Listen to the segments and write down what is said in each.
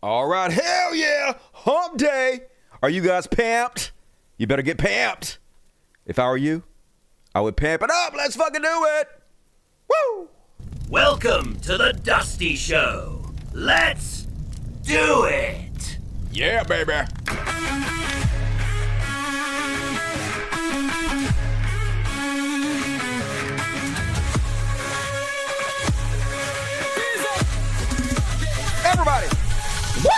All right, hell yeah, hump day. Are you guys pamped? You better get pamped. If I were you, I would pamp it up. Let's fucking do it. Woo! Welcome to the Dusty Show. Let's do it. Yeah, baby. Everybody. Woo!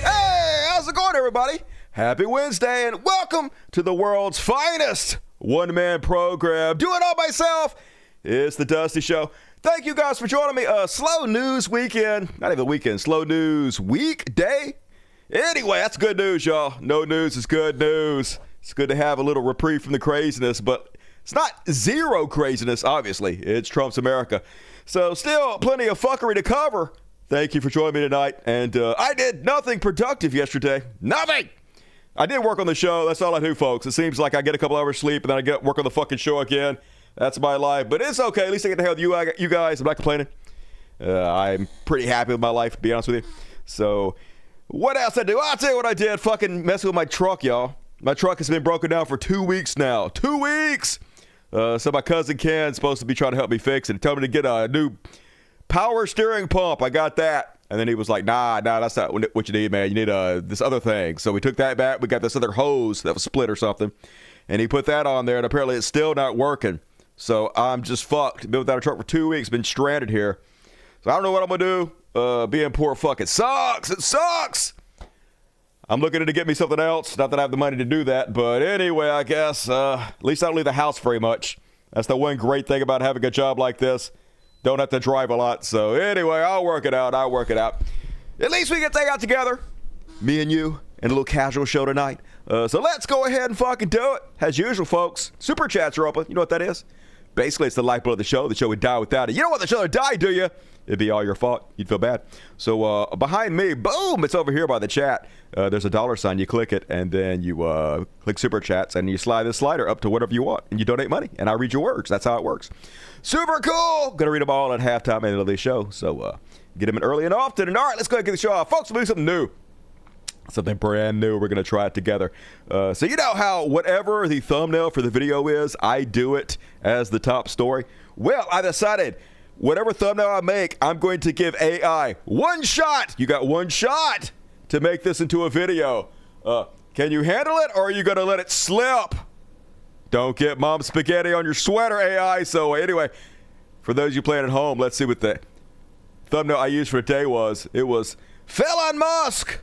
Hey, how's it going, everybody? Happy Wednesday, and welcome to the world's finest one-man program. Do it all myself. It's the Dusty Show. Thank you guys for joining me. Slow news weekend. Not even weekend. Slow news weekday. Anyway, that's good news, y'all. No news is good news. It's good to have a little reprieve from the craziness, but it's not zero craziness, obviously. It's Trump's America. So still plenty of fuckery to cover. Thank you for joining me tonight. And I did nothing productive yesterday. Nothing! I did work on the show. That's all I do, folks. It seems like I get a couple hours sleep and then I get work on the fucking show again. That's my life. But it's okay. At least I get to hell with you guys. I'm not complaining. I'm pretty happy with my life, to be honest with you. So what else I do? I'll tell you what I did. Fucking messing with my truck, y'all. My truck has been broken down for 2 weeks now. 2 weeks! So my cousin Ken's supposed to be trying to help me fix it. He told me to get a new power steering pump. I got that. And then he was like, nah, that's not what you need, man. You need this other thing. So we took that back. We got this other hose that was split or something. And he put that on there, and apparently it's still not working. So I'm just fucked. Been without a truck for 2 weeks. Been stranded here. So I don't know what I'm going to do. Being poor fuck. It sucks. It sucks. I'm looking to get me something else. Not that I have the money to do that. But anyway, I guess at least I don't leave the house very much. That's the one great thing about having a job like this. Don't have to drive a lot. So anyway, I'll work it out. At least we can take out together. Me and you and a little casual show tonight. So let's go ahead and fucking do it. As usual, folks, super chats are open. You know what that is? Basically, it's the lifeblood of the show. The show would die without it. You don't want the show to die, do you? It'd be all your fault. You'd feel bad. So behind me, boom, it's over here by the chat. There's a dollar sign. You click it, and then you click super chats, and you slide this slider up to whatever you want, and you donate money, and I read your words. That's how it works. Super cool. Gonna read them all at halftime at the end of the show. So get them in early and often. And all right, let's go ahead and get the show off. Folks, we'll do something new. Something brand new. We're going to try it together. So you know how whatever the thumbnail for the video is, I do it as the top story? Well, I decided whatever thumbnail I make, I'm going to give AI one shot. You got one shot to make this into a video. Can you handle it, or are you going to let it slip? Don't get mom spaghetti on your sweater, AI. So anyway, for those of you playing at home, let's see what the thumbnail I used for today was. It was Elon Musk.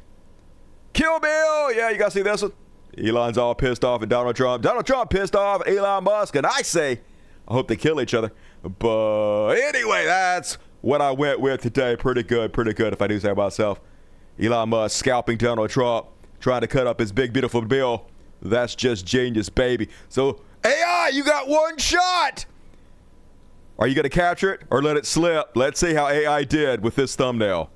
Kill Bill. Yeah, you guys see this one? Elon's all pissed off at Donald Trump. Donald Trump pissed off at Elon Musk. And I say, I hope they kill each other. But anyway, that's what I went with today. Pretty good if I do say myself. Elon Musk scalping Donald Trump, trying to cut up his big, beautiful bill. That's just genius, baby. So, AI, you got one shot. Are you going to capture it or let it slip? Let's see how AI did with this thumbnail.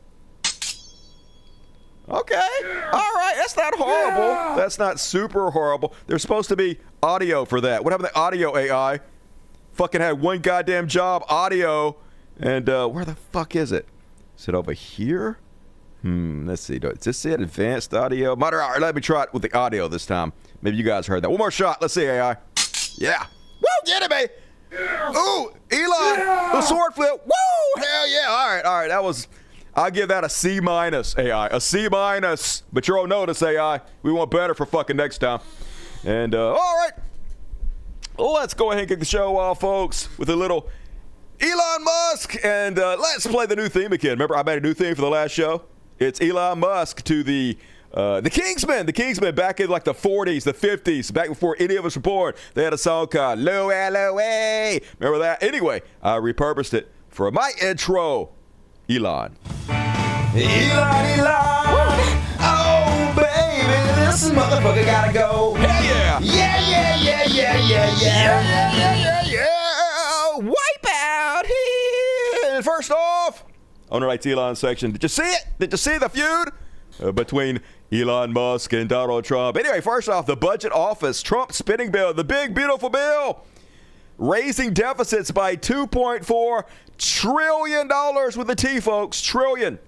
Okay. Yeah. All right. That's not horrible. Yeah. That's not super horrible. There's supposed to be audio for that. What happened to audio, AI? Fucking had one goddamn job, audio. And where the fuck is it? Is it over here? Let's see. Is this it? Advanced audio? Moderator, let me try it with the audio this time. Maybe you guys heard that. One more shot. Let's see, AI. Yeah. Woo! Get it, baby. Yeah. Ooh, Elon. Yeah. The sword flip. Woo! Hell yeah. All right. That was... I'll give that a C minus, AI. A C minus. But you're on notice, AI. We want better for fucking next time. And, all right. Let's go ahead and kick the show off, folks, with a little Elon Musk. And let's play the new theme again. Remember, I made a new theme for the last show? It's Elon Musk to the Kingsmen. The Kingsmen back in like the 40s, the 50s, back before any of us were born. They had a song called Low-L-O-A. Remember that? Anyway, I repurposed it for my intro. Elon. Elon. Oh, baby, this motherfucker gotta go. Hell yeah. Yeah. Wipe out here. And first off, on tonight's Elon section, did you see it? Did you see the feud? between Elon Musk and Donald Trump. Anyway, first off, the budget office, Trump spending bill, the big, beautiful bill, raising deficits by $2.4 trillion with a T, folks. Trillion.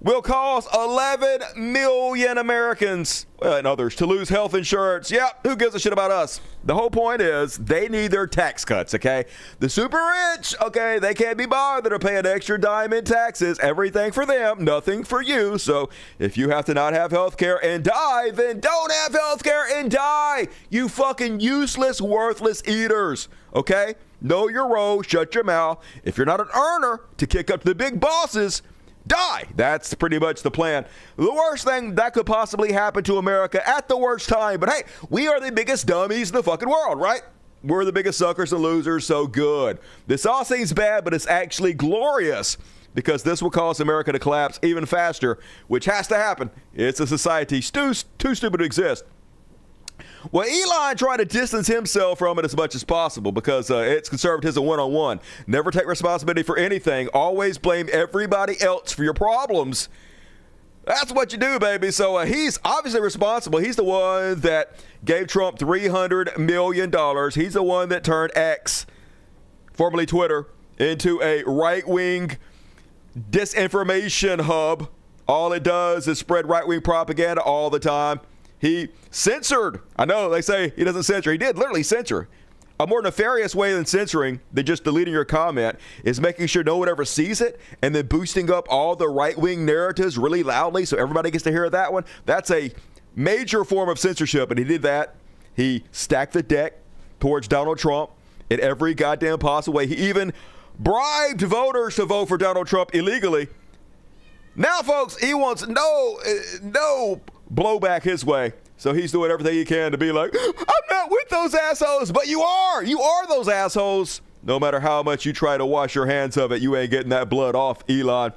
Will cause 11 million Americans and others to lose health insurance. Yep, who gives a shit about us? The whole point is they need their tax cuts, okay? The super rich, okay, they can't be bothered to pay an extra dime in taxes. Everything for them, nothing for you. So if you have to not have health care and die, then don't have health care and die. You fucking useless, worthless eaters, okay? Know your role, shut your mouth. If you're not an earner to kick up to the big bosses, die. That's pretty much the plan. The worst thing that could possibly happen to America at the worst time. But hey, we are the biggest dummies in the fucking world, right? We're the biggest suckers and losers, so good. This all seems bad, but it's actually glorious because this will cause America to collapse even faster, which has to happen. It's a society too stupid to exist. Well, Elon tried to distance himself from it as much as possible because it's conservatism one-on-one. Never take responsibility for anything. Always blame everybody else for your problems. That's what you do, baby. So he's obviously responsible. He's the one that gave Trump $300 million. He's the one that turned X, formerly Twitter, into a right-wing disinformation hub. All it does is spread right-wing propaganda all the time. He censored. I know they say he doesn't censor. He did literally censor. A more nefarious way than censoring, than just deleting your comment, is making sure no one ever sees it and then boosting up all the right-wing narratives really loudly so everybody gets to hear that one. That's a major form of censorship, and he did that. He stacked the deck towards Donald Trump in every goddamn possible way. He even bribed voters to vote for Donald Trump illegally. Now, folks, he wants no blowback his way. So he's doing everything he can to be like, I'm not with those assholes. But you are those assholes. No matter how much you try to wash your hands of it, you ain't getting that blood off, Elon.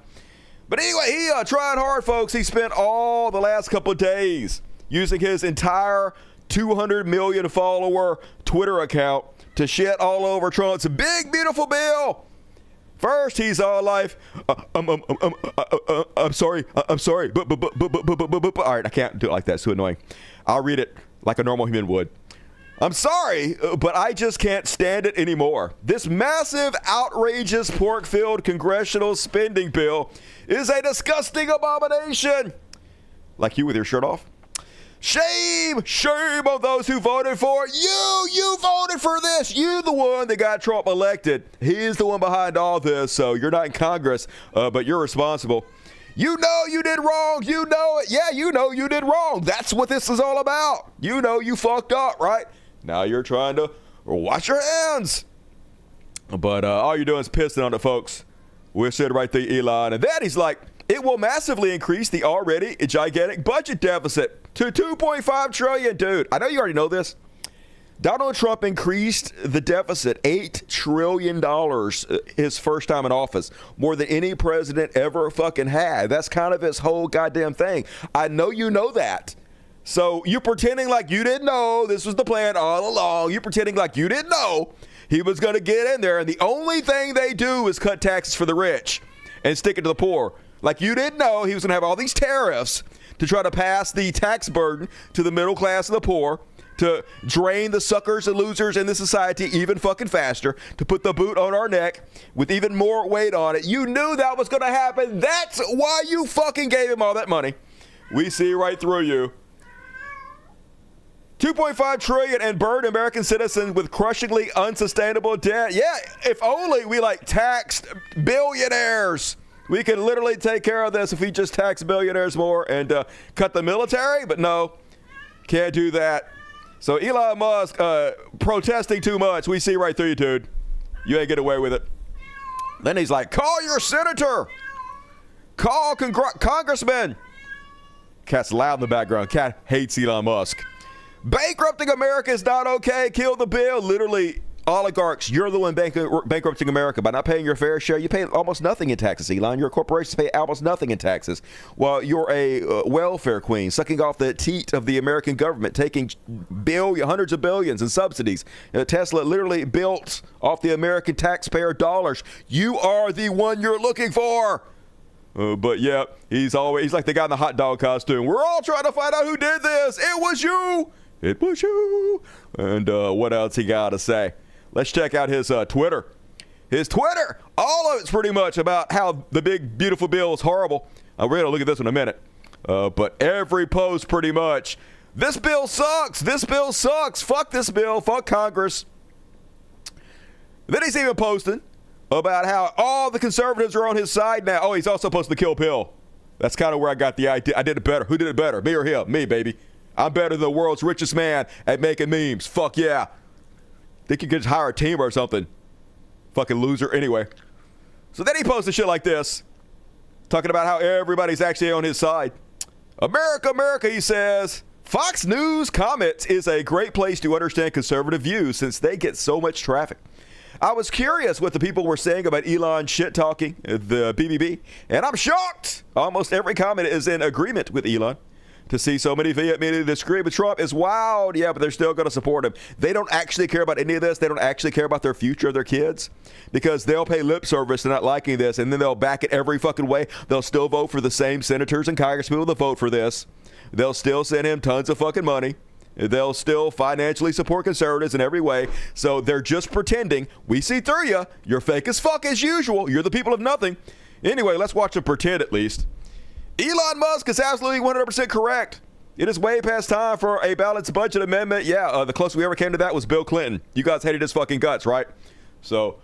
But anyway, he tried hard, folks. He spent all the last couple of days using his entire 200 million follower Twitter account to shit all over Trump's big, beautiful bill. First, he's all like, I'm sorry, but, all right, I can't do it like that, it's too annoying. I'll read it like a normal human would. I'm sorry, but I just can't stand it anymore. This massive, outrageous, pork-filled congressional spending bill is a disgusting abomination. Like you with your shirt off. Shame on those who voted for it. You voted for this. You the one that got Trump elected. He's the one behind all this, so you're not in Congress, but you're responsible. You know you did wrong. You know it. Yeah, you know you did wrong. That's what this is all about. You know you fucked up, right? Now you're trying to wash your hands. But all you're doing is pissing on it, folks. We're sitting right there, Elon. And then he's like, it will massively increase the already gigantic budget deficit to $2.5 trillion, dude. I know you already know this. Donald Trump increased the deficit $8 trillion his first time in office, more than any president ever fucking had. That's kind of his whole goddamn thing. I know you know that. So you pretending like you didn't know this was the plan all along. You pretending like you didn't know he was going to get in there, and the only thing they do is cut taxes for the rich and stick it to the poor. Like you didn't know he was going to have all these tariffs to try to pass the tax burden to the middle class and the poor, to drain the suckers and losers in the society even fucking faster, to put the boot on our neck with even more weight on it. You knew that was going to happen. That's why you fucking gave him all that money. We see right through you. $2.5 trillion and burn American citizens with crushingly unsustainable debt. Yeah, if only we taxed billionaires. We can literally take care of this if we just tax billionaires more and cut the military, but no, can't do that. So Elon Musk protesting too much. We see right through you, dude. You ain't get away with it. Then he's like, call your senator. Call congressman. Cat's loud in the background. Cat hates Elon Musk. Bankrupting America is not okay. Kill the bill. Literally, oligarchs, you're the one bankrupting America. By not paying your fair share, you pay almost nothing in taxes, Elon. Your corporations pay almost nothing in taxes. While you're a welfare queen, sucking off the teat of the American government, taking hundreds of billions in subsidies. Tesla literally built off the American taxpayer dollars. You are the one you're looking for. But yeah, he's like the guy in the hot dog costume. We're all trying to find out who did this. It was you. It was you. And what else he got to say? Let's check out his Twitter. His Twitter, all of it's pretty much about how the big, beautiful bill is horrible. We're going to look at this in a minute. But every post pretty much, this bill sucks. This bill sucks. Fuck this bill. Fuck Congress. Then he's even posting about how all the conservatives are on his side now. Oh, he's also posting the kill pill. That's kind of where I got the idea. I did it better. Who did it better? Me or him? Me, baby. I'm better than the world's richest man at making memes. Fuck yeah. Think you could just hire a team or something. Fucking loser. Anyway. So then he posted shit like this. Talking about how everybody's actually on his side. America, America, he says. Fox News comments is a great place to understand conservative views since they get so much traffic. I was curious what the people were saying about Elon shit-talking the BBB, and I'm shocked. Almost every comment is in agreement with Elon. To see so many vehemently disagree with Trump is wild. Yeah, but they're still going to support him. They don't actually care about any of this. They don't actually care about their future of their kids because they'll pay lip service to not liking this, and then they'll back it every fucking way. They'll still vote for the same senators and congresspeople that vote for this. They'll still send him tons of fucking money. They'll still financially support conservatives in every way. So they're just pretending. We see through you. You're fake as fuck as usual. You're the people of nothing. Anyway, let's watch them pretend at least. Elon Musk is absolutely 100% correct. It is way past time for a balanced budget amendment. Yeah, the closest we ever came to that was Bill Clinton. You guys hated his fucking guts, right? So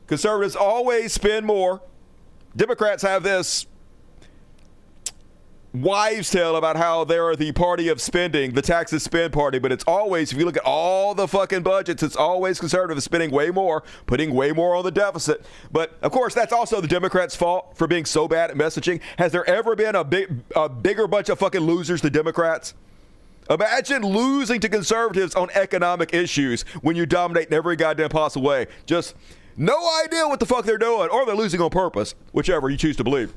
conservatives always spend more. Democrats have this wives' tale about how they're the party of spending, the taxes spend party, but it's always, if you look at all the fucking budgets, it's always conservative spending way more, putting way more on the deficit. But of course, that's also the Democrats' fault for being so bad at messaging. Has there ever been a bigger bunch of fucking losers than Democrats? Imagine losing to conservatives on economic issues when you dominate in every goddamn possible way. Just no idea what the fuck they're doing, or they're losing on purpose, whichever you choose to believe.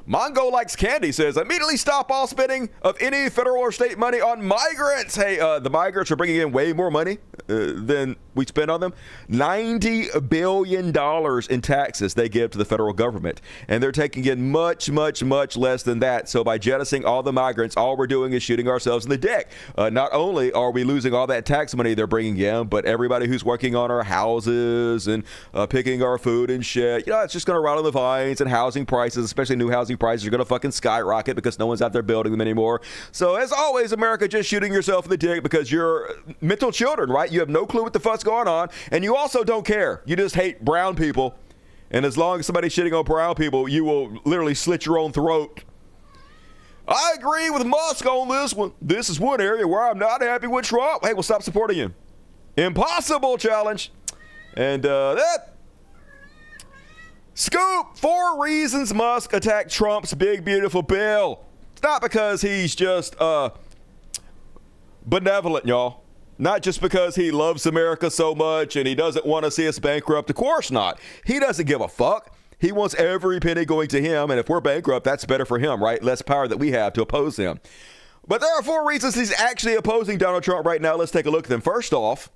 Mongo Likes Candy says, immediately stop all spending of any federal or state money on migrants. Hey, the migrants are bringing in way more money than we spend on them. $90 billion in taxes they give to the federal government. And they're taking in much, much, much less than that. So by jettisoning all the migrants, all we're doing is shooting ourselves in the dick. Not only are we losing all that tax money they're bringing in, but everybody who's working on our houses and picking our food and shit, it's just going to rot on the vines, and housing prices, especially new housing prices, are going to fucking skyrocket because no one's out there building them anymore. So as always, America, just shooting yourself in the dick because you're mental children, right? You have no clue what the fuck's going on, and you also don't care. You just hate brown people, and as long as somebody's shitting on brown people, you will literally slit your own throat. I agree with Musk on this one. This is one area where I'm not happy with Trump. Hey, we'll stop supporting him. Impossible challenge. And that Scoop, 4 reasons Musk attacked Trump's big, beautiful bill. It's not because he's just benevolent, y'all. Not just because he loves America so much and he doesn't want to see us bankrupt. Of course not. He doesn't give a fuck. He wants every penny going to him, and if we're bankrupt, that's better for him, right? Less power that we have to oppose him. But there are 4 reasons he's actually opposing Donald Trump right now. Let's take a look at them. First off,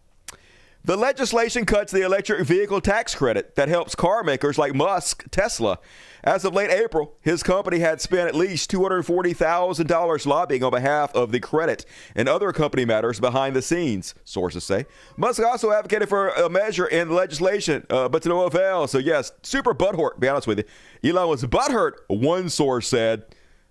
the legislation cuts the electric vehicle tax credit that helps car makers like Musk, Tesla. As of late April, his company had spent at least $240,000 lobbying on behalf of the credit and other company matters behind the scenes, sources say. Musk also advocated for a measure in the legislation, but to no avail. So yes, super butthurt, to be honest with you. Elon was butthurt, one source said.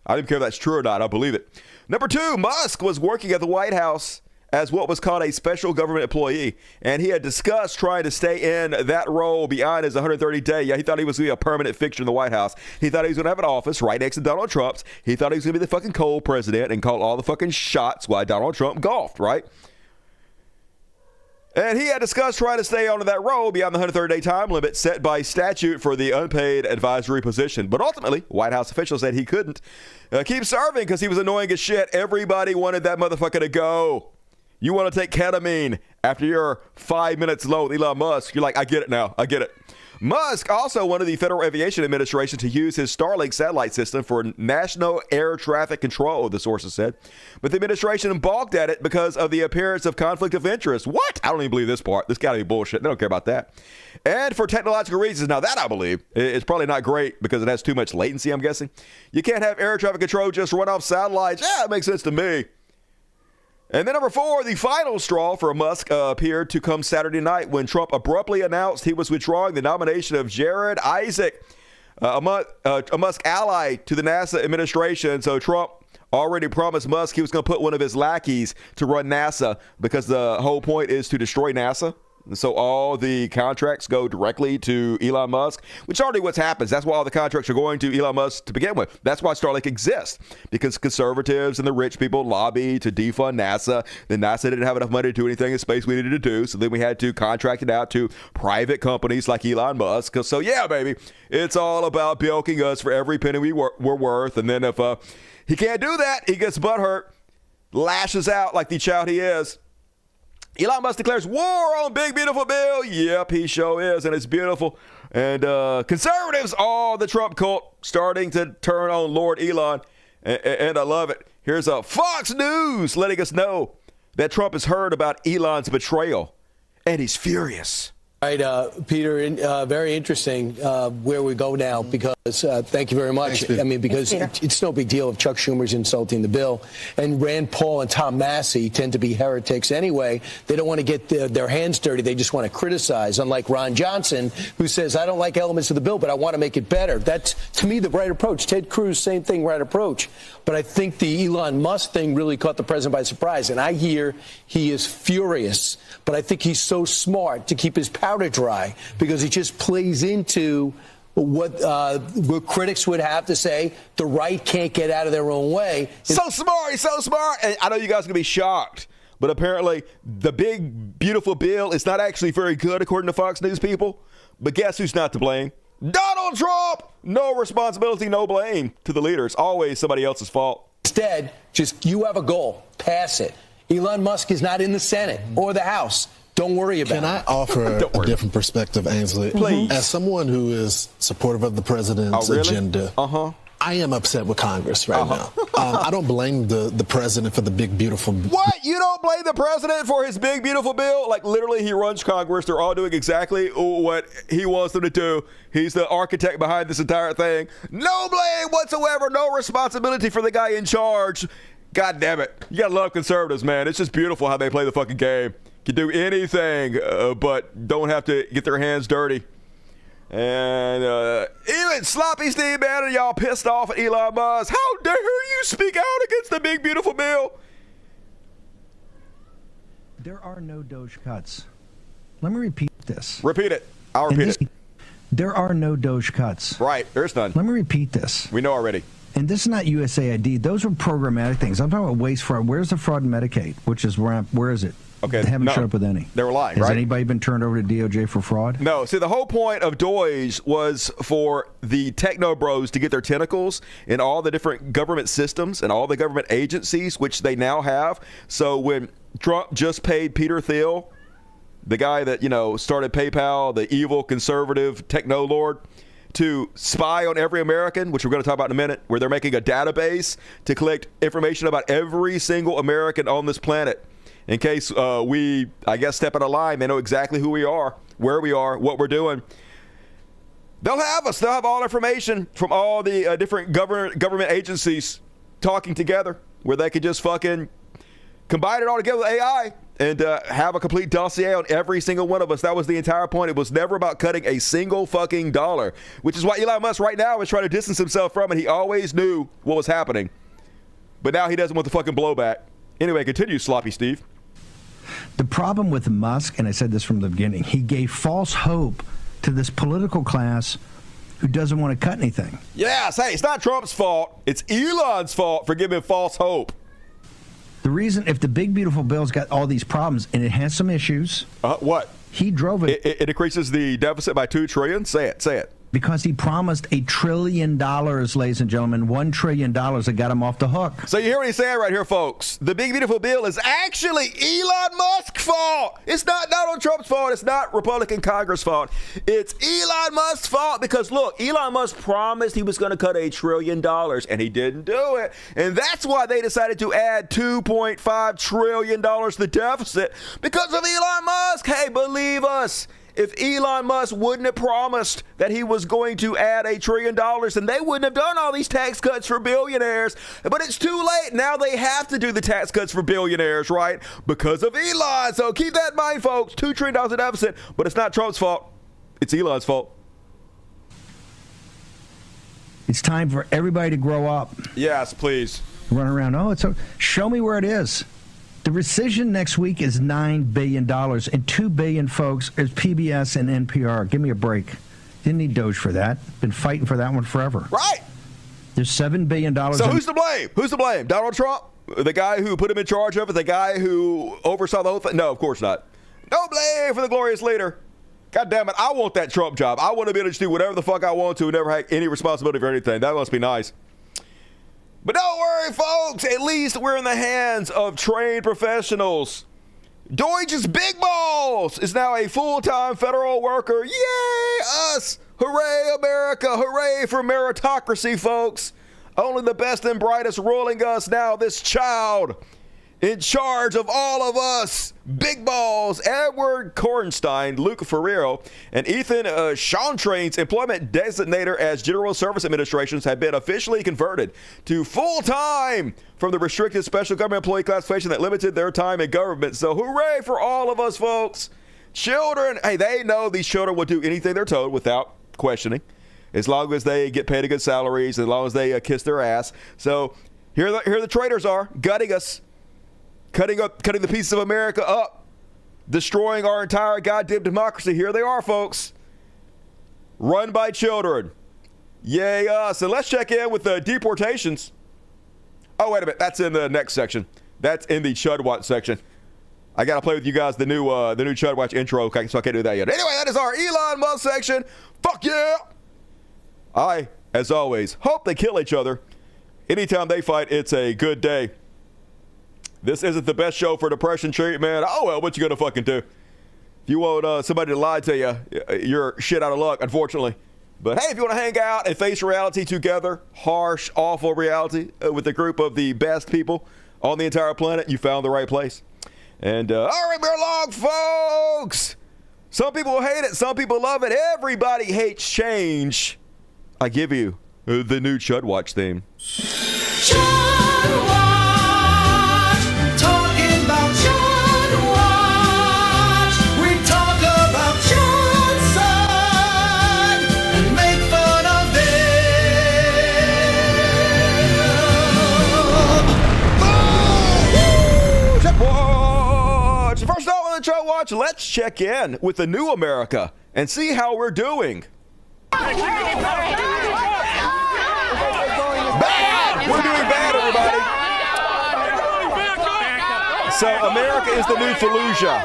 I don't care if that's true or not. I believe it. Number 2, Musk was working at the White House as what was called a special government employee, and he had discussed trying to stay in that role beyond his 130-day. Yeah, he thought he was going to be a permanent fixture in the White House. He thought he was going to have an office right next to Donald Trump's. He thought he was going to be the fucking cold president and call all the fucking shots while Donald Trump golfed, right? And he had discussed trying to stay on that role beyond the 130-day time limit set by statute for the unpaid advisory position. But ultimately, White House officials said he couldn't keep serving because he was annoying as shit. Everybody wanted that motherfucker to go. You want to take ketamine after you're 5 minutes low with Elon Musk. You're like, I get it now. I get it. Musk also wanted the Federal Aviation Administration to use his Starlink satellite system for national air traffic control, the sources said. But the administration balked at it because of the appearance of conflict of interest. What? I don't even believe this part. This got to be bullshit. They don't care about that. And for technological reasons. Now, that I believe. It's probably not great because it has too much latency, I'm guessing. You can't have air traffic control just run off satellites. Yeah, it makes sense to me. And then number 4, the final straw for Musk appeared to come Saturday night when Trump abruptly announced he was withdrawing the nomination of Jared Isaac, a Musk ally to the NASA administration. So Trump already promised Musk he was going to put one of his lackeys to run NASA because the whole point is to destroy NASA. So all the contracts go directly to Elon Musk, which is already what happens. That's why all the contracts are going to Elon Musk to begin with. That's why Starlink exists, because conservatives and the rich people lobby to defund NASA. Then NASA didn't have enough money to do anything in space we needed to do. So then we had to contract it out to private companies like Elon Musk. So yeah, baby, it's all about bilking us for every penny we're worth. And then if he can't do that, he gets butthurt, lashes out like the child he is. Elon Musk declares war on Big Beautiful Bill. Yep, he sure is, and it's beautiful. And conservatives, all the Trump cult, starting to turn on Lord Elon, and I love it. Here's a Fox News letting us know that Trump has heard about Elon's betrayal, and he's furious. Right, Peter, very interesting where we go now, because thank you very much. Thanks, I mean, because it's no big deal if Chuck Schumer's insulting the bill. And Rand Paul and Tom Massey tend to be heretics anyway. They don't want to get their hands dirty. They just want to criticize, unlike Ron Johnson, who says, I don't like elements of the bill, but I want to make it better. That's, to me, the right approach. Ted Cruz, same thing, right approach. But I think the Elon Musk thing really caught the president by surprise. And I hear he is furious. But I think he's so smart to keep his powder dry, because he just plays into what critics would have to say. The right can't get out of their own way. So smart. He's so smart. And I know you guys are going to be shocked, but apparently the big, beautiful bill is not actually very good, according to Fox News people. But guess who's not to blame? Donald Trump. No responsibility, no blame to the leader. It's always somebody else's fault. Instead, just you have a goal. Pass it. Elon Musk is not in the Senate or the House. Don't worry about it. Can I offer a different perspective, Ainsley? Please. As someone who is supportive of the president's agenda, I am upset with Congress right now. I don't blame the president for the big, beautiful bill. What? You don't blame the president for his big, beautiful bill? Like, literally, he runs Congress. They're all doing exactly what he wants them to do. He's the architect behind this entire thing. No blame whatsoever. No responsibility for the guy in charge. God damn it. You gotta love conservatives, man. It's just beautiful how they play the fucking game. Can do anything, but don't have to get their hands dirty. And even Sloppy Steve Bannon, y'all pissed off at Elon Musk. How dare you speak out against the big, beautiful bill? There are no Doge cuts. Let me repeat this. Repeat it. I'll repeat it. There are no Doge cuts. Right. There's none. Let me repeat this. We know already. And this is not USAID. Those are programmatic things. I'm talking about waste fraud. Where's the fraud in Medicaid? Which is where is it? Okay, they haven't showed up with any. They were lying, Has right? anybody been turned over to DOJ for fraud? No. See, the whole point of Doge was for the techno bros to get their tentacles in all the different government systems and all the government agencies, which they now have. So when Trump just paid Peter Thiel, the guy that, started PayPal, the evil conservative techno lord, to spy on every American, which we're going to talk about in a minute, where they're making a database to collect information about every single American on this planet. In case we, step out of line, they know exactly who we are, where we are, what we're doing. They'll have us. They'll have all information from all the different government agencies talking together, where they could just fucking combine it all together with AI and have a complete dossier on every single one of us. That was the entire point. It was never about cutting a single fucking dollar, which is why Elon Musk right now is trying to distance himself from it. He always knew what was happening, but now he doesn't want the fucking blowback. Anyway, continue, Sloppy Steve. The problem with Musk, and I said this from the beginning, he gave false hope to this political class who doesn't want to cut anything. Yes, hey, it's not Trump's fault. It's Elon's fault for giving false hope. The reason, if the big, beautiful bill's got all these problems, and it has some issues. What? He drove it. It increases the deficit by $2 trillion? Say it. because he promised $1 trillion, ladies and gentlemen, $1 trillion that got him off the hook. So you hear what he's saying right here, folks. The big, beautiful bill is actually Elon Musk's fault. It's not Donald Trump's fault. It's not Republican Congress' fault. It's Elon Musk's fault because, look, Elon Musk promised he was going to cut $1 trillion, and he didn't do it. And that's why they decided to add $2.5 trillion to the deficit because of Elon Musk. Hey, believe us. If Elon Musk wouldn't have promised that he was going to add $1 trillion, then they wouldn't have done all these tax cuts for billionaires. But it's too late. Now they have to do the tax cuts for billionaires, right? Because of Elon. So keep that in mind, folks. $2 trillion in deficit, but it's not Trump's fault. It's Elon's fault. It's time for everybody to grow up. Yes, please. Run around. Show me where it is. The rescission next week is $9 billion, and $2 billion, folks, is PBS and NPR. Give me a break. Didn't need Doge for that. Been fighting for that one forever. Right. There's $7 billion. So who's to blame? Who's to blame? Donald Trump? The guy who put him in charge of it? The guy who oversaw the whole thing? No, of course not. No blame for the glorious leader. God damn it, I want that Trump job. I want to be able to do whatever the fuck I want to and never have any responsibility for anything. That must be nice. But don't worry, folks. At least we're in the hands of trained professionals. Deutsches Big Balls is now a full-time federal worker. Yay, us. Hooray, America. Hooray for meritocracy, folks. Only the best and brightest ruling us now. This child in charge of all of us. Big Balls, Edward Kornstein, Luke Ferrero, and Ethan Chantrain's employment designator as General Service Administrations have been officially converted to full-time from the restricted special government employee classification that limited their time in government. So hooray for all of us, folks. Children, hey, they know these children will do anything they're told without questioning, as long as they get paid a good salaries, as long as they kiss their ass. So here the traitors are, gutting us. Cutting the pieces of America up, destroying our entire goddamn democracy. Here they are, folks. Run by children. Yay us. And let's check in with the deportations. Oh, wait a minute. That's in the next section. That's in the Chud Watch section. I got to play with you guys the new Chud Watch intro, so I can't do that yet. Anyway, that is our Elon Musk section. Fuck yeah. I, as always, hope they kill each other. Anytime they fight, it's a good day. This isn't the best show for depression treatment. Oh, well, what you gonna fucking do? If you want somebody to lie to you, you're shit out of luck, unfortunately. But hey, if you want to hang out and face reality together, harsh, awful reality, with a group of the best people on the entire planet, you found the right place. And all right, we're along, folks. Some people hate it, some people love it. Everybody hates change. I give you the new Chud Watch theme. Chud Watch. First off on the Chud Watch, let's check in with the new America and see how we're doing. Bad! We're doing bad, everybody. So America is the new Fallujah.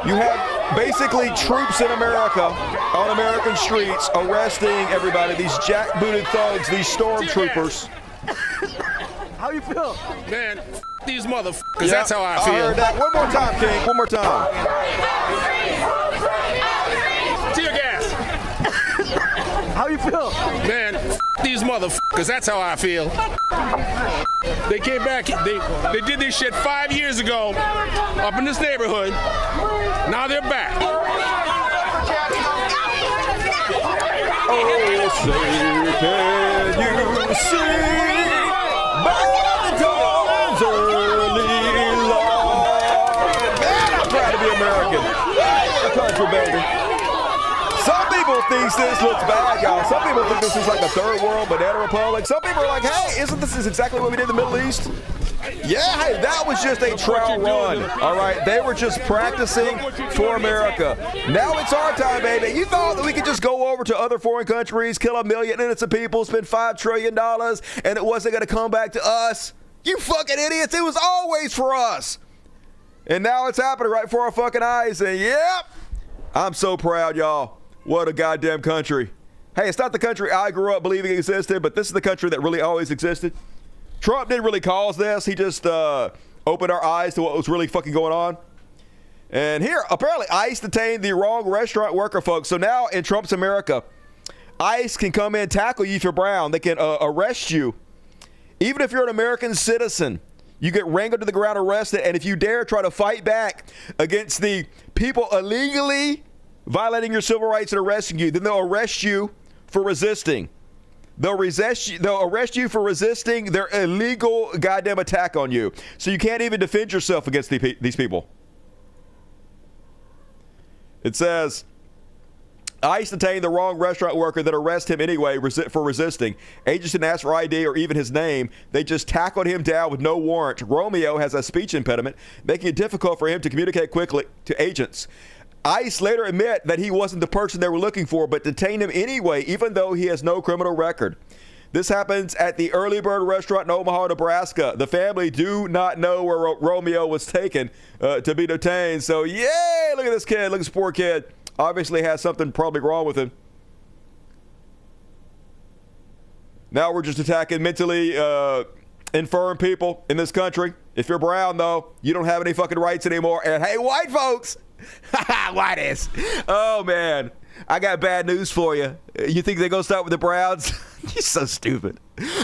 You have basically troops in America on American streets arresting everybody, these jackbooted thugs, these stormtroopers. How you feel? Man, these motherfuckers, that's how I feel. I heard that. One more time, King. One more time. Tear gas. How you feel? Man, these motherfuckers, that's how I feel. They came back, they did this shit 5 years ago up in this neighborhood. Now they're back. Oh, say, can you see? American. A country baby. Some people think this looks bad, y'all. Some people think this is like a third world banana republic. Some people are like, hey, isn't this exactly what we did in the Middle East? Yeah, hey, that was just a trial run. All right, they were just practicing for America. Now it's our time, baby. You thought that we could just go over to other foreign countries, kill 1 million innocent people, spend $5 trillion, and it wasn't going to come back to us? You fucking idiots. It was always for us. And now it's happening right before our fucking eyes. And yep, I'm so proud, y'all. What a goddamn country. Hey, it's not the country I grew up believing existed, but this is the country that really always existed. Trump didn't really cause this. He just opened our eyes to what was really fucking going on. And here, apparently, ICE detained the wrong restaurant worker, folks. So now in Trump's America, ICE can come in, tackle you if you're brown. They can arrest you. Even if you're an American citizen, you get wrangled to the ground, arrested, and if you dare try to fight back against the people illegally violating your civil rights and arresting you, then they'll arrest you for resisting. They'll arrest you for resisting their illegal goddamn attack on you. So you can't even defend yourself against these people. It says, ICE detained the wrong restaurant worker that arrested him anyway for resisting. Agents didn't ask for ID or even his name. They just tackled him down with no warrant. Romeo has a speech impediment, making it difficult for him to communicate quickly to agents. ICE later admit that he wasn't the person they were looking for, but detained him anyway, even though he has no criminal record. This happens at the Early Bird restaurant in Omaha, Nebraska. The family do not know where Romeo was taken to be detained. So, yay! Look at this kid. Look at this poor kid. Obviously has something probably wrong with him. Now we're just attacking mentally infirm people in this country. If you're brown, though, you don't have any fucking rights anymore. And hey, white folks, whiteys. Oh, man, I got bad news for you. You think they're going to start with the browns? You're so stupid.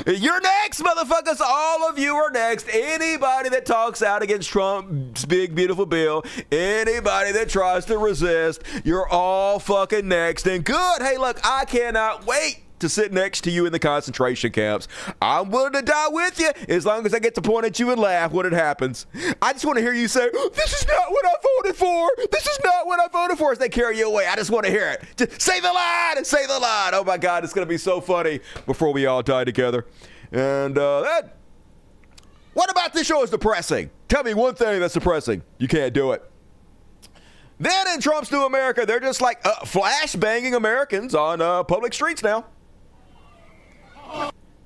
You're next, motherfuckers. All of you are next. Anybody that talks out against Trump's big, beautiful bill, anybody that tries to resist, you're all fucking next. And good. Hey, look, I cannot wait to sit next to you in the concentration camps. I'm willing to die with you as long as I get to point at you and laugh when it happens. I just want to hear you say, this is not what I voted for. This is not what I voted for, as they carry you away. I just want to hear it. Just say the line and say the line. Oh my God, it's going to be so funny before we all die together. And what about this show is depressing? Tell me one thing that's depressing. You can't do it. Then in Trump's new America, they're just like flash banging Americans on public streets now.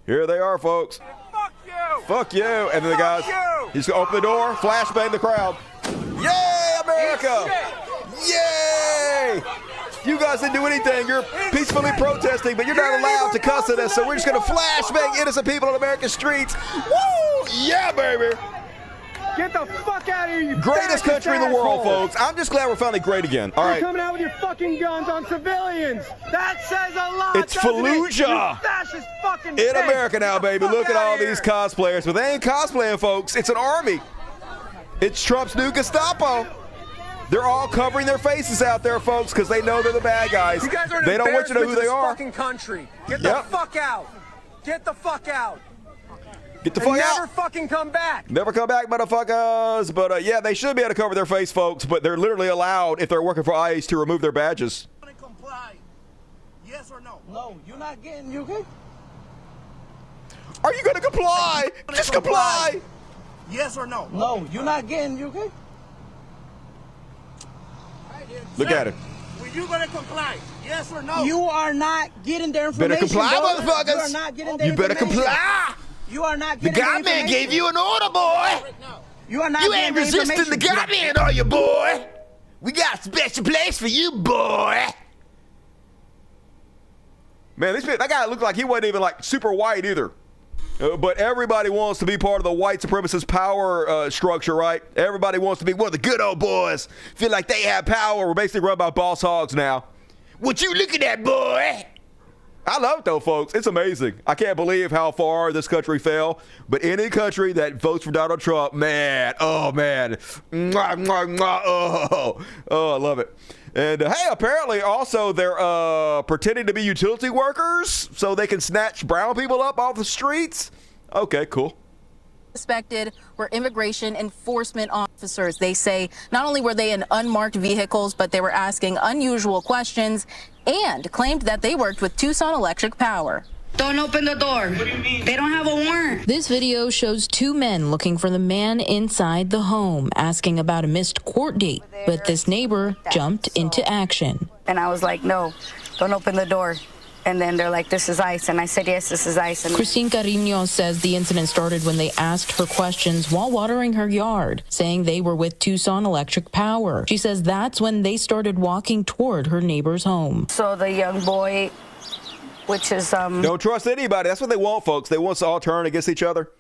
Here they are, folks. Fuck you! Fuck you! And then the guys, he's gonna open the door, flashbang the crowd. Yay, America! Yay! You guys didn't do anything. You're peacefully protesting, but you're not allowed to cuss at us. So we're just gonna flashbang innocent people on American streets. Woo! Yeah, baby! Get the fuck out of here, you Greatest country in the world, folks. I'm just glad we're finally great again. All right. You're coming out with your fucking guns on civilians. That says a lot. It's Fallujah in America now, baby. Look at all these cosplayers. But they ain't cosplaying, folks. It's an army. It's Trump's new Gestapo. They're all covering their faces out there, folks, because they know they're the bad guys. You guys are they don't want you to know who they are. Fucking country. Get the fuck out. Get the fuck out. Get the fuck out. Never fucking come back. Never come back, motherfuckers. But yeah, they should be able to cover their face, folks. But they're literally allowed, if they're working for ICE, to remove their badges. Comply. Yes or no? No, you're not getting. You okay? Are you gonna comply? Just comply. Yes or no? No, you're not getting. You okay? Look at it. Were you gonna comply? Yes or no? You are not getting their information. Better comply, brother. motherfuckers. You are not getting their You better information. comply. You are not The getting God man gave you an order, boy. You are not You getting ain't their resisting the information. God man, are you, boy? We got a special place for you, boy. Man, that guy looked like he wasn't even like super white either. But everybody wants to be part of the white supremacist power structure, right? Everybody wants to be one of the good old boys. Feel like they have power. We're basically run by boss hogs now. What you looking at, boy? I love it, though, folks. It's amazing. I can't believe how far this country fell. But any country that votes for Donald Trump, man, oh, man. Mwah, mwah, mwah, oh, I love it. And, hey, apparently, also, they're pretending to be utility workers so they can snatch brown people up off the streets. Okay, cool. Suspected were immigration enforcement officers. They say not only were they in unmarked vehicles, but they were asking unusual questions and claimed that they worked with Tucson Electric Power. Don't open the door. What do you mean? They don't have a warrant. This video shows two men looking for the man inside the home, asking about a missed court date. But this neighbor jumped into action. And I was like, no, don't open the door. And then they're like, this is ICE. And I said, yes, this is ICE. And Christine Carino says the incident started when they asked her questions while watering her yard, saying they were with Tucson Electric Power. She says that's when they started walking toward her neighbor's home. So the young boy which is Don't trust anybody. That's what they want, folks. They want us to all turn against each other.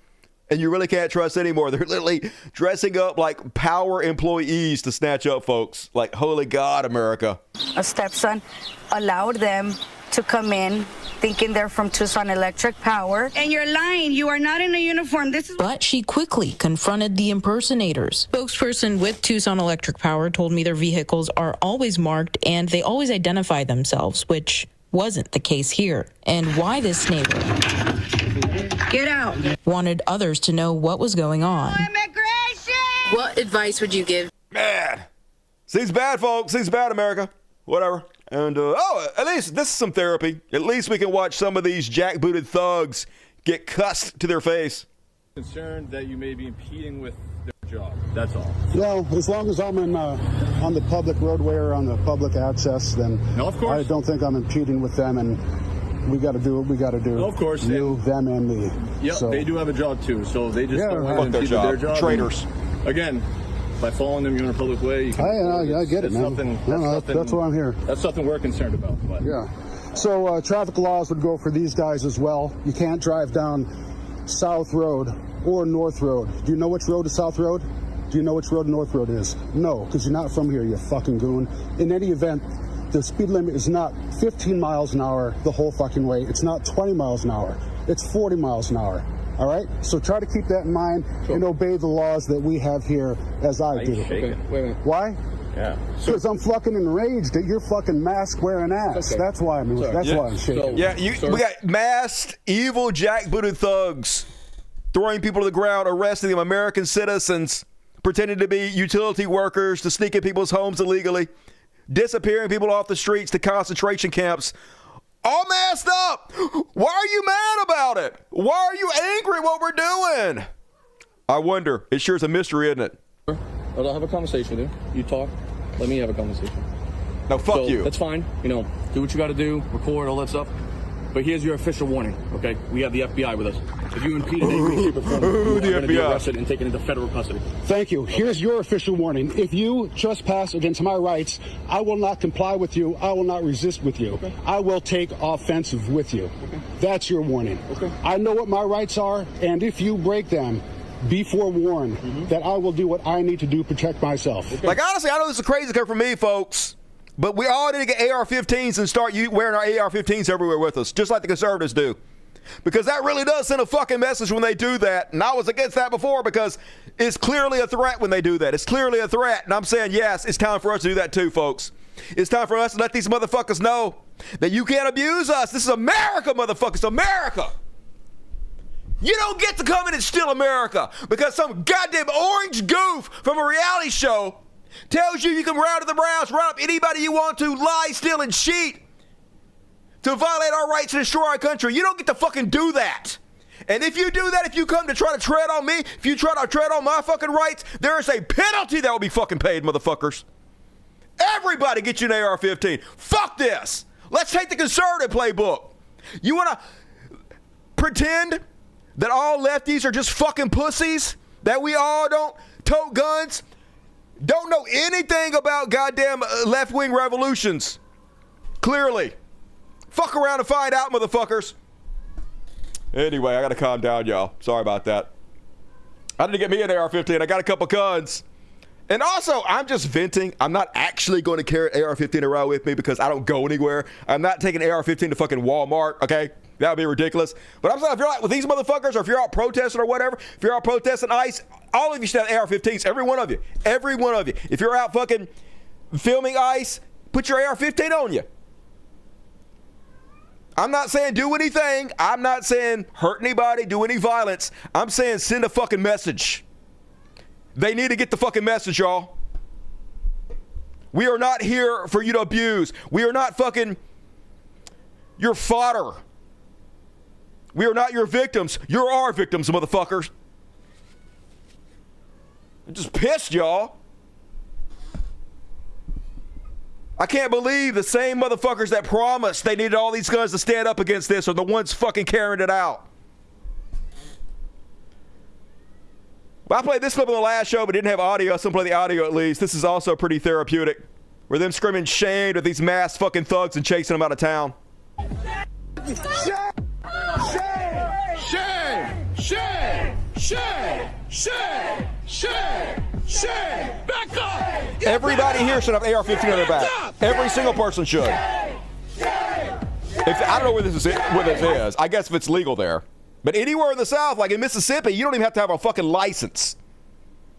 And you really can't trust anymore. They're literally dressing up like power employees to snatch up folks. Like, holy God, America. a stepson, allowed them to come in thinking they're from Tucson Electric Power. And you're lying. You are not in a uniform. But she quickly confronted the impersonators. Spokesperson with Tucson Electric Power told me their vehicles are always marked and they always identify themselves, which wasn't the case here. And why this neighbor Get out. wanted others to know what was going on. Immigration! What advice would you give? Man. Seems bad, folks. Seems bad, America. Whatever. And, at least this is some therapy. At least we can watch some of these jackbooted thugs get cussed to their face. Concerned that you may be impeding with their job. That's all. Well, as long as I'm on the public roadway or on the public access, then no, of course. I don't think I'm impeding with them, and we got to do what we got to do. No, of course. You, them, and me. Yep, so, they do have a job, too, so they just don't want to fuck their impede with their job. Traitors. And, again, by following them, you're in a public way. You can, I get it, man. That's why I'm here. That's something we're concerned about. But. Yeah. So traffic laws would go for these guys as well. You can't drive down South Road or North Road. Do you know which road is South Road? Do you know which road North Road is? No, because you're not from here, you fucking goon. In any event, the speed limit is not 15 miles an hour the whole fucking way. It's not 20 miles an hour. It's 40 miles an hour. All right? So try to keep that in mind and obey the laws that we have here as I do. Okay. Wait a minute. Why? Yeah. Because I'm fucking enraged at your fucking mask wearing ass. Okay. That's why I'm shaking. We got masked, evil, jackbooted thugs throwing people to the ground, arresting them, American citizens, pretending to be utility workers to sneak in people's homes illegally, disappearing people off the streets to concentration camps. All masked up. Why are you mad about it? Why are you angry at what we're doing? I wonder. It sure is a mystery, isn't it? I'll have a conversation with you. You talk. Let me have a conversation. No, fuck you. That's fine. Do what you got to do. Record, all that stuff. But here's your official warning, okay? We have the FBI with us. If you impede any shape or form, you're going to be arrested and taken into federal custody. Thank you. Okay. Here's your official warning. If you trespass against my rights, I will not comply with you. I will not resist with you. Okay. I will take offensive with you. Okay. That's your warning. Okay. I know what my rights are, and if you break them, be forewarned that I will do what I need to do to protect myself. Okay. Like, honestly, I know this is crazy coming from me, folks. But we all need to get AR-15s and start wearing our AR-15s everywhere with us, just like the conservatives do. Because that really does send a fucking message when they do that. And I was against that before because it's clearly a threat when they do that. It's clearly a threat. And I'm saying, yes, it's time for us to do that too, folks. It's time for us to let these motherfuckers know that you can't abuse us. This is America, motherfuckers. America. You don't get to come in and steal America because some goddamn orange goof from a reality show tells you can round to the Browns, round up anybody you want to, lie, steal, and cheat to violate our rights and destroy our country. You don't get to fucking do that. And if you do that, if you come to try to tread on me, if you try to tread on my fucking rights, there is a penalty that will be fucking paid, motherfuckers. Everybody get you an AR-15. Fuck this. Let's take the conservative playbook. You want to pretend that all lefties are just fucking pussies? That we all don't tote guns? Don't know anything about goddamn left-wing revolutions. Clearly. Fuck around and find out, motherfuckers. Anyway, I gotta calm down, y'all. Sorry about that. I need to get me an AR-15. I got a couple guns. And also, I'm just venting. I'm not actually going to carry an AR-15 around with me because I don't go anywhere. I'm not taking an AR-15 to fucking Walmart, okay? That would be ridiculous. But I'm saying, if you're like with these motherfuckers, or if you're out protesting or whatever, if you're out protesting ICE, all of you should have AR-15s. Every one of you. Every one of you. If you're out fucking filming ICE, put your AR-15 on you. I'm not saying do anything. I'm not saying hurt anybody, do any violence. I'm saying send a fucking message. They need to get the fucking message, y'all. We are not here for you to abuse. We are not fucking your fodder. We are not your victims. You're our victims, motherfuckers. I'm just pissed, y'all. I can't believe the same motherfuckers that promised they needed all these guns to stand up against this are the ones fucking carrying it out. Well, I played this clip on the last show, but didn't have audio. So I'm going to play the audio at least. This is also pretty therapeutic. Where them screaming shame with these masked fucking thugs and chasing them out of town. Shame! Back up! Everybody here should have AR-15 on their back. Every single person should. I don't know where this is. I guess if it's legal there. But anywhere in the South, like in Mississippi, you don't even have to have a fucking license.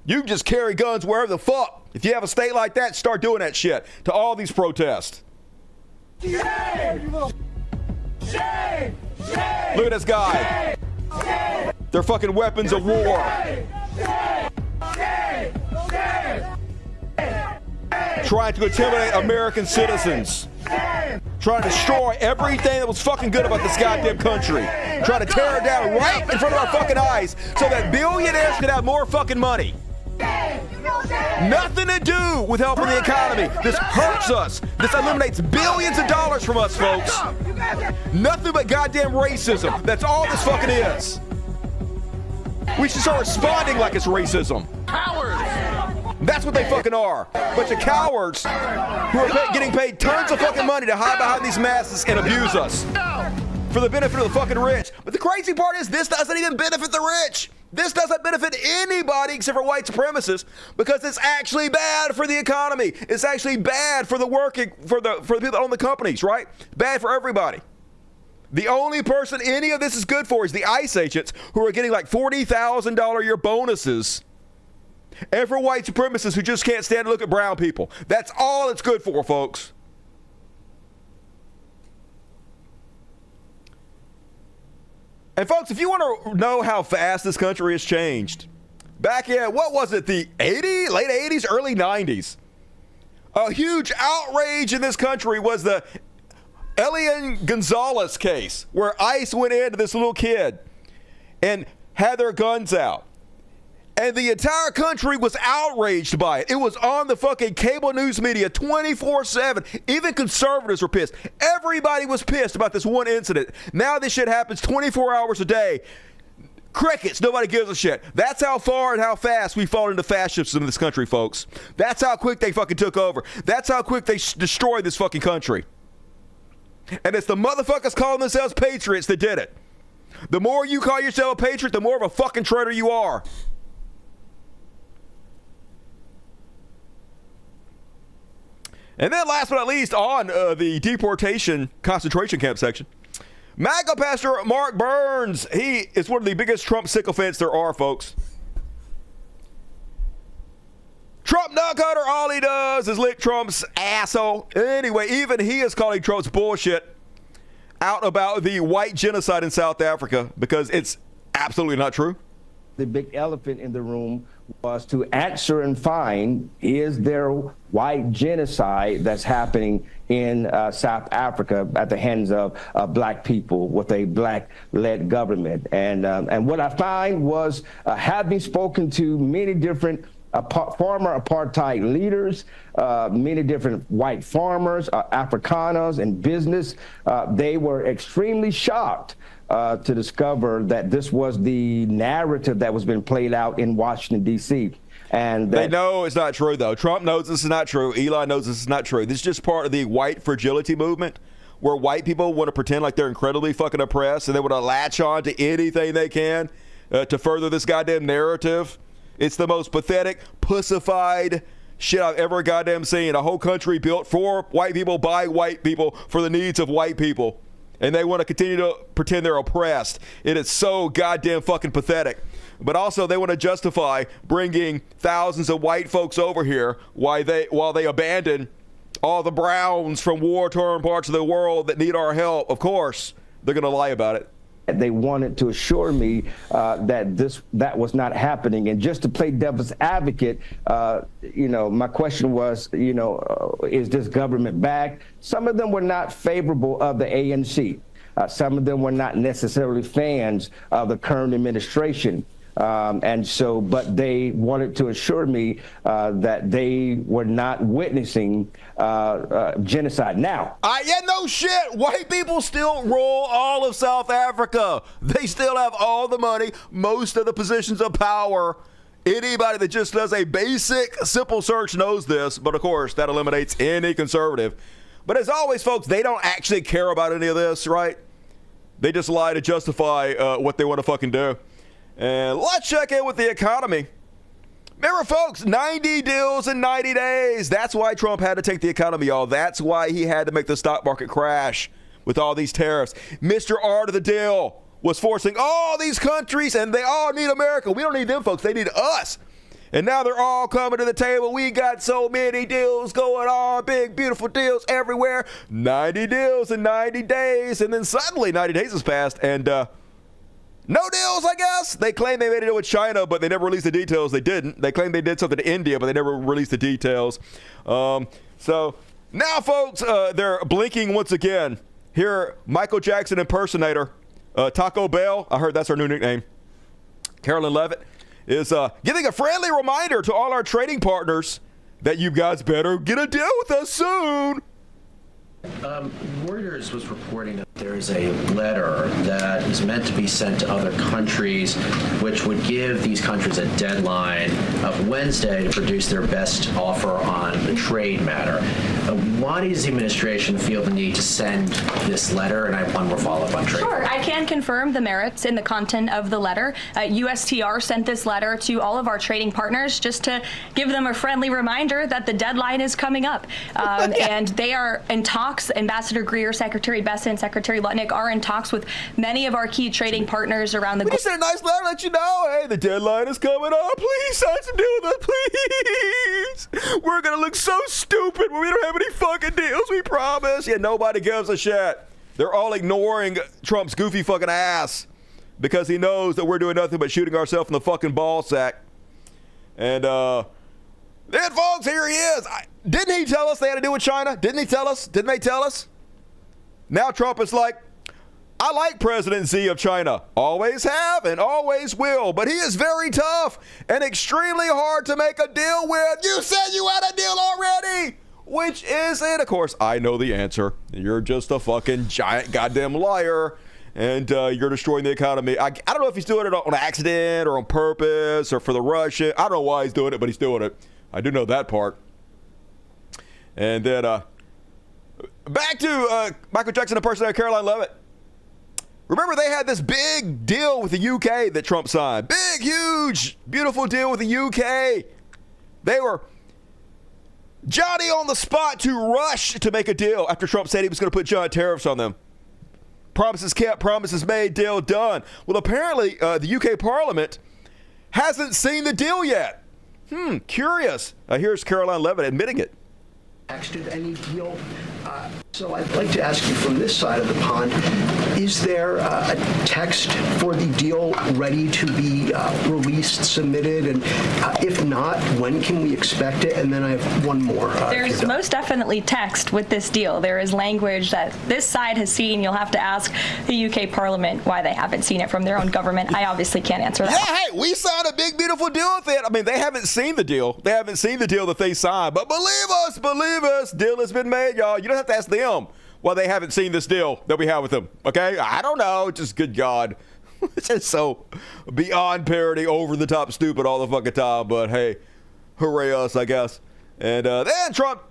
You can just carry guns wherever the fuck. If you have a state like that, start doing that shit to all these protests. Shame! Shame! Shame! Look at this guy. Shame! They're fucking weapons of war. Trying to intimidate American citizens. Trying to destroy everything that was fucking good about this goddamn country. Trying to tear it down right in front of our fucking eyes so that billionaires can have more fucking money. Nothing to do with helping the economy. This hurts us. This eliminates billions of dollars from us, folks. Nothing but goddamn racism. That's all this fucking is. We should start responding like it's racism. Cowards! That's what they fucking are. Bunch of cowards who are getting paid tons of fucking money to hide behind these masks and abuse us for the benefit of the fucking rich. But the crazy part is this doesn't even benefit the rich. This doesn't benefit anybody except for white supremacists because it's actually bad for the economy. It's actually bad for the working, for the people that own the companies, right? Bad for everybody. The only person any of this is good for is the ICE agents who are getting like $40,000 a year bonuses. And for white supremacists who just can't stand to look at brown people. That's all it's good for, folks. And folks, if you want to know how fast this country has changed, back in, what was it, the late 80s, early 90s, a huge outrage in this country was the Elian Gonzalez case, where ICE went into this little kid and had their guns out. And the entire country was outraged by it. It was on the fucking cable news media 24/7. Even conservatives were pissed. Everybody was pissed about this one incident. Now this shit happens 24 hours a day. Crickets. Nobody gives a shit. That's how far and how fast we've fallen into fascism in this country, folks. That's how quick they fucking took over. That's how quick they destroyed this fucking country. And it's the motherfuckers calling themselves patriots that did it. The more you call yourself a patriot, the more of a fucking traitor you are. And then last but not least, on the deportation concentration camp section, MAGA pastor Mark Burns, he is one of the biggest Trump sycophants there are, folks. Trump nut cutter, all he does is lick Trump's asshole. Anyway, even he is calling Trump's bullshit out about the white genocide in South Africa because it's absolutely not true. The big elephant in the room was to answer and find, is there white genocide that's happening in South Africa at the hands of black people with a black-led government? And what I find was, having spoken to many different former apartheid leaders, many different white farmers, Afrikaners in business, they were extremely shocked to discover that this was the narrative that was being played out in Washington, D.C. And they know it's not true, though. Trump knows this is not true. Elon knows this is not true. This is just part of the white fragility movement, where white people want to pretend like they're incredibly fucking oppressed and they want to latch on to anything they can to further this goddamn narrative. It's the most pathetic, pussified shit I've ever goddamn seen. A whole country built for white people, by white people, for the needs of white people. And they want to continue to pretend they're oppressed. It is so goddamn fucking pathetic. But also they want to justify bringing thousands of white folks over here while they abandon all the browns from war-torn parts of the world that need our help. Of course, they're going to lie about it. They wanted to assure me that was not happening. And just to play devil's advocate, my question was, is this government backed? Some of them were not favorable of the ANC. Some of them were not necessarily fans of the current administration. But they wanted to assure me that they were not witnessing genocide. Now, no shit. White people still rule all of South Africa. They still have all the money, most of the positions of power. Anybody that just does a basic, simple search knows this. But of course, that eliminates any conservative. But as always, folks, they don't actually care about any of this, right? They just lie to justify what they want to fucking do. And let's check in with the economy. Remember, folks, 90 deals in 90 days. That's why Trump had to take the economy, y'all. That's why he had to make the stock market crash with all these tariffs. Mr. Art of the Deal was forcing all these countries, and they all need America. We don't need them, folks. They need us. And now they're all coming to the table. We got so many deals going on, big, beautiful deals everywhere. 90 deals in 90 days. And then suddenly 90 days has passed, and no deals, I guess. They claim they made a deal with China, but they never released the details. They didn't. They claimed they did something to India, but they never released the details. So now, folks, they're blinking once again. Here, Michael Jackson impersonator, Taco Bell, I heard that's her new nickname, Carolyn Levitt, is giving a friendly reminder to all our trading partners that you guys better get a deal with us soon. Reuters was reporting that there is a letter that is meant to be sent to other countries, which would give these countries a deadline of Wednesday to produce their best offer on the trade matter. Why does the administration feel the need to send this letter? And I have one more follow-up on trade. Sure, I can confirm the merits in the content of the letter. USTR sent this letter to all of our trading partners just to give them a friendly reminder that the deadline is coming up. And they are in talks. Ambassador Greer, Secretary Bessent, Secretary Lutnick are in talks with many of our key trading partners around the globe. We just sent a nice letter to let you know, hey, the deadline is coming up. Please sign some deal with us, please. We're going to look so stupid when we don't have any fucking deals, we promise. Yeah, nobody gives a shit. They're all ignoring Trump's goofy fucking ass because he knows that we're doing nothing but shooting ourselves in the fucking ball sack. And then, folks, here he is. Didn't he tell us they had to do with China? Didn't he tell us? Didn't they tell us? Now Trump is like, I like President Xi of China. Always have and always will. But he is very tough and extremely hard to make a deal with. You said you had a deal already. Which is it? Of course, I know the answer. You're just a fucking giant goddamn liar. And you're destroying the economy. I don't know if he's doing it on accident or on purpose or for the Russian. I don't know why he's doing it, but he's doing it. I do know that part. And then back to Michael Jackson impersonator Caroline Levitt. Remember, they had this big deal with the UK that Trump signed. Big, huge, beautiful deal with the UK. They were Johnny on the spot to rush to make a deal after Trump said he was going to put giant tariffs on them. Promises kept, promises made, deal done. Well, apparently, the UK Parliament hasn't seen the deal yet. Curious. Here's Caroline Levitt admitting it. Texted any deal. So I'd like to ask you from this side of the pond, is there a text for the deal ready to be released, submitted? And if not, when can we expect it? And then I have one more. There's most definitely text with this deal. There is language that this side has seen. You'll have to ask the UK Parliament why they haven't seen it from their own government. I obviously can't answer that. Yeah, hey, we signed a big, beautiful deal with it. I mean, they haven't seen the deal. They haven't seen the deal that they signed. But believe us, deal has been made, y'all. You don't have to ask them why they haven't seen this deal that we have with them, okay? I don't know. Just good God. It's just so beyond parody, over the top stupid all the fucking time. But hey, hooray us, I guess. And then Trump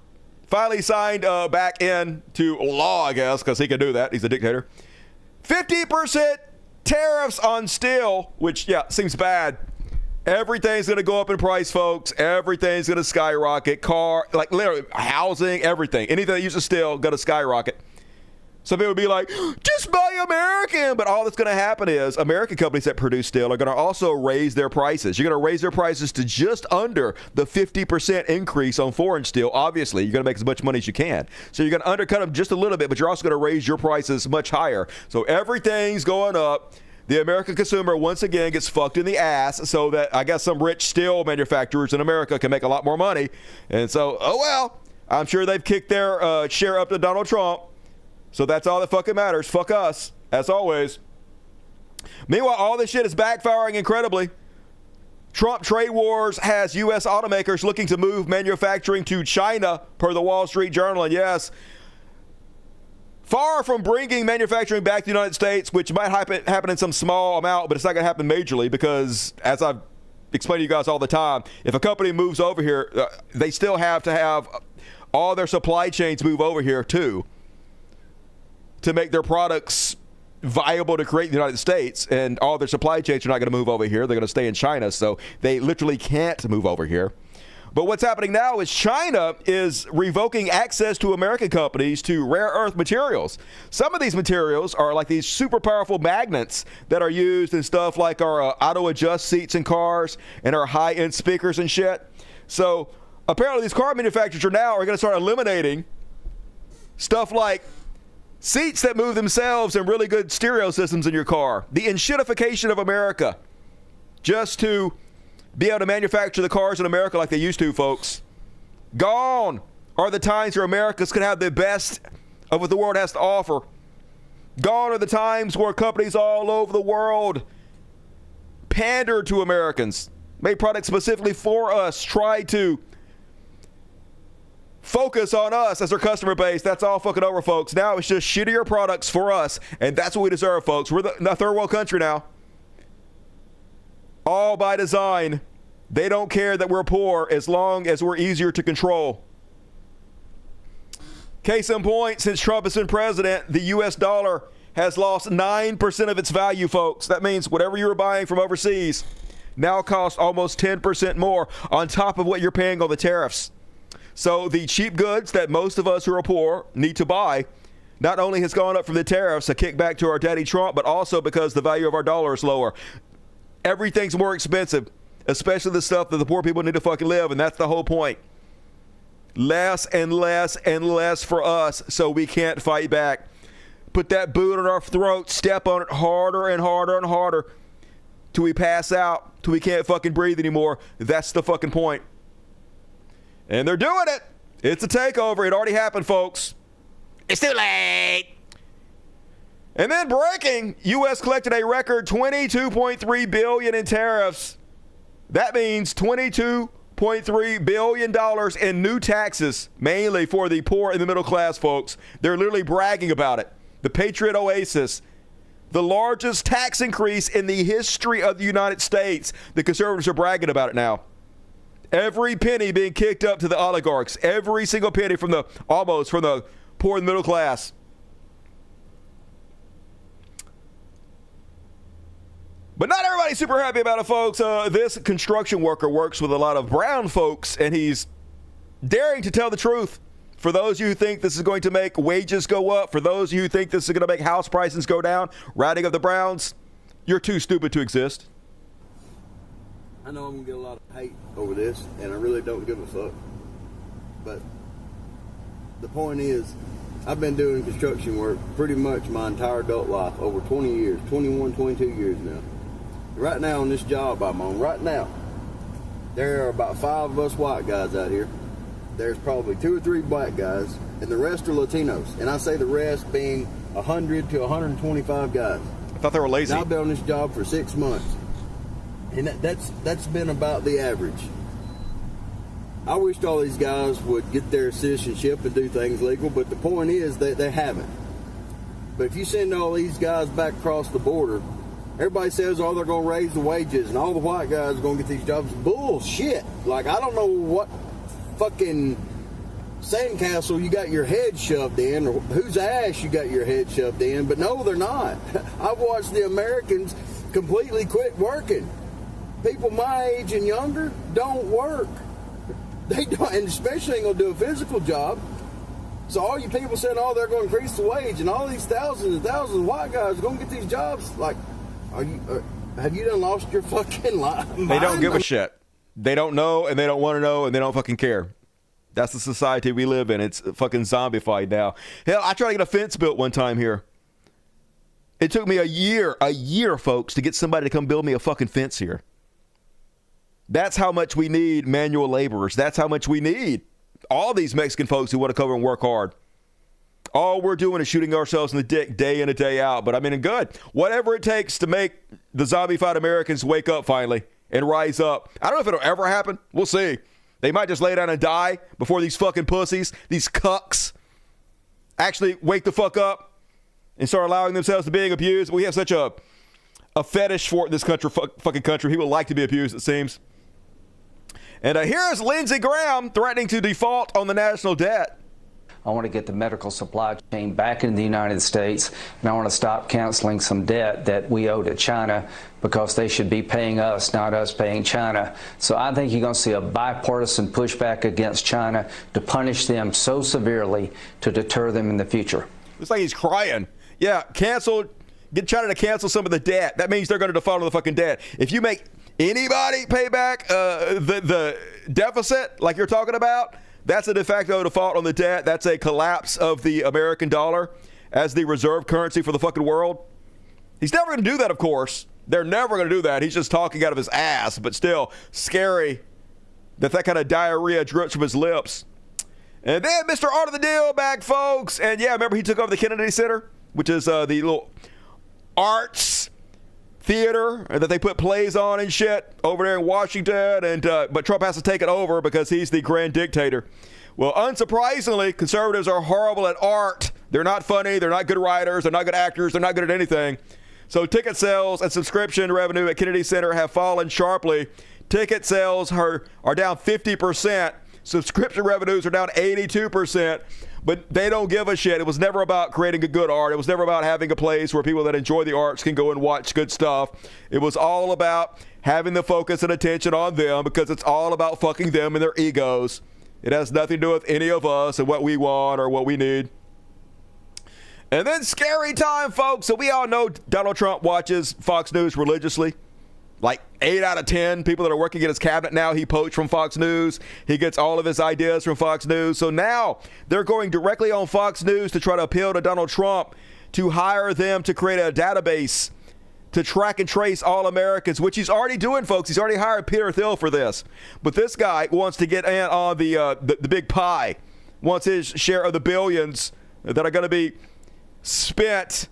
finally signed back into law, I guess, because he can do that. He's a dictator. 50% tariffs on steel, which, yeah, seems bad. Everything's going to go up in price, folks. Everything's going to skyrocket. Like literally housing, everything. Anything that uses steel, going to skyrocket. Some people will be like, just buy American. But all that's going to happen is American companies that produce steel are going to also raise their prices. You're going to raise their prices to just under the 50% increase on foreign steel. Obviously, you're going to make as much money as you can. So you're going to undercut them just a little bit, but you're also going to raise your prices much higher. So everything's going up. The American consumer once again gets fucked in the ass so that I guess some rich steel manufacturers in America can make a lot more money. And so, oh well, I'm sure they've kicked their share up to Donald Trump. So that's all that fucking matters. Fuck us, as always. Meanwhile, all this shit is backfiring incredibly. Trump trade wars has U.S. automakers looking to move manufacturing to China, per the Wall Street Journal. And yes, far from bringing manufacturing back to the United States, which might happen in some small amount, but it's not going to happen majorly because, as I've explained to you guys all the time, if a company moves over here, they still have to have all their supply chains move over here too to make their products viable to create in the United States, and all their supply chains are not going to move over here. They're going to stay in China, so they literally can't move over here. But what's happening now is China is revoking access to American companies to rare earth materials. Some of these materials are like these super powerful magnets that are used in stuff like our auto adjust seats in cars and our high-end speakers and shit. So apparently these car manufacturers are going to start eliminating stuff like seats that move themselves and really good stereo systems in your car. The enshittification of America, just to be able to manufacture the cars in America like they used to, folks. Gone are the times where America's could have the best of what the world has to offer. Gone are the times where companies all over the world pander to Americans, made products specifically for us, try to focus on us as our customer base. That's all fucking over, folks. Now it's just shittier products for us, and that's what we deserve, folks. We're the third world country now. All by design. They don't care that we're poor as long as we're easier to control. Case in point, since Trump has been president, the U.S. dollar has lost 9% of its value, folks. That means whatever you were buying from overseas now costs almost 10% more on top of what you're paying on the tariffs. So the cheap goods that most of us who are poor need to buy not only has gone up from the tariffs, a kickback to our daddy Trump, but also because the value of our dollar is lower. Everything's more expensive, especially the stuff that the poor people need to fucking live, and that's the whole point. Less and less and less for us, so we can't fight back. Put that boot on our throat, step on it harder and harder and harder till we pass out, till we can't fucking breathe anymore. That's the fucking point. And they're doing it. It's a takeover. It already happened, folks. It's too late. And then breaking, U.S. collected a record $22.3 billion in tariffs. That means $22.3 billion in new taxes, mainly for the poor and the middle class, folks. They're literally bragging about it. The Patriot Oasis, the largest tax increase in the history of the United States. The conservatives are bragging about it now. Every penny being kicked up to the oligarchs. Every single penny from the poor and middle class. But not everybody's super happy about it, folks. This construction worker works with a lot of brown folks, and he's daring to tell the truth. For those of you who think this is going to make wages go up, for those of you who think this is going to make house prices go down, riding of the Browns, you're too stupid to exist. I know I'm going to get a lot of hate over this, and I really don't give a fuck. But the point is, I've been doing construction work pretty much my entire adult life, over 20 years, 21, 22 years now. Right now on this job I'm on, right now, there are about 5 of us white guys out here. There's probably 2 or 3 black guys, and the rest are Latinos. And I say the rest being 100 to 125 guys. I thought they were lazy. Now I've been on this job for 6 months. And that's been about the average. I wished all these guys would get their citizenship and do things legal, but the point is that they haven't. But if you send all these guys back across the border, everybody says, oh, they're going to raise the wages and all the white guys are going to get these jobs. Bullshit. Like, I don't know what fucking sandcastle you got your head shoved in, or whose ass you got your head shoved in, but no, they're not. I've watched the Americans completely quit working. People my age and younger don't work. They don't, and especially ain't going to do a physical job. So all you people saying, oh, they're going to increase the wage, and all these thousands and thousands of white guys are going to get these jobs, like, have you done lost your fucking mind? They don't give a shit. They don't know, and they don't want to know, and they don't fucking care. That's the society we live in. It's fucking zombified now. Hell, I tried to get a fence built one time here. It took me a year, folks, to get somebody to come build me a fucking fence here. That's how much we need manual laborers. That's how much we need all these Mexican folks who want to come over and work hard. All we're doing is shooting ourselves in the dick day in and day out. But I mean, good. Whatever it takes to make the zombified Americans wake up finally and rise up. I don't know if it'll ever happen. We'll see. They might just lay down and die before these fucking pussies, these cucks, actually wake the fuck up and start allowing themselves to being abused. We have such a fetish for it in this country, fucking country. People like to be abused, it seems. And here's Lindsey Graham threatening to default on the national debt. I want to get the medical supply chain back into the United States, and I want to stop canceling some debt that we owe to China because they should be paying us, not us paying China. So I think you're going to see a bipartisan pushback against China to punish them so severely to deter them in the future. Looks like he's crying. Yeah, get China to cancel some of the debt. That means they're going to default on the fucking debt. If you make anybody pay back the deficit like you're talking about, that's a de facto default on the debt. That's a collapse of the American dollar as the reserve currency for the fucking world. He's never going to do that, of course. They're never going to do that. He's just talking out of his ass, but still scary that kind of diarrhea drips from his lips. And then Mr. Art of the Deal back, folks. And yeah, remember he took over the Kennedy Center, which is the little arts theater that they put plays on and shit over there in Washington. And but Trump has to take it over because he's the grand dictator. Well, unsurprisingly, conservatives are horrible at art. They're not funny. They're not good writers. They're not good actors. They're not good at anything. So ticket sales and subscription revenue at Kennedy Center have fallen sharply. Ticket sales are down 50%. Subscription revenues are down 82%, but they don't give a shit. It was never about creating a good art. It was never about having a place where people that enjoy the arts can go and watch good stuff. It was all about having the focus and attention on them because it's all about fucking them and their egos. It has nothing to do with any of us and what we want or what we need. And then scary time, folks. So we all know Donald Trump watches Fox News religiously. Like 8 out of 10 people that are working in his cabinet now, he poached from Fox News. He gets all of his ideas from Fox News. So now they're going directly on Fox News to try to appeal to Donald Trump to hire them to create a database to track and trace all Americans, which he's already doing, folks. He's already hired Peter Thiel for this. But this guy wants to get in on the big pie, wants his share of the billions that are going to be spent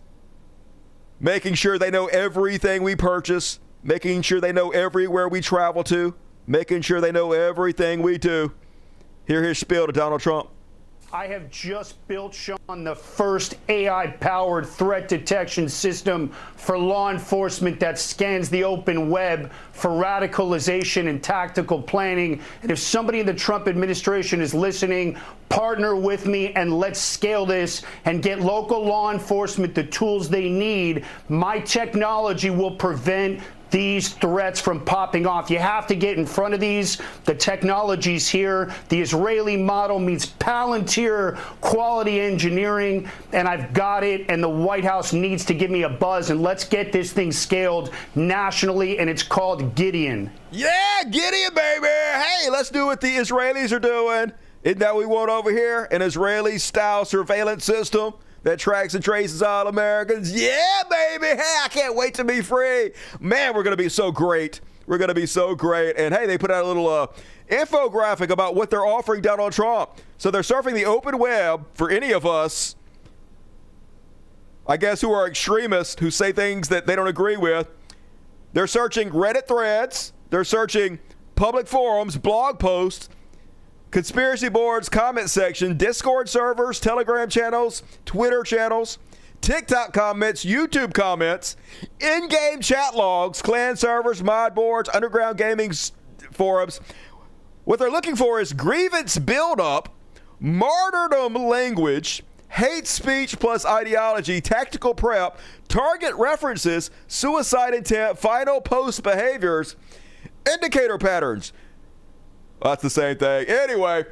making sure they know everything we purchase, making sure they know everywhere we travel to, making sure they know everything we do. Hear his spiel to Donald Trump. I have just built, Sean, the first AI-powered threat detection system for law enforcement that scans the open web for radicalization and tactical planning. And if somebody in the Trump administration is listening, partner with me and let's scale this and get local law enforcement the tools they need. My technology will prevent these threats from popping off. You have to get in front of these. The technology's here. The Israeli model meets Palantir quality engineering, and I've got it, and the White House needs to give me a buzz, and let's get this thing scaled nationally, and it's called Gideon. Yeah, Gideon, baby. Hey, let's do what the Israelis are doing. Isn't that what we want over here? An Israeli-style surveillance system that tracks and traces all Americans. Yeah, baby. Hey, I can't wait to be free. Man, we're going to be so great. We're going to be so great. And hey, they put out a little infographic about what they're offering Donald Trump. So they're surfing the open web for any of us, I guess, who are extremists, who say things that they don't agree with. They're searching Reddit threads. They're searching public forums, blog posts, conspiracy boards, comment section, Discord servers, Telegram channels, Twitter channels, TikTok comments, YouTube comments, in-game chat logs, clan servers, mod boards, underground gaming forums. What they're looking for is grievance buildup, martyrdom language, hate speech plus ideology, tactical prep, target references, suicide intent, final post behaviors, indicator patterns. That's the same thing. Anyway,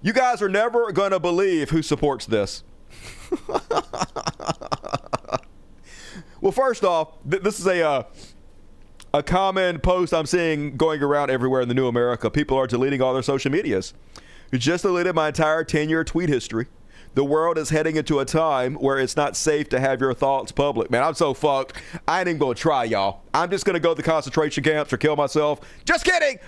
you guys are never going to believe who supports this. Well, first off, this is a common post I'm seeing going around everywhere in the new America. People are deleting all their social medias. You just deleted my entire 10-year tweet history. The world is heading into a time where it's not safe to have your thoughts public. Man, I'm so fucked. I ain't even going to try, y'all. I'm just going to go to the concentration camps or kill myself. Just kidding.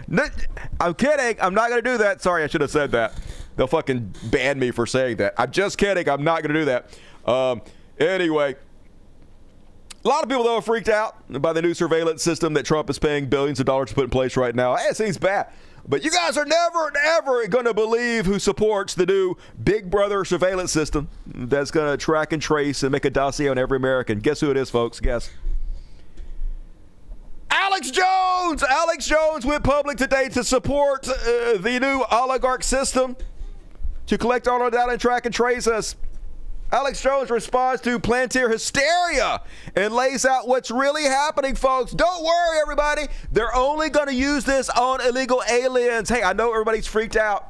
I'm kidding. I'm not going to do that. Sorry, I should have said that. They'll fucking ban me for saying that. I'm just kidding. I'm not going to do that. Anyway, a lot of people, though, are freaked out by the new surveillance system that Trump is paying billions of dollars to put in place right now. Hey, it seems bad. But you guys are never, ever going to believe who supports the new Big Brother surveillance system that's going to track and trace and make a dossier on every American. Guess who it is, folks? Guess. Alex Jones! Alex Jones went public today to support the new oligarch system to collect all our data and track and trace us. Alex Jones responds to Palantir hysteria and lays out what's really happening, folks. Don't worry, everybody. They're only going to use this on illegal aliens. Hey, I know everybody's freaked out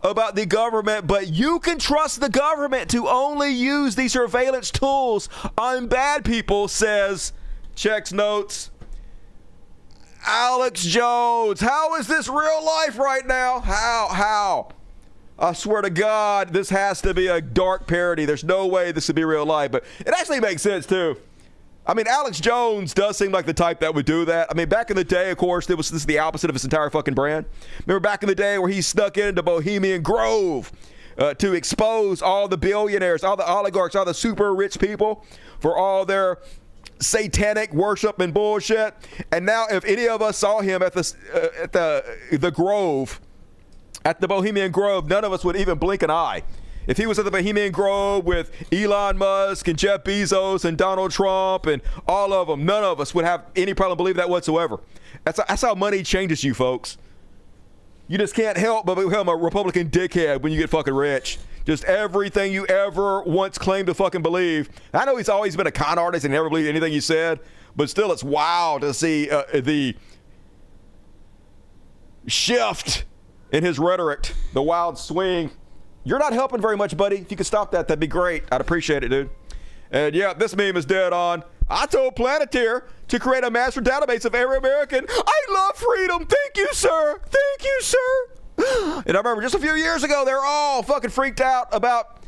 about the government, but you can trust the government to only use these surveillance tools on bad people, says, checks notes, Alex Jones. How is this real life right now? How? I swear to God, this has to be a dark parody. There's no way this would be real life, but it actually makes sense too. I mean, Alex Jones does seem like the type that would do that. I mean, back in the day, of course, this is the opposite of his entire fucking brand. Remember back in the day where he snuck into Bohemian Grove to expose all the billionaires, all the oligarchs, all the super rich people for all their satanic worship and bullshit. And now if any of us saw him at the Grove, at the Bohemian Grove, none of us would even blink an eye. If he was at the Bohemian Grove with Elon Musk and Jeff Bezos and Donald Trump and all of them, none of us would have any problem believing that whatsoever. That's how money changes you, folks. You just can't help but become a Republican dickhead when you get fucking rich. Just everything you ever once claimed to fucking believe. I know he's always been a con artist and never believed anything he said, but still it's wild to see the shift in his rhetoric, the wild swing. You're not helping very much, buddy. If you could stop that, that'd be great. I'd appreciate it, dude. And yeah, this meme is dead on. I told Palantir to create a master database of every American. I love freedom. Thank you, sir. Thank you, sir. And I remember just a few years ago, they were all fucking freaked out about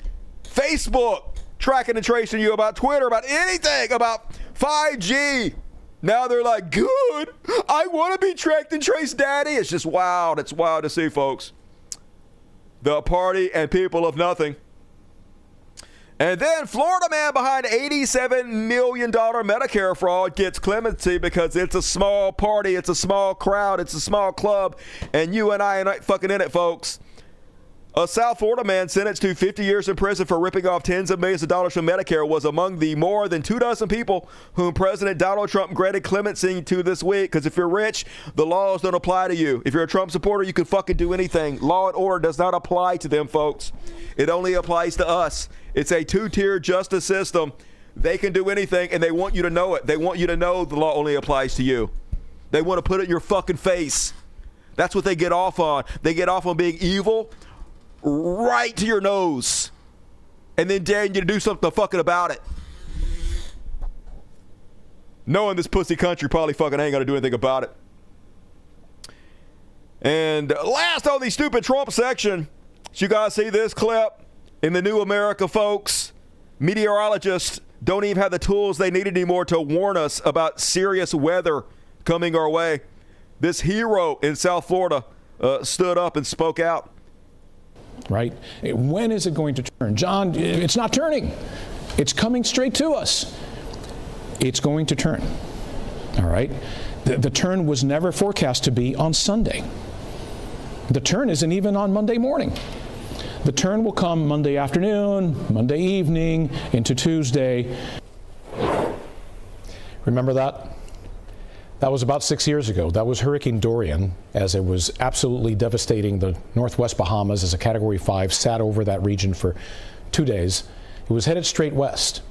Facebook tracking and tracing you, about Twitter, about anything, about 5G. Now they're like, good. I want to be tracked and traced, daddy. It's just wild. It's wild to see, folks. The party and people of nothing. And then Florida man behind $87 million Medicare fraud gets clemency because it's a small party, it's a small crowd, it's a small club, and you and I ain't fucking in it, folks. A South Florida man sentenced to 50 years in prison for ripping off tens of millions of dollars from Medicare was among the more than 24 people whom President Donald Trump granted clemency to this week. Because if you're rich, the laws don't apply to you. If you're a Trump supporter, you can fucking do anything. Law and order does not apply to them, folks. It only applies to us. It's a two-tier justice system. They can do anything, and they want you to know it. They want you to know the law only applies to you. They want to put it in your fucking face. That's what they get off on. They get off on being evil right to your nose, and then daring you to do something fucking about it. Knowing this pussy country probably fucking ain't gonna do anything about it. And last on the stupid Trump section, you guys see this clip in the New America, folks. Meteorologists don't even have the tools they need anymore to warn us about serious weather coming our way. This hero in South Florida stood up and spoke out. Right? When is it going to turn? John, it's not turning. It's coming straight to us. It's going to turn. All right? The turn was never forecast to be on Sunday. The turn isn't even on Monday morning. The turn will come Monday afternoon, Monday evening, into Tuesday. Remember that? That was about 6 years ago. That was Hurricane Dorian, as it was absolutely devastating the northwest Bahamas as a Category 5, sat over that region for 2 days. It was headed straight west.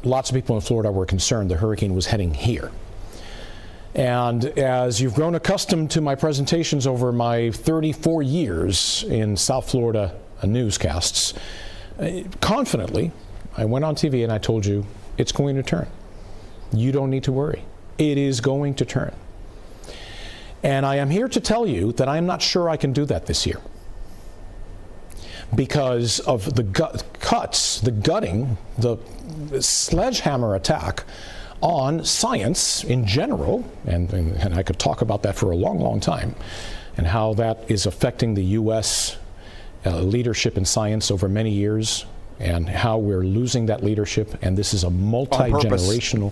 Lots of people in Florida were concerned the hurricane was heading here. And as you've grown accustomed to my presentations over my 34 years in South Florida newscasts, confidently, I went on TV and I told you, it's going to turn. You don't need to worry. It is going to turn. And I am here to tell you that I am not sure I can do that this year because of the gutting, the sledgehammer attack on science in general, and I could talk about that for a long, long time, and how that is affecting the U.S. Leadership in science over many years, and how we're losing that leadership, and this is a multi-generational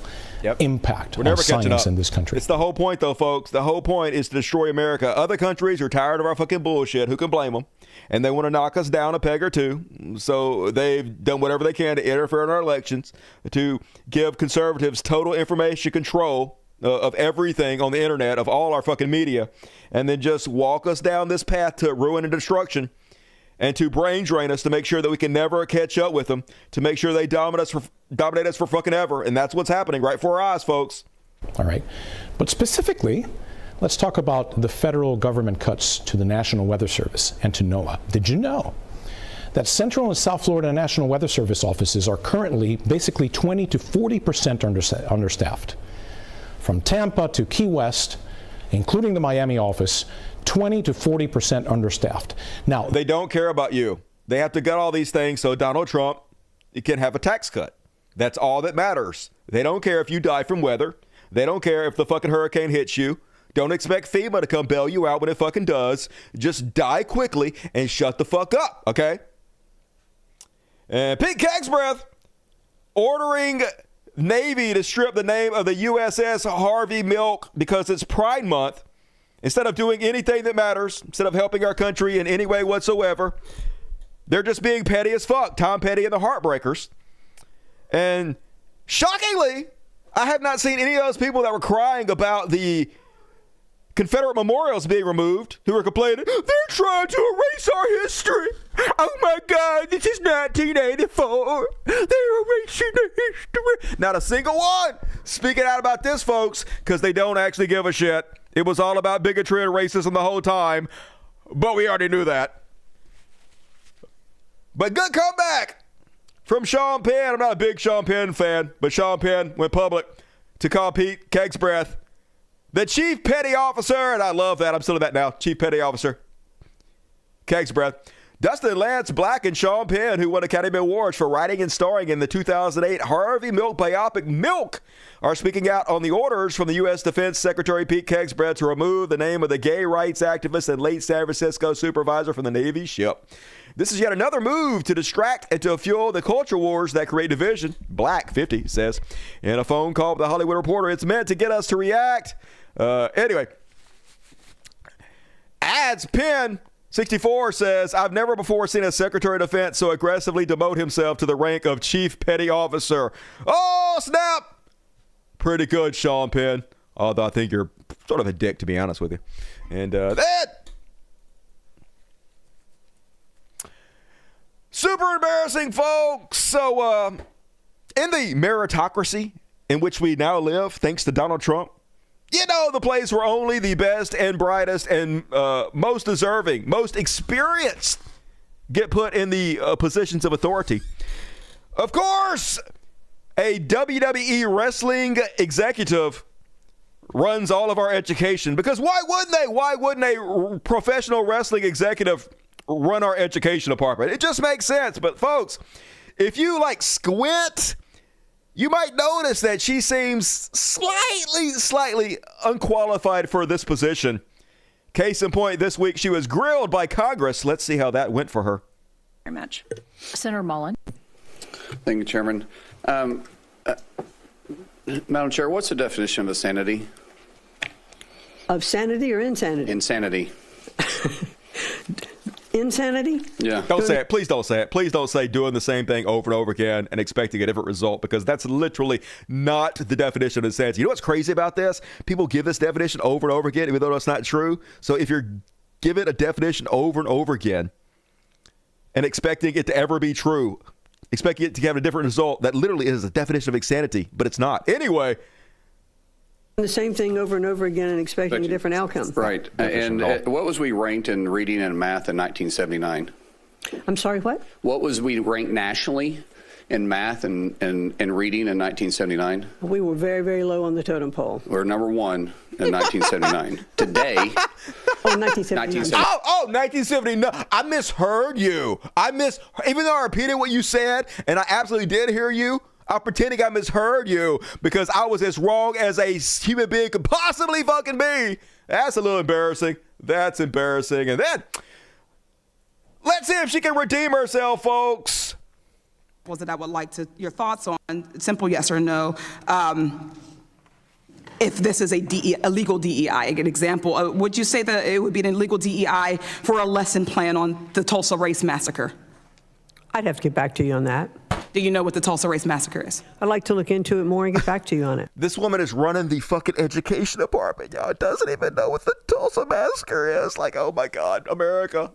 impact on science in this country. It's the whole point, though, folks. The whole point is to destroy America. Other countries are tired of our fucking bullshit. Who can blame them? And they want to knock us down a peg or two. So they've done whatever they can to interfere in our elections, to give conservatives total information control of everything on the internet, of all our fucking media, and then just walk us down this path to ruin and destruction. and to brain drain us to make sure that we can never catch up with them, to make sure they dominate us for fucking ever. And that's what's happening right before our eyes, folks. All right. But specifically, let's talk about the federal government cuts to the National Weather Service and to NOAA. Did you know that Central and South Florida National Weather Service offices are currently basically 20 to 40% understaffed? From Tampa to Key West, including the Miami office, 20 to 40% understaffed. Now, they don't care about you. They have to gut all these things so Donald Trump can have a tax cut. That's all that matters. They don't care if you die from weather. They don't care if the fucking hurricane hits you. Don't expect FEMA to come bail you out when it fucking does. Just die quickly and shut the fuck up, okay? And Pete Kegsbreath ordering Navy to strip the name of the USS Harvey Milk because it's Pride Month. Instead of doing anything that matters, instead of helping our country in any way whatsoever, they're just being petty as fuck. Tom Petty and the Heartbreakers. And shockingly, I have not seen any of those people that were crying about the Confederate memorials being removed, who were complaining, they're trying to erase our history. Oh my God, this is 1984. They're erasing the history. Not a single one speaking out about this, folks, because they don't actually give a shit. It was all about bigotry and racism the whole time, but we already knew that. But good comeback from Sean Penn. I'm not a big Sean Penn fan, but Sean Penn went public to call Pete Kegsbreath the Chief Petty Officer, and I love that. I'm still in that now. Chief Petty Officer Kegsbreath. Dustin Lance Black and Sean Penn, who won Academy Awards for writing and starring in the 2008 Harvey Milk biopic Milk, are speaking out on the orders from the U.S. Defense Secretary Pete Kegsbreath to remove the name of the gay rights activist and late San Francisco supervisor from the Navy ship. This is yet another move to distract and to fuel the culture wars that create division. Black 50 says in a phone call with the Hollywood Reporter, it's meant to get us to react. Anyway, adds Penn 64 says, I've never before seen a Secretary of Defense so aggressively demote himself to the rank of Chief Petty Officer. Oh, snap! Pretty good, Sean Penn. Although I think you're sort of a dick, to be honest with you. And that super embarrassing, folks. So in the meritocracy in which we now live, thanks to Donald Trump, you know, the place where only the best and brightest and most deserving, most experienced get put in the positions of authority. Of course, a WWE wrestling executive runs all of our education. Because why wouldn't they? Why wouldn't a professional wrestling executive run our education department? It just makes sense. But folks, if you like squint, you might notice that she seems slightly unqualified for this position. Case in point, this week she was grilled by Congress. Let's see how that went for her. Very much. Senator Mullen. Thank you, Chairman. Madam Chair, what's the definition of insanity? Of sanity or insanity? Insanity. Insanity? Yeah. Don't say it. Please don't say it. Please don't say doing the same thing over and over again and expecting a different result, because that's literally not the definition of insanity. You know what's crazy about this? People give this definition over and over again, even though it's not true. So if you're giving a definition over and over again and expecting it to ever be true, expecting it to have a different result, that literally is a definition of insanity, but it's not. Anyway. The same thing over and over again and expecting a different outcome. Right. And what was we ranked in reading and math in 1979? I'm sorry, what? What was we ranked nationally in math and reading in 1979? We were very, very low on the totem pole. We're number one in 1979. Today. Oh, 1979. Oh, 1979. I misheard you. Even though I repeated what you said, and I absolutely did hear you, I'm pretending I misheard you because I was as wrong as a human being could possibly fucking be. That's a little embarrassing. That's embarrassing. And then, let's see if she can redeem herself, folks. That I would like your thoughts on, simple yes or no. If this is a legal DEI, an example, would you say that it would be an illegal DEI for a lesson plan on the Tulsa Race Massacre? I'd have to get back to you on that. Do you know what the Tulsa Race Massacre is? I'd like to look into it more and get back to you on it. This woman is running the fucking education department, y'all. Doesn't even know what the Tulsa Massacre is. Like, oh my God, America.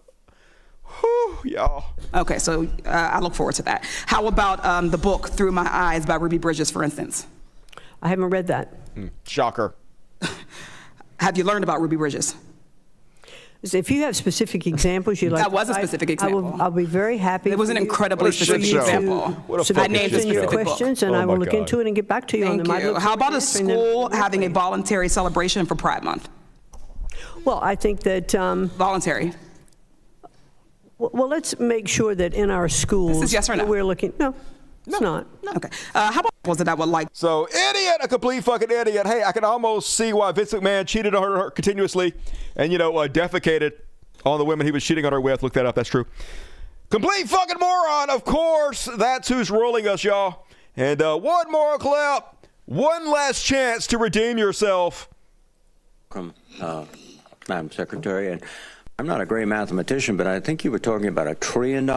Whew, y'all. Okay, so I look forward to that. How about the book Through My Eyes by Ruby Bridges, for instance? I haven't read that. Shocker. Have you learned about Ruby Bridges? So if you have specific examples you'd like That was a specific example. I'll be very happy. It was an incredibly specific example. I named a specific questions, and I will look into it and get back to you on them. Thank you. How about a school having a voluntary celebration for Pride Month? Well, I think that voluntary. Well, let's make sure that in our schools, this is yes or no? We're looking. No, it's not. No. Okay. How about was it I would like? So, idiot, a complete fucking idiot. Hey, I can almost see why Vince McMahon cheated on her continuously and, defecated on the women he was cheating on her with. Look that up. That's true. Complete fucking moron. Of course, that's who's ruling us, y'all. And one more clip. One last chance to redeem yourself. Madam Secretary, and I'm not a great mathematician, but I think you were talking about $1 trillion.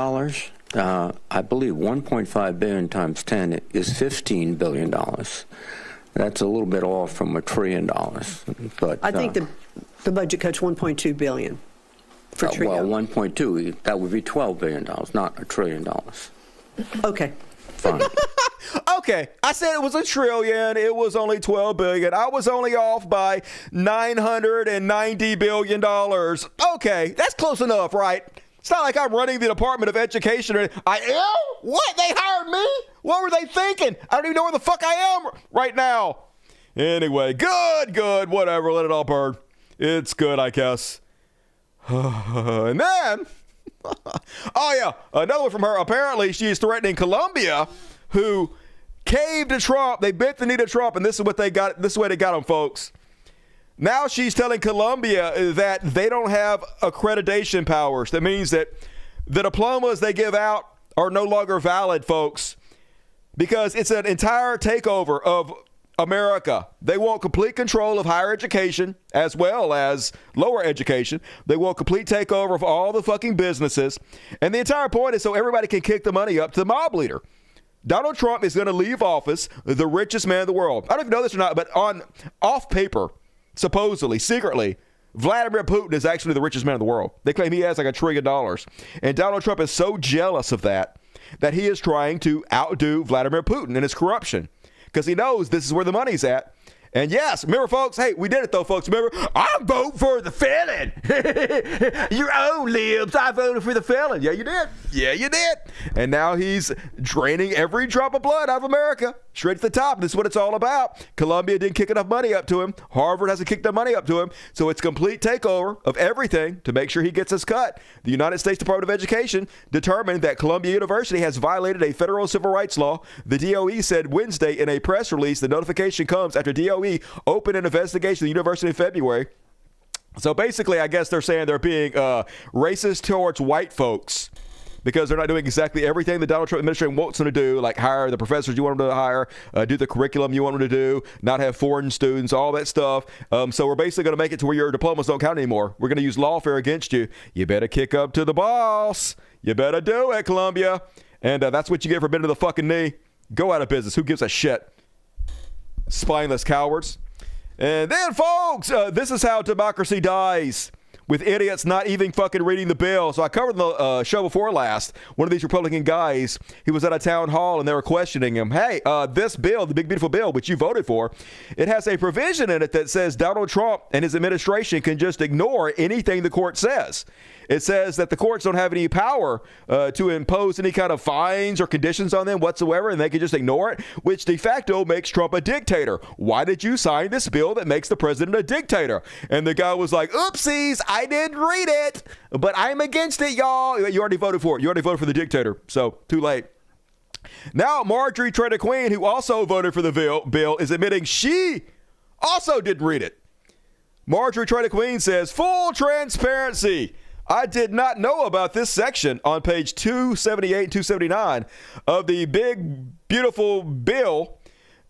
I believe 1.5 billion times 10 is $15 billion. That's a little bit off from $1 trillion. But I think the budget cuts $1.2 billion for trio. Well, 1.2, that would be $12 billion, not $1 trillion. Okay. Fine. Okay, I said it was $1 trillion. It was only $12 billion. I was only off by $990 billion. Okay, that's close enough, right? It's not like I'm running the Department of Education. I am? What? They hired me? What were they thinking? I don't even know where the fuck I am right now. Anyway, good, whatever. Let it all burn. It's good, I guess. And then, oh yeah, another one from her. Apparently, she's threatening Colombia, who caved to Trump. They bent the knee to Trump, and this is what they got. This is the way they got them, folks. Now she's telling Colombia that they don't have accreditation powers. That means that the diplomas they give out are no longer valid, folks, because it's an entire takeover of America. They want complete control of higher education as well as lower education. They want complete takeover of all the fucking businesses. And the entire point is so everybody can kick the money up to the mob leader. Donald Trump is going to leave office the richest man in the world. I don't even know this or not, but off paper, supposedly, secretly, Vladimir Putin is actually the richest man in the world. They claim he has like $1 trillion. And Donald Trump is so jealous of that he is trying to outdo Vladimir Putin in his corruption because he knows this is where the money's at. And yes, remember, folks, hey, we did it, though, folks. Remember, I vote for the felon. Your own libs, I voted for the felon. Yeah, you did. Yeah, you did. And now he's draining every drop of blood out of America, straight to the top. This is what it's all about. Columbia didn't kick enough money up to him. Harvard hasn't kicked enough money up to him. So it's complete takeover of everything to make sure he gets his cut. The United States Department of Education determined that Columbia University has violated a federal civil rights law. The DOE said Wednesday in a press release the notification comes after DOE opened an investigation at the university in February. So basically, I guess they're saying they're being racist towards white folks because they're not doing exactly everything the Donald Trump administration wants them to do, like hire the professors you want them to hire, do the curriculum you want them to do, not have foreign students, all that stuff. So we're basically going to make it to where your diplomas don't count anymore. We're going to use lawfare against you. You better kick up to the boss. You better do it, Columbia. And that's what you get for bending the fucking knee. Go out of business. Who gives a shit? Spineless cowards. And then, folks, this is how democracy dies, with idiots not even fucking reading the bill. So I covered the show before last. One of these Republican guys, he was at a town hall and they were questioning him. Hey, this bill, the big beautiful bill, which you voted for, it has a provision in it that says Donald Trump and his administration can just ignore anything the court says. It says that the courts don't have any power to impose any kind of fines or conditions on them whatsoever, and they can just ignore it, which de facto makes Trump a dictator. Why did you sign this bill that makes the president a dictator? And the guy was like, oopsies, I didn't read it, but I'm against it, y'all. You already voted for it. You already voted for the dictator, so too late. Now, Marjorie Taylor Greene, who also voted for the bill, is admitting she also didn't read it. Marjorie Taylor Greene says, full transparency. I did not know about this section on page 278 and 279 of the big, beautiful bill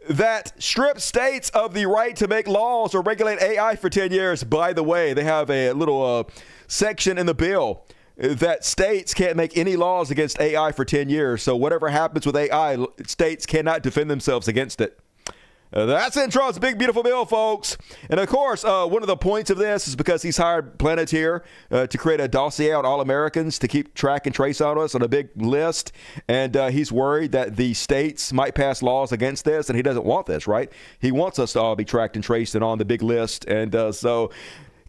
that strips states of the right to make laws or regulate AI for 10 years. By the way, they have a little section in the bill that states can't make any laws against AI for 10 years. So whatever happens with AI, states cannot defend themselves against it. That's in Trump's big, beautiful bill, folks. And, of course, one of the points of this is because he's hired Planeteer to create a dossier on all Americans to keep track and trace on us on a big list. And he's worried that the states might pass laws against this, and he doesn't want this, right? He wants us to all be tracked and traced and on the big list. And so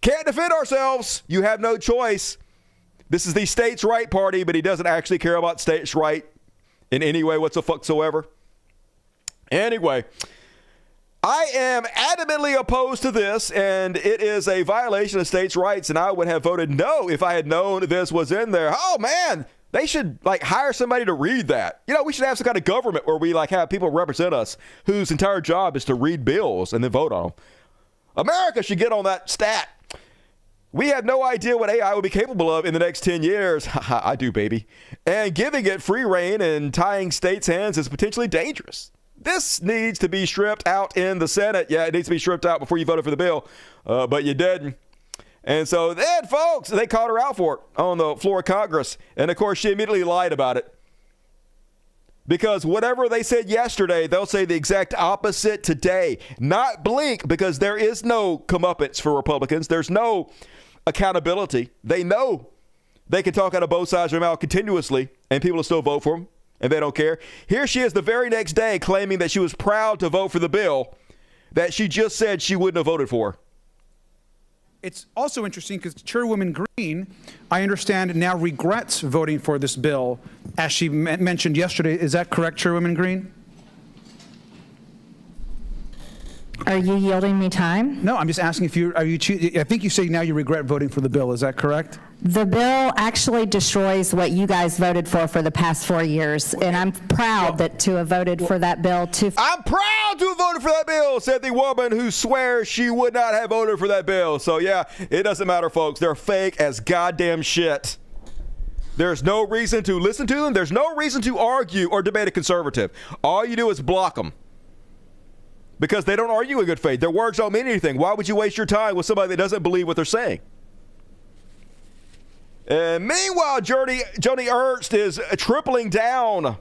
can't defend ourselves. You have no choice. This is the states' right party, but he doesn't actually care about states' right in any way whatsoever. Anyway, I am adamantly opposed to this, and it is a violation of states' rights, and I would have voted no if I had known this was in there. Oh, man, they should, hire somebody to read that. You know, we should have some kind of government where we, have people represent us whose entire job is to read bills and then vote on them. America should get on that stat. We have no idea what AI will be capable of in the next 10 years. I do, baby. And giving it free rein and tying states' hands is potentially dangerous. This needs to be stripped out in the Senate. Yeah, it needs to be stripped out before you voted for the bill, but you didn't. And so then, folks, they called her out for it on the floor of Congress. And, of course, she immediately lied about it. Because whatever they said yesterday, they'll say the exact opposite today. Not blink, because there is no comeuppance for Republicans. There's no accountability. They know they can talk out of both sides of their mouth continuously, and people will still vote for them. And they don't care. Here she is the very next day claiming that she was proud to vote for the bill that she just said she wouldn't have voted for. It's also interesting because Chairwoman Green, I understand, now regrets voting for this bill, as she mentioned yesterday. Is that correct, Chairwoman Green? Are you yielding me time? No, I'm just asking if I think you say now you regret voting for the bill. Is that correct? The bill actually destroys what you guys voted for the past 4 years, and I'm proud to have voted for that bill. I'm proud to have voted for that bill, said the woman who swears she would not have voted for that bill. So, yeah, it doesn't matter, folks. They're fake as goddamn shit. There's no reason to listen to them. There's no reason to argue or debate a conservative. All you do is block them. Because they don't argue in good faith. Their words don't mean anything. Why would you waste your time with somebody that doesn't believe what they're saying? And meanwhile, Joni Ernst is tripling down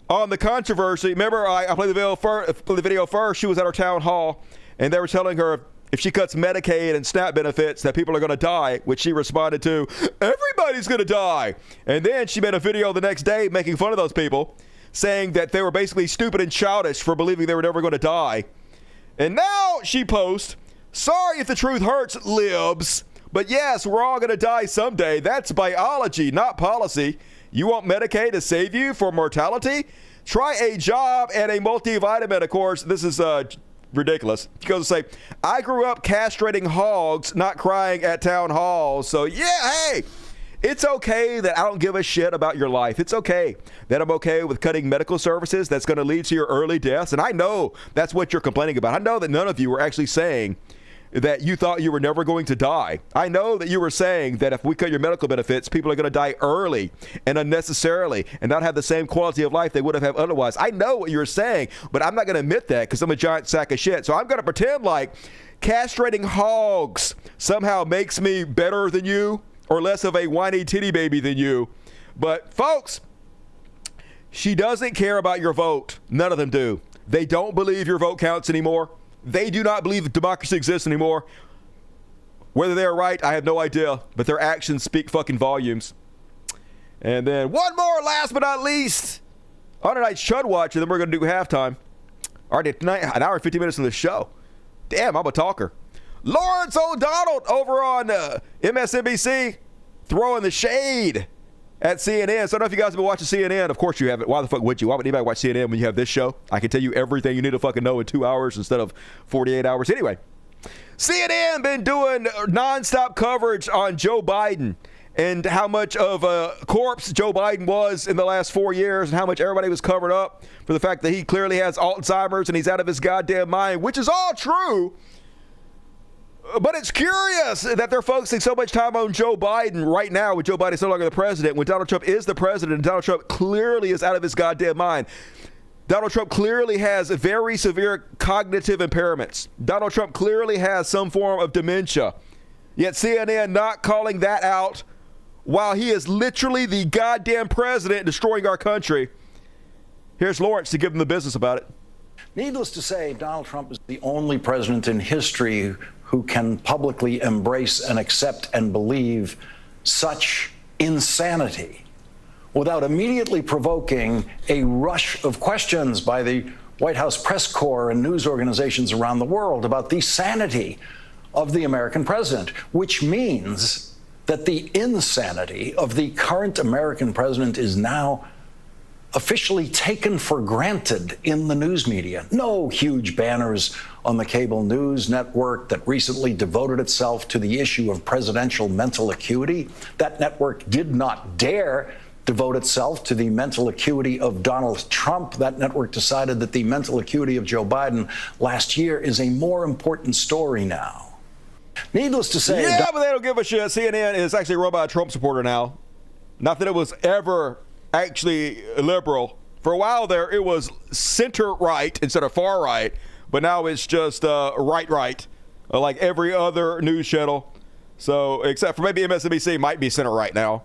on the controversy. Remember, I played the video first. She was at her town hall, and they were telling her if she cuts Medicaid and SNAP benefits that people are going to die, which she responded to, everybody's going to die. And then she made a video the next day making fun of those people, saying that they were basically stupid and childish for believing they were never going to die. And now she posts, sorry if the truth hurts, libs, but yes, we're all going to die someday. That's biology, not policy. You want Medicaid to save you from mortality? Try a job and a multivitamin. Of course, this is ridiculous. She goes to say, I grew up castrating hogs, not crying at town halls. So yeah, hey, it's okay that I don't give a shit about your life. It's okay that I'm okay with cutting medical services that's going to lead to your early deaths. And I know that's what you're complaining about. I know that none of you were actually saying that you thought you were never going to die. I know that you were saying that if we cut your medical benefits, people are going to die early and unnecessarily and not have the same quality of life they would have had otherwise. I know what you're saying, but I'm not going to admit that because I'm a giant sack of shit. So I'm going to pretend like castrating hogs somehow makes me better than you or less of a whiny titty baby than you. But folks, she doesn't care about your vote. None of them do. They don't believe your vote counts anymore. They do not believe that democracy exists anymore. Whether they're right, I have no idea. But their actions speak fucking volumes. And then one more, last but not least, on tonight's Chud Watch, and then we're going to do halftime. All right, tonight, an hour and 50 minutes of the show. Damn, I'm a talker. Lawrence O'Donnell over on MSNBC throwing the shade at CNN. So I don't know if you guys have been watching CNN. Of course you haven't. Why the fuck would you? Why would anybody watch CNN when you have this show? I can tell you everything you need to fucking know in 2 hours instead of 48 hours. Anyway, CNN been doing nonstop coverage on Joe Biden and how much of a corpse Joe Biden was in the last 4 years and how much everybody was covered up for the fact that he clearly has Alzheimer's and he's out of his goddamn mind, which is all true. But it's curious that they're focusing so much time on Joe Biden right now when Joe Biden is no longer the president, when Donald Trump is the president and Donald Trump clearly is out of his goddamn mind. Donald Trump clearly has very severe cognitive impairments. Donald Trump clearly has some form of dementia. Yet CNN not calling that out while he is literally the goddamn president destroying our country. Here's Lawrence to give them the business about it. Needless to say, Donald Trump is the only president in history who can publicly embrace and accept and believe such insanity without immediately provoking a rush of questions by the White House press corps and news organizations around the world about the sanity of the American president, which means that the insanity of the current American president is now officially taken for granted in the news media. No huge banners on the cable news network that recently devoted itself to the issue of presidential mental acuity. That network did not dare devote itself to the mental acuity of Donald Trump. That network decided that the mental acuity of Joe Biden last year is a more important story now. Needless to say... Yeah, but they don't give a shit. CNN is actually run by a Trump supporter now. Not that it was ever actually liberal. For a while there, it was center-right instead of far-right, but now it's just right, like every other news channel. So, except for maybe MSNBC might be center-right now.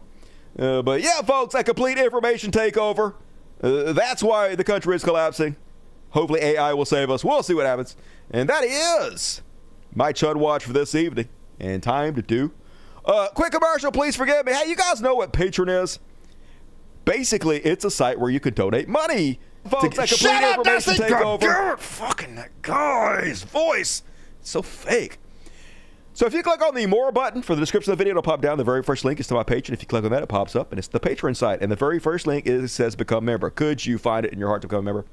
But yeah, folks, a complete information takeover. That's why the country is collapsing. Hopefully AI will save us. We'll see what happens. And that is my Chud Watch for this evening. And time to do quick commercial. Please forgive me. Hey, you guys know what Patreon is? Basically, it's a site where you can donate money. Folks, a complete information takeover. Fucking that guy's voice. It's so fake. So if you click on the More button for the description of the video, it'll pop down. The very first link is to my Patreon. If you click on that, it pops up, and it's the Patreon site. And the very first link says Become Member. Could you find it in your heart to become a member?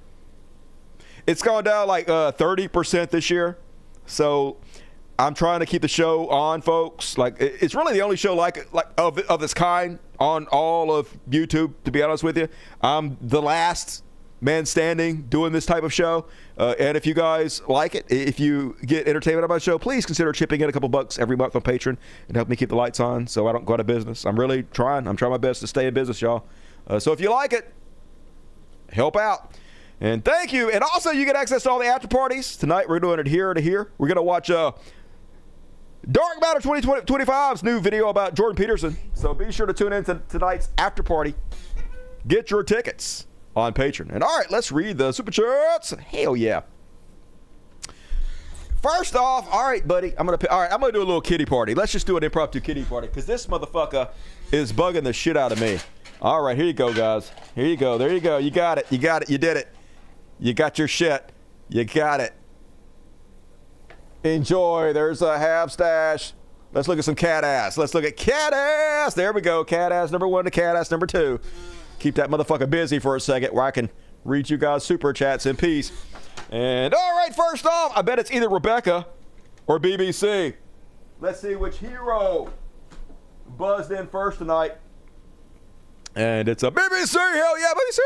It's gone down like 30% this year. So I'm trying to keep the show on, folks. Like, it's really the only show like of its kind on all of YouTube, to be honest with you. I'm the last man standing doing this type of show. And if you guys like it, if you get entertainment on my show, please consider chipping in a couple bucks every month on Patreon and help me keep the lights on so I don't go out of business. I'm really trying. I'm trying my best to stay in business, y'all. So if you like it, help out. And thank you. And also, you get access to all the after parties. Tonight, we're doing it here to here. We're going to watch Dark Matter 2025's new video about Jordan Peterson. So be sure to tune in to tonight's after party. Get your tickets on Patreon. And all right, let's read the super chats. Hell yeah. First off, all right, buddy, I'm gonna do a little kiddie party. Let's just do an impromptu kiddie party because this motherfucker is bugging the shit out of me. All right, here you go, guys. Here you go. There you go. You got it. You got it. You did it. You got your shit. You got it. Enjoy. There's a half stash. Let's look at some cat ass. Let's look at cat ass. There we go. Cat ass number 1 to cat ass number 2. Keep that motherfucker busy for a second where I can read you guys super chats in peace. And all right, first off, I bet it's either Rebecca or BBC. Let's see which hero buzzed in first tonight. And it's a BBC. Hell yeah, BBC.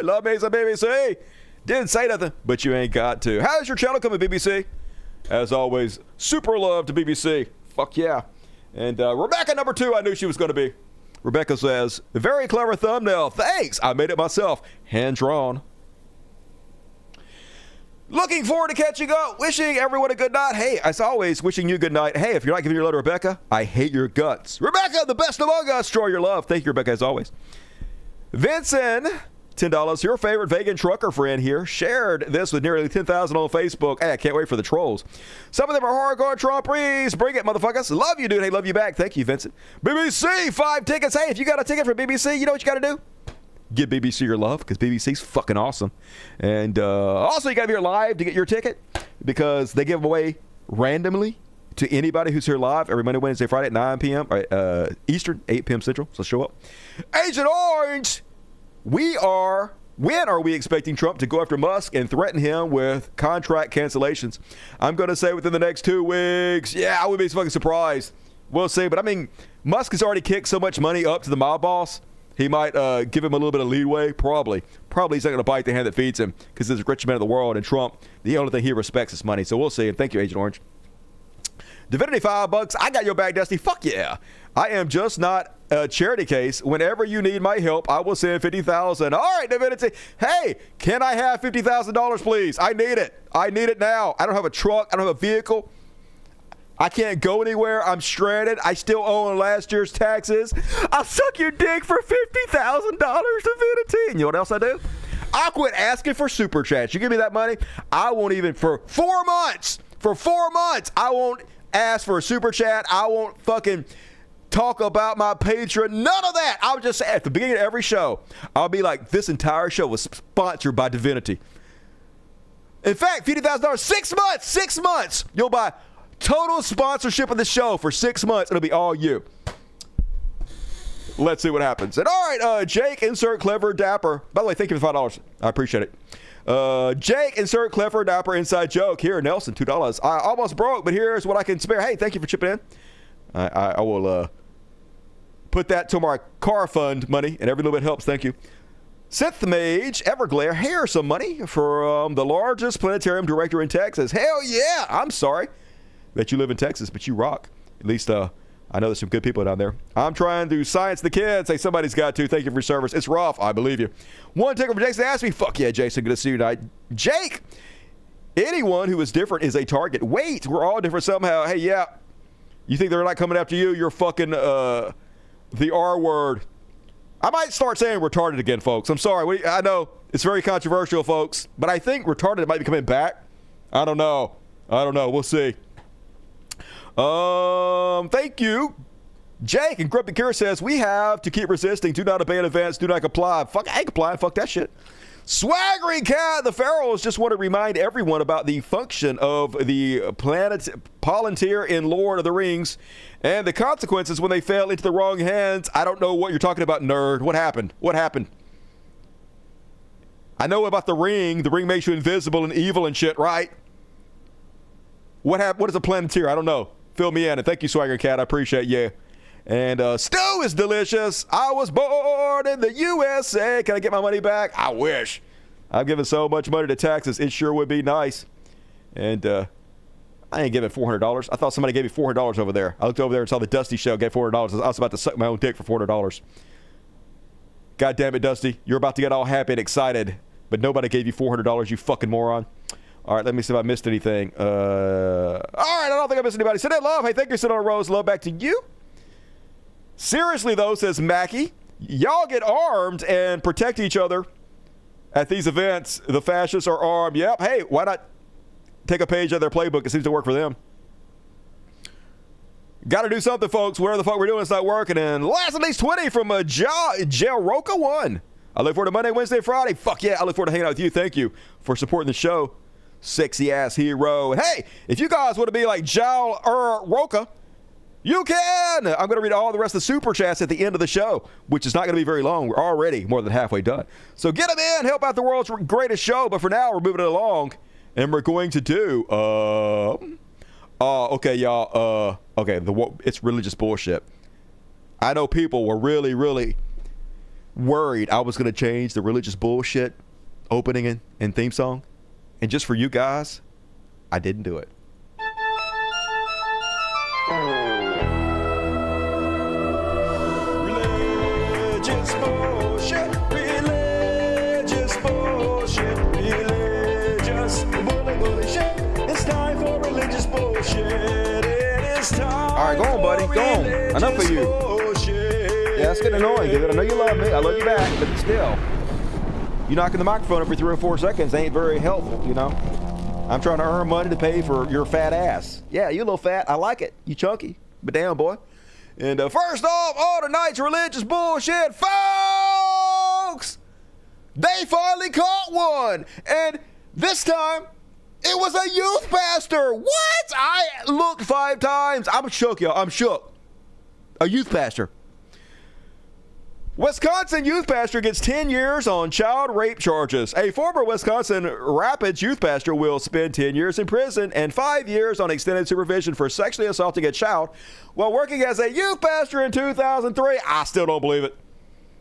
Love me some BBC. Didn't say nothing, but you ain't got to. How's your channel coming, BBC? As always, super love to BBC. Fuck yeah. And Rebecca number 2, I knew she was going to be. Rebecca says, very clever thumbnail. Thanks. I made it myself. Hand drawn. Looking forward to catching up. Wishing everyone a good night. Hey, as always, wishing you a good night. Hey, if you're not giving your love to Rebecca, I hate your guts. Rebecca, the best among us. Destroy your love. Thank you, Rebecca, as always. Vincent, $10. Your favorite vegan trucker friend here shared this with nearly 10,000 on Facebook. Hey, I can't wait for the trolls. Some of them are hardcore Trumperies. Bring it, motherfuckers. Love you, dude. Hey, love you back. Thank you, Vincent. BBC, 5 tickets. Hey, if you got a ticket for BBC, you know what you got to do? Give BBC your love because BBC's fucking awesome. And also, you got to be here live to get your ticket because they give them away randomly to anybody who's here live every Monday, Wednesday, Friday at 9 p.m. Eastern, 8 p.m. Central. So show up. Agent Orange. When are we expecting Trump to go after Musk and threaten him with contract cancellations? I'm going to say within the next 2 weeks. Yeah, I would be fucking surprised. We'll see. But I mean, Musk has already kicked so much money up to the mob boss. He might give him a little bit of leeway. Probably he's not going to bite the hand that feeds him because he's the richest man in the world. And Trump, the only thing he respects is money. So we'll see. And thank you, Agent Orange. Divinity, $5. I got your back, Dusty. Fuck yeah. I am just not a charity case. Whenever you need my help, I will send $50,000. All right, Divinity. Hey, can I have $50,000, please? I need it. I need it now. I don't have a truck. I don't have a vehicle. I can't go anywhere. I'm stranded. I still owe last year's taxes. I'll suck your dick for $50,000, Divinity. And you know what else I do? I'll quit asking for super chats. You give me that money, I won't even, for 4 months, I won't ask for a super chat. I won't fucking talk about my Patreon. None of that. I'll just say at the beginning of every show, I'll be like, this entire show was sponsored by Divinity. In fact, $50,000, 6 months. You'll buy total sponsorship of the show for 6 months. It'll be all you. Let's see what happens. And all right, Jake, insert clever dapper. By the way, thank you for $5. I appreciate it. Jake, insert clever dapper inside joke. Here, Nelson, $2. I almost broke, but here's what I can spare. Hey, thank you for chipping in. I will put that to my car fund money, and every little bit helps. Thank you. Sith Mage, Everglare, here's some money from the largest planetarium director in Texas. Hell yeah! I'm sorry that you live in Texas, but you rock. At least, I know there's some good people down there. I'm trying to science the kids. Hey, somebody's got to. Thank you for your service. It's rough. I believe you. One ticker for Jason asked me. Fuck yeah, Jason. Good to see you tonight. Jake, anyone who is different is a target. Wait, we're all different somehow. Hey, yeah. You think they're not coming after you? You're fucking the R word. I might start saying retarded again, folks. I'm sorry. I know it's very controversial, folks, but I think retarded might be coming back. I don't know. We'll see. Thank you. Jake and Grumpy Cure says, we have to keep resisting. Do not obey in advance. Do not comply. Fuck, I ain't complying. Fuck that shit. Swaggering Cat, the Pharaohs just want to remind everyone about the function of the planet Palantir in Lord of the Rings and the consequences when they fell into the wrong hands. I don't know what you're talking about, nerd. What happened? I know about the ring. The ring makes you invisible and evil and shit, right? What is a Palantir? I don't know. Fill me in. And thank you, Swagger Cat. I appreciate you. And stew is delicious. I was born in the USA. Can I get my money back? I wish. I've given so much money to taxes. It sure would be nice. And I ain't giving $400. I thought somebody gave me $400 over there. I looked over there and saw the Dusty show. Gave $400. I was about to suck my own dick for $400. God damn it, Dusty. You're about to get all happy and excited. But nobody gave you $400, you fucking moron. All right, let me see if I missed anything. All right, I don't think I missed anybody. Send that love. Hey, thank you, Senator Rose. Love back to you. Seriously, though, says Mackie, y'all get armed and protect each other at these events. The fascists are armed. Yep. Hey, why not take a page out of their playbook? It seems to work for them. Got to do something, folks. Whatever the fuck we're doing, it's not working. And last at least 20 from Jailroka 1. I look forward to Monday, Wednesday, Friday. Fuck yeah, I look forward to hanging out with you. Thank you for supporting the show. Sexy ass hero. And hey, if you guys want to be like Jailroka, you can. I'm going to read all the rest of the super chats at the end of the show, which is not going to be very long. We're already more than halfway done. So get them in, help out the world's greatest show. But for now, we're moving it along, and we're going to do. Okay, y'all. Okay, it's religious bullshit. I know people were really, really worried I was going to change the religious bullshit opening and theme song, and just for you guys, I didn't do it. Religious bullshit, religious bullshit, religious bullshit. It's time for religious bullshit. It is time. All right, go on, buddy. Go on. Enough of you. Yeah, it's getting annoying, dude. I know you love me. I love you back, but still. You knocking the microphone every 3 or 4 seconds ain't very helpful, you know? I'm trying to earn money to pay for your fat ass. Yeah, you a little fat. I like it. You chunky. But damn, boy. And first off, all tonight's religious bullshit, folks! They finally caught one! And this time, it was a youth pastor! What? I looked 5 times. I'm shook, y'all. I'm shook. A youth pastor. Wisconsin youth pastor gets 10 years on child rape charges. A former Wisconsin Rapids youth pastor will spend 10 years in prison and 5 years on extended supervision for sexually assaulting a child while working as a youth pastor in 2003. I still don't believe it.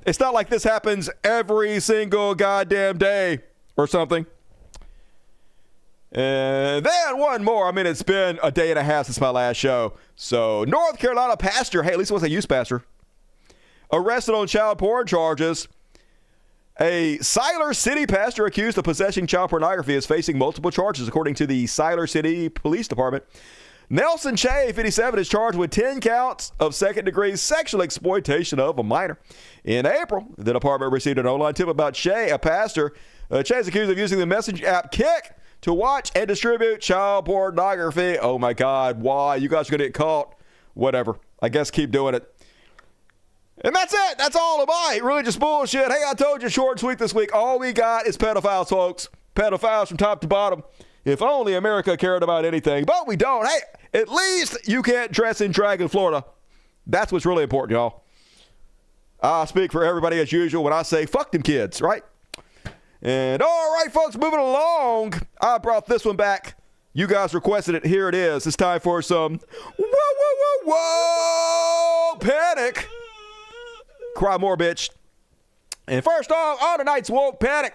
It's not like this happens every single goddamn day or something. And then one more. I mean, it's been a day and a half since my last show. So, North Carolina pastor, hey, at least it was a youth pastor, arrested on child porn charges. A Siler City pastor accused of possessing child pornography is facing multiple charges, according to the Siler City Police Department. Nelson Che, 57, is charged with 10 counts of second-degree sexual exploitation of a minor. In April, the department received an online tip about Che, a pastor Chase accused of using the message app Kick to watch and distribute child pornography. Oh my God, why? You guys are going to get caught. Whatever. I guess keep doing it. And that's it. That's all about it. Really just bullshit. Hey, I told you, short and sweet this week. All we got is pedophiles, folks. Pedophiles from top to bottom. If only America cared about anything. But we don't. Hey, at least you can't dress in drag in Florida. That's what's really important, y'all. I speak for everybody as usual when I say fuck them kids, right? And all right, folks, moving along. I brought this one back. You guys requested it. Here it is. It's time for some whoa, panic. Cry more, bitch. And first off, on tonight's woke panic.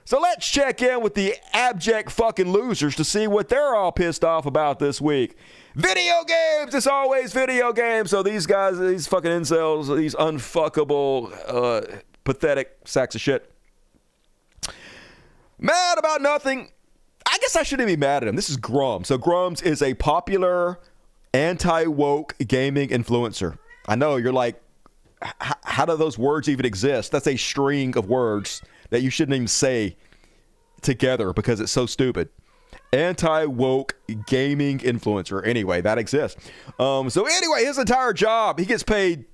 So let's check in with the abject fucking losers to see what they're all pissed off about this week. Video games. It's always video games. So these guys, these fucking incels, these unfuckable, pathetic sacks of shit. Mad about nothing. I guess I shouldn't be mad at him. This is Grums. So Grums is a popular anti-woke gaming influencer. I know you're like, how do those words even exist? That's a string of words that you shouldn't even say together because it's so stupid. Anti-woke gaming influencer. Anyway, that exists. So anyway, his entire job, he gets paid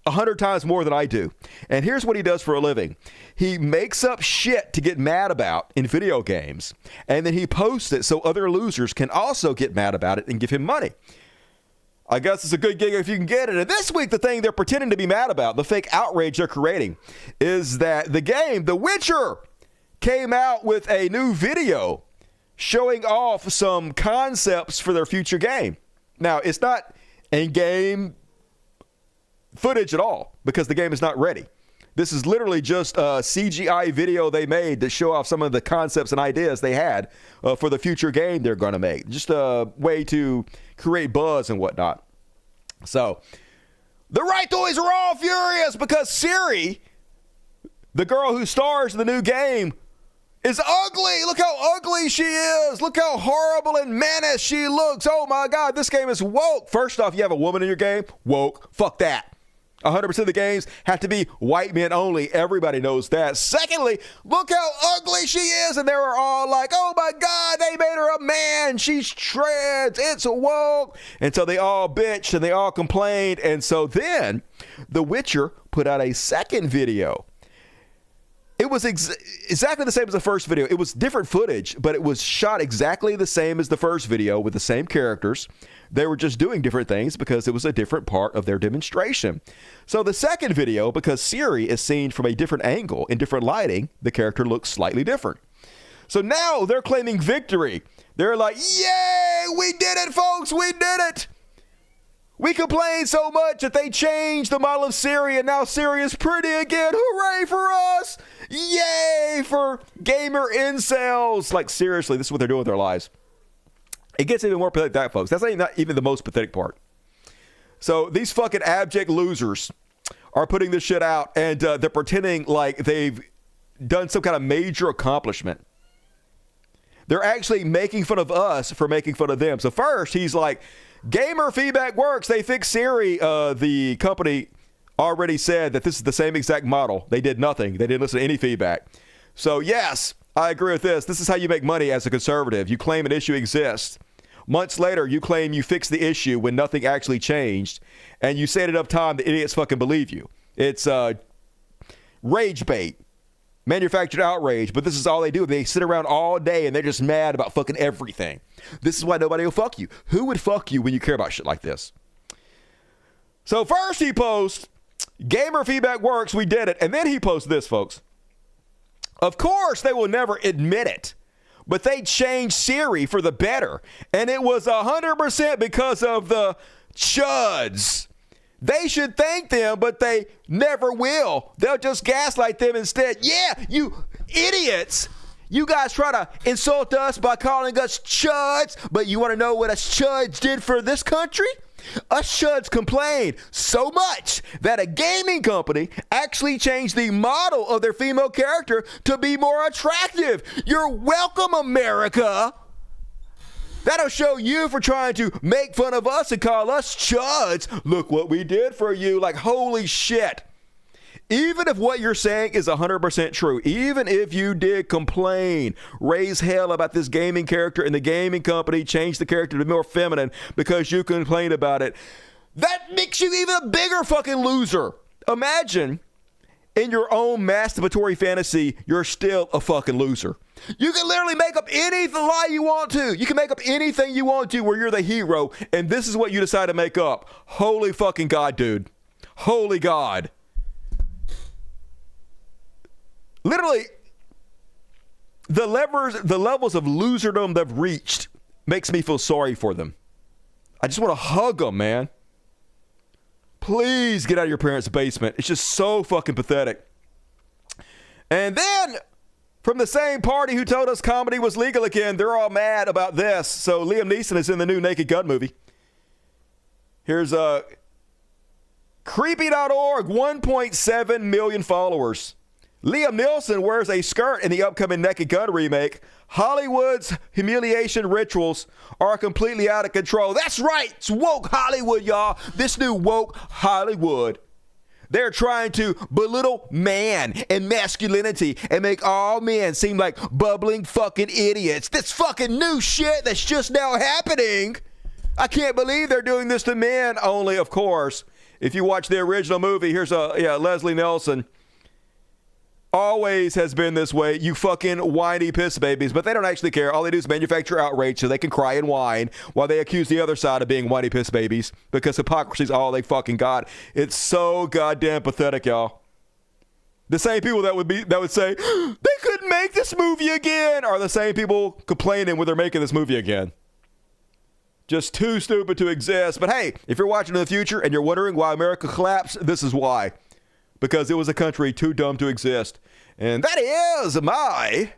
100 times more than I do. And here's what he does for a living. He makes up shit to get mad about in video games, and then he posts it so other losers can also get mad about it and give him money. I guess it's a good gig if you can get it. And this week, the thing they're pretending to be mad about, the fake outrage they're creating, is that the game, The Witcher, came out with a new video showing off some concepts for their future game. Now, it's not in-game footage at all because the game is not ready. This is literally just a CGI video they made to show off some of the concepts and ideas they had for the future game they're going to make. Just a way to create buzz and whatnot. So, the right toys are all furious because Siri, the girl who stars in the new game, is ugly. Look how ugly she is. Look how horrible and menace she looks. Oh my God, this game is woke. First off, you have a woman in your game? Woke. Fuck that. 100% of the games have to be white men only. Everybody knows that. Secondly, look how ugly she is. And they were all like, oh my God, they made her a man. She's trans. It's woke. And so they all bitched and they all complained. And so then The Witcher put out a second video. It was exactly the same as the first video. It was different footage, but it was shot exactly the same as the first video with the same characters. They were just doing different things because it was a different part of their demonstration. So the second video, because Siri is seen from a different angle in different lighting, the character looks slightly different. So now they're claiming victory. They're like, yay, we did it, folks, we did it. We complained so much that they changed the model of Siri, and now Siri is pretty again. Hooray for us! Yay for gamer incels. Like, seriously, this is what they're doing with their lives. It gets even more pathetic than that, folks. That's not even the most pathetic part. So these fucking abject losers are putting this shit out, and they're pretending like they've done some kind of major accomplishment. They're actually making fun of us for making fun of them. So first, he's like, gamer feedback works. They fixed Siri. The company already said that this is the same exact model. They did nothing. They didn't listen to any feedback. So yes, I agree with this. This is how you make money as a conservative. You claim an issue exists. Months later, you claim you fixed the issue when nothing actually changed. And you say it enough time, the idiots fucking believe you. It's rage bait. Manufactured outrage, but this is all they do. They sit around all day and they're just mad about fucking everything. This is why nobody will fuck you. Who would fuck you when you care about shit like this? So first he posts, gamer feedback works, we did it. And then he posts this, folks. Of course, they will never admit it, but they changed Siri for the better. And it was 100% because of the chuds. They should thank them, but they never will. They'll just gaslight them instead. Yeah, you idiots. You guys try to insult us by calling us chuds, but you want to know what us chuds did for this country? Us chuds complained so much that a gaming company actually changed the model of their female character to be more attractive. You're welcome, America. That'll show you for trying to make fun of us and call us chuds. Look what we did for you. Like, holy shit. Even if what you're saying is 100% true, even if you did complain, raise hell about this gaming character and the gaming company changed the character to be more feminine because you complained about it, that makes you even a bigger fucking loser. Imagine in your own masturbatory fantasy, you're still a fucking loser. You can literally make up any lie you want to. You can make up anything you want to where you're the hero, and this is what you decide to make up. Holy fucking God, dude. Holy God. Literally, the levels of loserdom they've reached makes me feel sorry for them. I just want to hug them, man. Please get out of your parents' basement. It's just so fucking pathetic. And then, from the same party who told us comedy was legal again, they're all mad about this. So Liam Neeson is in the new Naked Gun movie. Here's Creepy.org, 1.7 million followers. Liam Neeson wears a skirt in the upcoming Naked Gun remake. Hollywood's humiliation rituals are completely out of control. That's right. It's woke Hollywood, y'all. This new woke Hollywood. They're trying to belittle man and masculinity and make all men seem like bubbling fucking idiots. This fucking new shit that's just now happening. I can't believe they're doing this to men only, of course. If you watch the original movie, here's Leslie Nielsen. Always has been this way, you fucking whiny piss babies, but they don't actually care. All they do is manufacture outrage so they can cry and whine while they accuse the other side of being whiny piss babies because hypocrisy is all they fucking got. It's so goddamn pathetic, y'all. The same people that would say they couldn't make this movie again are the same people complaining when they're making this movie again. Just too stupid to exist. But hey, if you're watching in the future and you're wondering why America collapsed, this is why. Because it was a country too dumb to exist. And that is my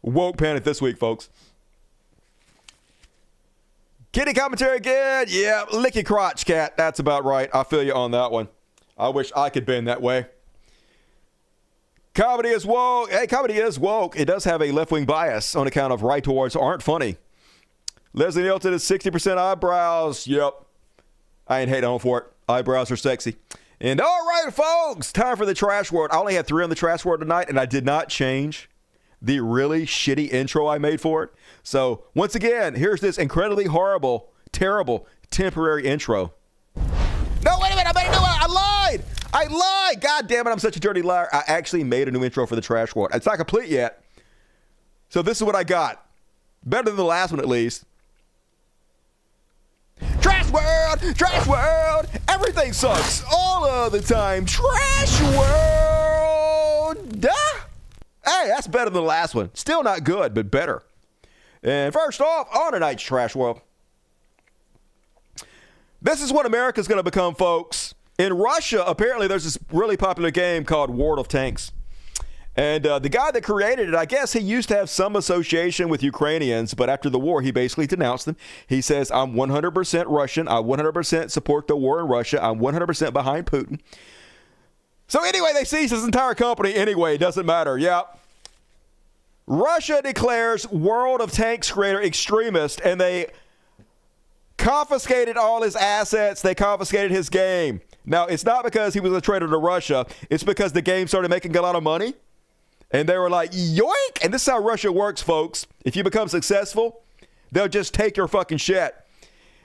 woke panic this week, folks. Kitty commentary again. Yeah, lick your crotch, cat. That's about right. I feel you on that one. I wish I could bend that way. Comedy is woke. Hey, comedy is woke. It does have a left-wing bias on account of right-towards aren't funny. Leslie Nielsen is 60% eyebrows. Yep. I ain't hating on for it. Eyebrows are sexy. And all right, folks, time for the trash word. I only had 3 on the trash word tonight, and I did not change the really shitty intro I made for it. So, once again, here's this incredibly horrible, terrible, temporary intro. No, wait a minute. I made a new one. I lied. God damn it. I'm such a dirty liar. I actually made a new intro for the trash word. It's not complete yet. So, this is what I got. Better than the last one, at least. Trash world, everything sucks all of the time. Trash world. Hey, that's better than the last one. Still not good, but better. And first off, on tonight's trash world, this is what America's going to become, folks. In Russia, apparently there's this really popular game called World of Tanks. And the guy that created it, I guess he used to have some association with Ukrainians, but after the war, he basically denounced them. He says, I'm 100% Russian. I 100% support the war in Russia. I'm 100% behind Putin. So anyway, they seized his entire company anyway. It doesn't matter. Yeah. Russia declares World of Tanks creator extremist, and they confiscated all his assets. They confiscated his game. Now, it's not because he was a traitor to Russia. It's because the game started making a lot of money. And they were like, yoink! And this is how Russia works, folks. If you become successful, they'll just take your fucking shit.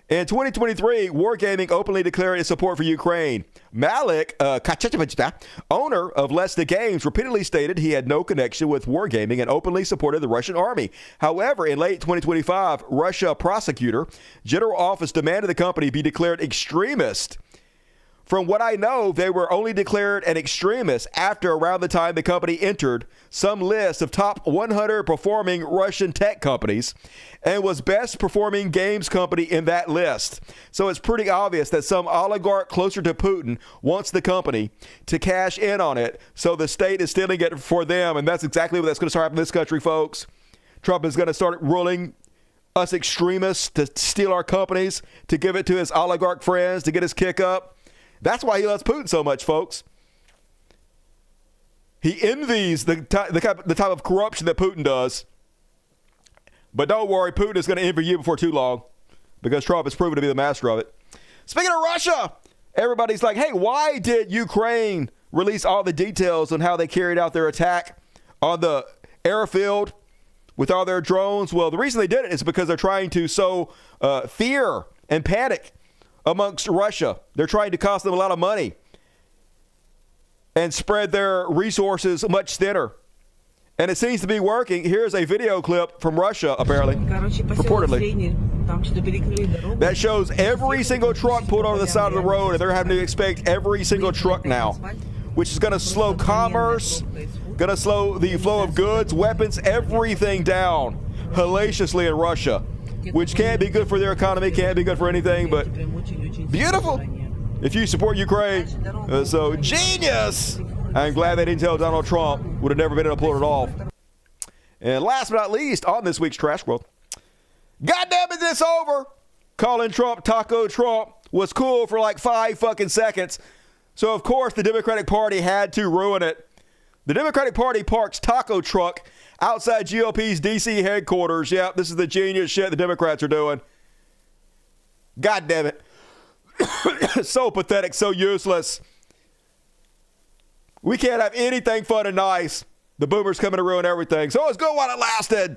In 2023, Wargaming openly declared its support for Ukraine. Malik Kachevich, owner of Lesta Games, repeatedly stated he had no connection with Wargaming and openly supported the Russian army. However, in late 2025, Russia prosecutor general office demanded the company be declared extremist. From what I know, they were only declared an extremist after around the time the company entered some list of top 100 performing Russian tech companies and was best performing games company in that list. So it's pretty obvious that some oligarch closer to Putin wants the company to cash in on it, so the state is stealing it for them, and that's exactly what that's going to start happening in this country, folks. Trump is going to start ruling us extremists to steal our companies, to give it to his oligarch friends, to get his kick up. That's why he loves Putin so much, folks. He envies the type of corruption that Putin does. But don't worry, Putin is going to envy you before too long because Trump has proven to be the master of it. Speaking of Russia, everybody's like, hey, why did Ukraine release all the details on how they carried out their attack on the airfield with all their drones? Well, the reason they did it is because they're trying to sow fear and panic amongst Russia. They're trying to cost them a lot of money and spread their resources much thinner. And it seems to be working. Here's a video clip from Russia, apparently, reportedly, that shows every single truck pulled onto the side of the road, and they're having to inspect every single truck now, which is going to slow commerce, going to slow the flow of goods, weapons, everything down hellaciously in Russia, which can't be good for their economy, can't be good for anything, but beautiful if you support Ukraine. So genius. I'm glad they didn't tell Donald Trump. Would have never been able to pull it off. And last but not least, on this week's Trash World, God damn it, it's over. Calling Trump Taco Trump was cool for like 5 fucking seconds. So, of course, the Democratic Party had to ruin it. The Democratic Party parks taco truck outside GOP's D.C. headquarters. Yep, this is the genius shit the Democrats are doing. God damn it. So pathetic, so useless. We can't have anything fun and nice. The boomers coming to ruin everything. So it's good while it lasted.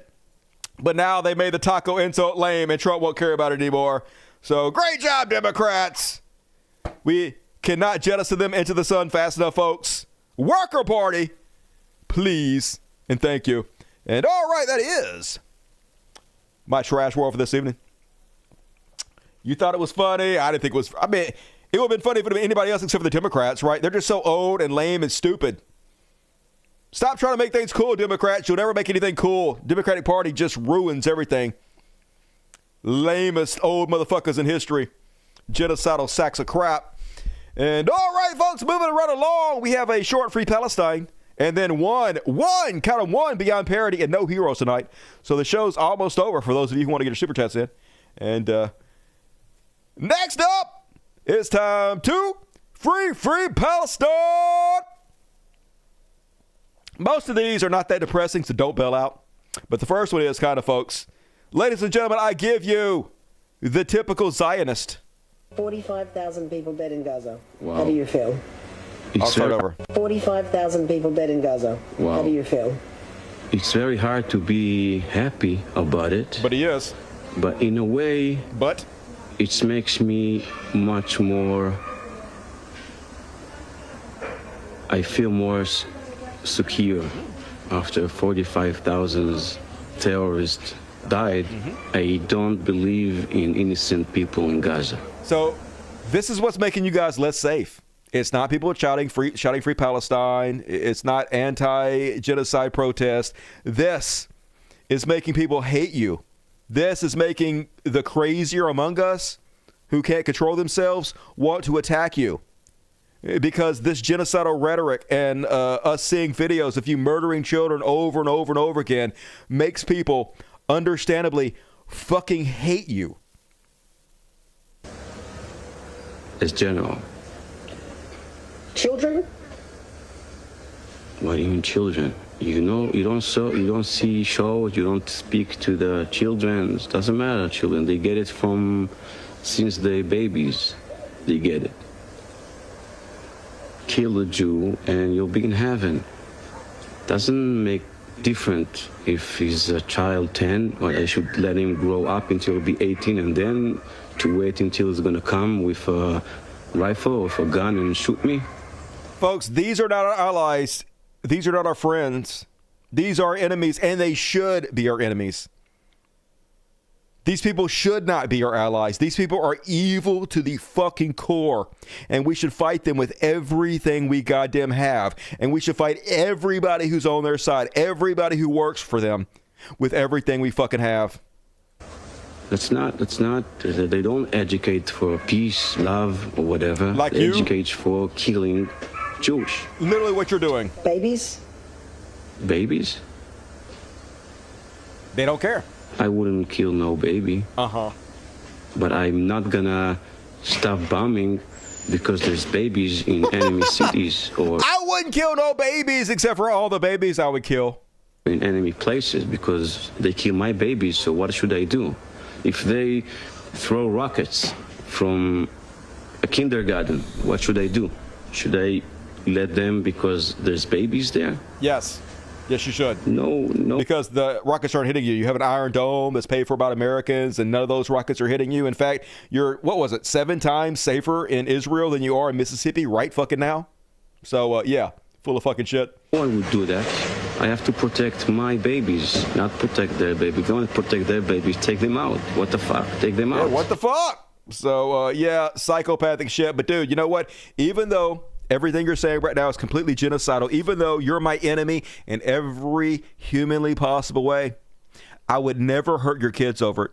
But now they made the taco insult lame and Trump won't care about it anymore. So great job, Democrats. We cannot jettison them into the sun fast enough, folks. Worker Party, please and thank you. And all right, that is my Trash World for this evening. You thought it was funny. I didn't think it was. I mean, it would have been funny if it had been anybody else except for the Democrats, right? They're just so old and lame and stupid. Stop trying to make things cool, Democrats. You'll never make anything cool. Democratic Party just ruins everything. Lamest old motherfuckers in history. Genocidal sacks of crap. And all right, folks, moving right along, we have a short Free Palestine. And then one Beyond Parody and no heroes tonight. So the show's almost over for those of you who want to get your super chats in. And next up, it's time to Free Palestine. Most of these are not that depressing, so don't bail out. But the first one is kind of, folks. Ladies and gentlemen, I give you the typical Zionist. 45,000 people dead in Gaza. Wow. How do you feel? I'll start over. 45,000 people dead in Gaza. Wow. How do you feel? It's very hard to be happy about it. But he is. But in a way, it makes me much more, I feel more secure after 45,000 terrorists died. I don't believe in innocent people in Gaza. So this is what's making you guys less safe. It's not people shouting free Palestine. It's not anti-genocide protest. This is making people hate you. This is making the crazier among us who can't control themselves want to attack you. Because this genocidal rhetoric and us seeing videos of you murdering children over and over and over again makes people understandably fucking hate you. As general. Children? What do you mean children? You know, you don't see shows, you don't speak to the children. It doesn't matter, children. They get it since they're babies. They get it. Kill a Jew and you'll be in heaven. Doesn't make different if he's a child 10, or I should let him grow up until he'll be 18 and then to wait until he's gonna come with a rifle or a gun and shoot me. Folks, these are not our allies. These are not our friends. These are our enemies, and they should be our enemies. These people should not be our allies. These people are evil to the fucking core, and we should fight them with everything we goddamn have, and we should fight everybody who's on their side, everybody who works for them, with everything we fucking have. That's not, they don't educate for peace, love, or whatever. Like they you? educate for killing Jewish. Literally what you're doing. Babies? Babies? They don't care. I wouldn't kill no baby. Uh-huh. But I'm not gonna stop bombing because there's babies in enemy cities or... I wouldn't kill no babies except for all the babies I would kill. In enemy places because they kill my babies, so what should I do? If they throw rockets from a kindergarten. What should I do? Should I let them because there's babies there? Yes. Yes, you should. No. Because the rockets aren't hitting you. You have an Iron Dome that's paid for by Americans, and none of those rockets are hitting you. In fact, you're, 7 times safer in Israel than you are in Mississippi right fucking now? So, yeah, full of fucking shit. No one would do that. I have to protect my babies, not protect their babies. If you want to protect their babies, take them out. What the fuck? Take them out. Yeah, what the fuck? So, yeah, psychopathic shit. But, dude, you know what? Even though everything you're saying right now is completely genocidal, even though you're my enemy in every humanly possible way, I would never hurt your kids over it.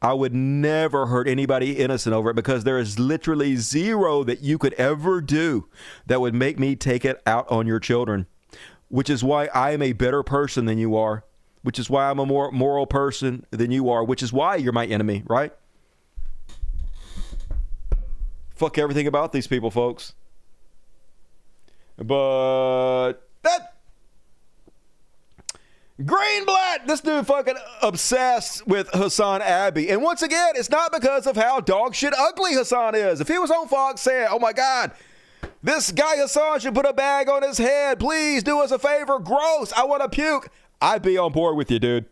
I would never hurt anybody innocent over it, because there is literally zero that you could ever do that would make me take it out on your children, which is why I am a better person than you are, which is why I'm a more moral person than you are, which is why you're my enemy, right? Fuck everything about these people, folks. But that Greenblatt, this dude fucking obsessed with Hassan Abbey. And once again, it's not because of how dog shit ugly Hassan is. If he was on Fox saying, oh my God, this guy Hassan should put a bag on his head, please do us a favor, gross, I want to puke, I'd be on board with you, dude.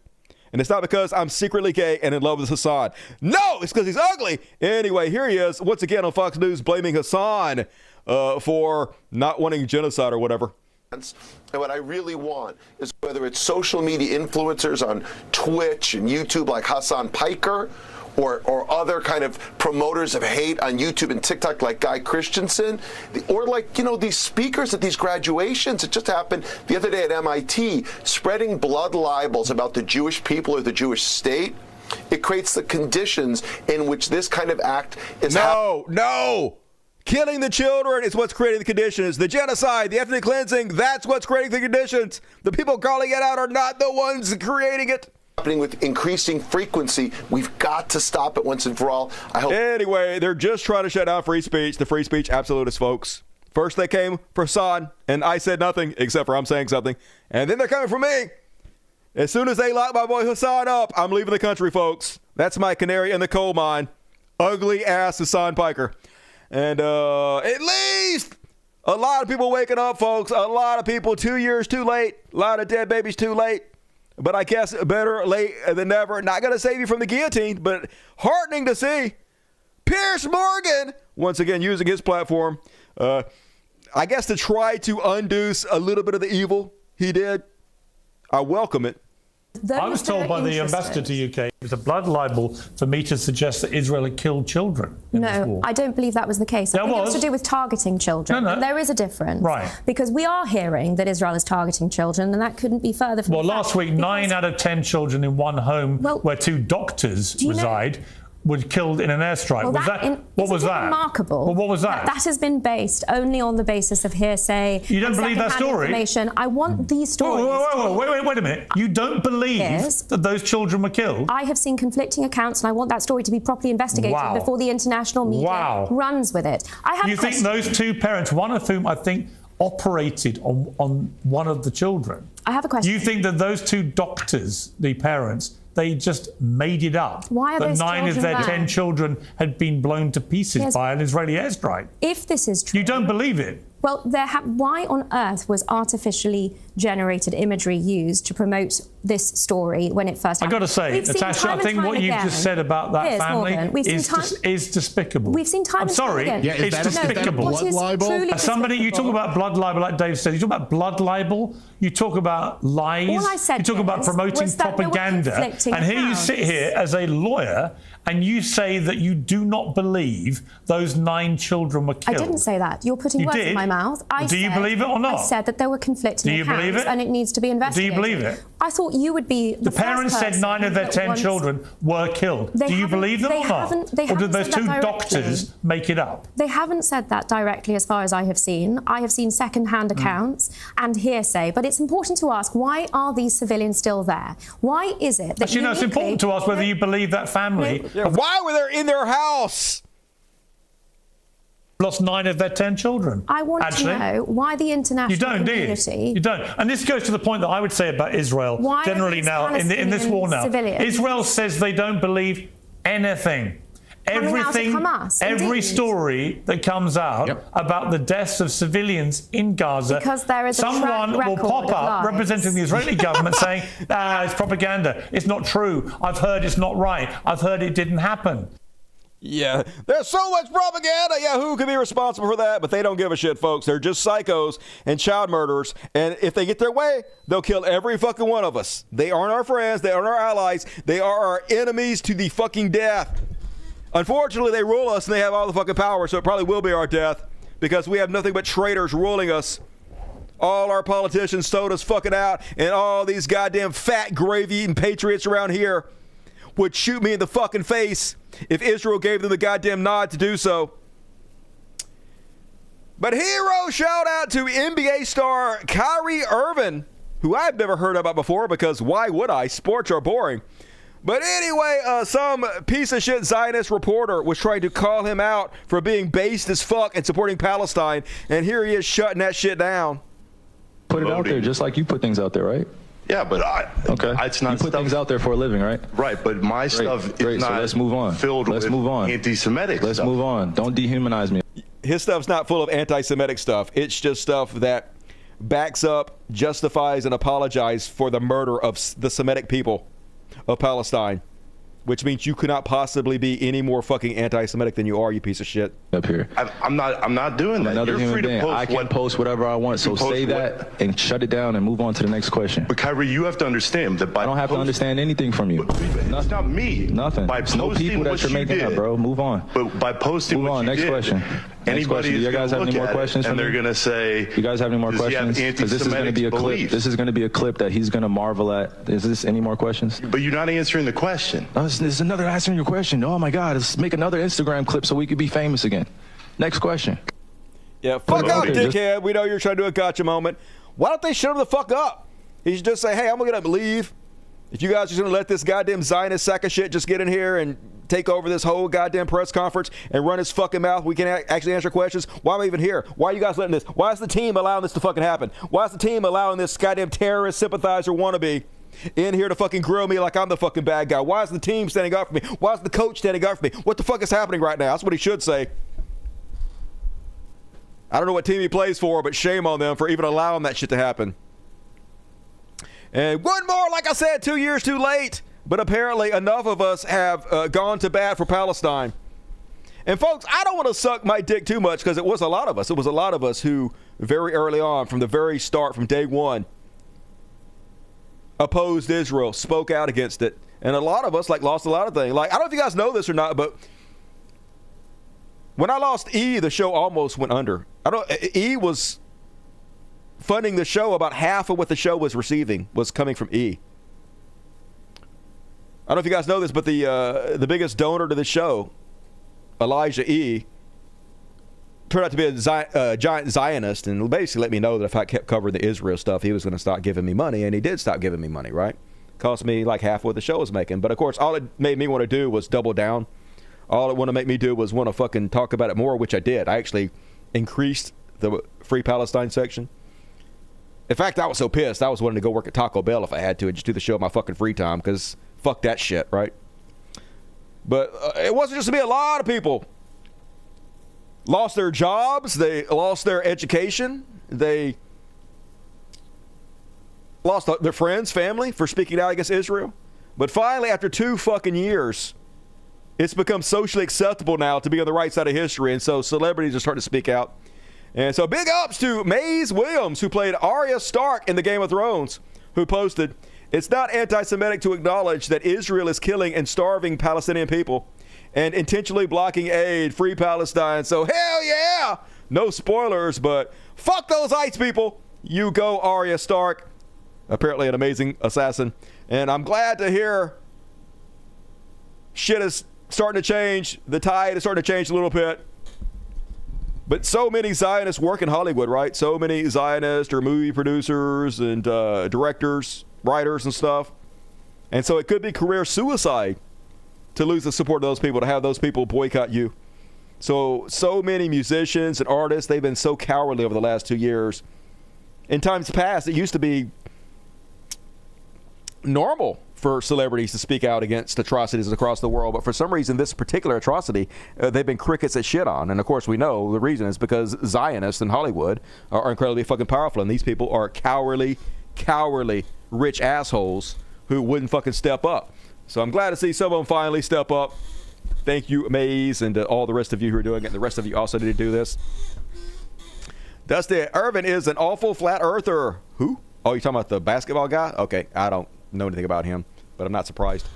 And it's not because I'm secretly gay and in love with Hassan. No, it's because he's ugly. Anyway, here he is once again on Fox News blaming Hassan for not wanting genocide or whatever. And what I really want is, whether it's social media influencers on Twitch and YouTube like Hassan Piker, or other kind of promoters of hate on YouTube and TikTok like Guy Christensen, or like, these speakers at these graduations. It just happened the other day at MIT, spreading blood libels about the Jewish people or the Jewish state. It creates the conditions in which this kind of act is No! Killing the children is what's creating the conditions. The genocide, the ethnic cleansing, that's what's creating the conditions. The people calling it out are not the ones creating it. Happening with increasing frequency. We've got to stop it once and for all. I hope. Anyway, they're just trying to shut down free speech, the free speech absolutists, folks. First they came for Hassan, and I said nothing, except for I'm saying something. And then they're coming for me. As soon as they lock my boy Hassan up, I'm leaving the country, folks. That's my canary in the coal mine. Ugly ass Hassan Piker. And at least a lot of people waking up, folks. A lot of people 2 years too late. A lot of dead babies too late. But I guess better late than never. Not going to save you from the guillotine, but heartening to see. Piers Morgan, once again, using his platform, I guess to try to undo a little bit of the evil he did. I welcome it. I was told by the ambassador to UK it was a blood libel for me to suggest that Israel had killed children in this war. I don't believe that was the case. I think it was to do with targeting children. No. There is a difference. Right. Because we are hearing that Israel is targeting children, and that couldn't be further from the fact. Last week, 9 out of 10 children in one home where 2 doctors reside were killed in an airstrike. What was that? Remarkable. Well, what was that? That has been based only on the basis of hearsay. You don't believe that story? I want these stories. Wait a minute. You don't believe that those children were killed? I have seen conflicting accounts, and I want that story to be properly investigated before the international media runs with it. You think those 2 parents, one of whom I think operated on one of the children? I have a question. You think that those 2 doctors, the parents, they just made it up? Why are those 9 of their 10 children had been blown to pieces by an Israeli airstrike? If this is true, you don't believe it? Well, why on earth was artificially generated imagery used to promote this story when it first happened? I've got to say, Natasha, I think what you've just said about that family is despicable. We've seen time I'm sorry, it's despicable. As somebody, you talk about blood libel, like Dave said, you talk about blood libel, you talk about lies, all I said you talk about promoting propaganda, and here you sit here as a lawyer and you say that you do not believe those 9 children were killed. I didn't say that. You're putting words in my mouth. Do you believe it or not? I said that there were conflicting accounts. Do you believe it? And it needs to be investigated. Do you believe it? I thought you would be the parents said 9 of their 10 children were killed. Do you believe them or not? Or did those 2 doctors make it up? They haven't said that directly as far as I have seen. I have seen second-hand accounts and hearsay. But it's important to ask, why are these civilians still there? Why is it that actually, no, it's important to ask whether you believe that family... Why were they in their house? Lost 9 of their 10 children. I want to know why the international community... You don't. And this goes to the point that I would say about Israel generally now, in this war now. Civilians? Israel says they don't believe anything. coming out of Hamas. Every Indeed. story that comes out about the deaths of civilians in Gaza, because there is a someone track will record pop of up lies. representing the Israeli government saying, it's propaganda, it's not true, I've heard it's not right, I've heard it didn't happen. Yeah, there's so much propaganda. Yeah, who could be responsible for that? But they don't give a shit, folks. They're just psychos and child murderers. And if they get their way, they'll kill every fucking one of us. They aren't our friends. They aren't our allies. They are our enemies to the fucking death. Unfortunately, they rule us and they have all the fucking power, so it probably will be our death because we have nothing but traitors ruling us. All our politicians sold us fucking out, and all these goddamn fat gravy-eating patriots around here would shoot me in the fucking face if Israel gave them the goddamn nod to do so. But hero shout out to NBA star Kyrie Irving, who I've never heard about before because why would I? Sports are boring. But anyway, some piece of shit Zionist reporter was trying to call him out for being based as fuck and supporting Palestine, and here he is shutting that shit down. Put it out there just like you put things out there, right? Yeah, but it's not. You put things out there for a living, right? Right, but my stuff is not. So let's move on. Filled with anti-Semitic. Let's move on. Don't dehumanize me. His stuff's not full of anti-Semitic stuff. It's just stuff that backs up, justifies, and apologizes for the murder of the Semitic people of Palestine, which means you could not possibly be any more fucking anti-Semitic than you are, you piece of shit. Up here. I'm not doing that. Another You're human free to being. post I can post whatever I want. So say that and shut it down and move on to the next question. But Kyrie, you have to understand that by I don't have to understand anything from you. It's not me. Nothing. By It's no posting people that what you're you making did, up, bro. Move on. But by posting move what on. you Next did, question. Anybody Do you guys have any more questions? And they're gonna say, you guys have any more does he have questions? Because this is going to be a clip. beliefs? This is going to be a clip that he's going to marvel at. Is this any more questions? But you're not answering the question. Oh, this is another answering your question. Oh my God! Let's make another Instagram clip so we could be famous again. Next question. Yeah, fuck out, dickhead. We know you're trying to do a gotcha moment. Why don't they shut him the fuck up? He should just say, hey, I'm going to get up and leave. If you guys are just going to let this goddamn Zionist sack of shit just get in here and take over this whole goddamn press conference and run his fucking mouth, we can actually answer questions. Why am I even here? Why are you guys letting this? Why is the team allowing this to fucking happen? Why is the team allowing this goddamn terrorist sympathizer wannabe in here to fucking grill me like I'm the fucking bad guy? Why is the team standing up for me? Why is the coach standing up for me? What the fuck is happening right now? That's what he should say. I don't know what team he plays for, but shame on them for even allowing that shit to happen. And one more, like I said, 2 years too late. But apparently enough of us have gone to bat for Palestine. And folks, I don't want to suck my dick too much because it was a lot of us. It was a lot of us who very early on, from the very start, from day one, opposed Israel, spoke out against it. And a lot of us lost a lot of things. Like, I don't know if you guys know this or not, but when I lost E, the show almost went under. E was funding the show. About half of what the show was receiving was coming from E. I don't know if you guys know this, but the biggest donor to the show, Elijah E., turned out to be a giant Zionist and basically let me know that if I kept covering the Israel stuff, he was going to start giving me money, and he did stop giving me money, right? Cost me like half what the show was making. But, of course, all it made me want to do was double down. All it wanted to make me do was want to fucking talk about it more, which I did. I actually increased the Free Palestine section. In fact, I was so pissed, I was wanting to go work at Taco Bell if I had to and just do the show in my fucking free time because fuck that shit, right? But it wasn't just me. A lot of people lost their jobs. They lost their education. They lost their friends, family for speaking out against Israel. But finally, after 2 fucking years, it's become socially acceptable now to be on the right side of history. And so celebrities are starting to speak out. And so big ups to Maisie Williams, who played Arya Stark in the Game of Thrones, who posted, "It's not anti-Semitic to acknowledge that Israel is killing and starving Palestinian people and intentionally blocking aid. Free Palestine." So hell yeah! No spoilers, but fuck those ICE people. You go, Arya Stark. Apparently an amazing assassin. And I'm glad to hear shit is starting to change. The tide is starting to change a little bit. But so many Zionists work in Hollywood, right? So many Zionists or movie producers and directors, writers and stuff. And so it could be career suicide to lose the support of those people, to have those people boycott you. So many musicians and artists, they've been so cowardly over the last 2 years. In times past, it used to be normal for celebrities to speak out against atrocities across the world, but for some reason this particular atrocity they've been crickets at shit on. And of course we know the reason is because Zionists in Hollywood are incredibly fucking powerful, and these people are cowardly rich assholes who wouldn't fucking step up. So I'm glad to see some of them finally step up. Thank you, Maze, and all the rest of you who are doing it, and the rest of you also need to do this. Dusty, Irvin is an awful flat earther. Who? Oh, you're talking about the basketball guy? Okay, I don't know anything about him, but I'm not surprised.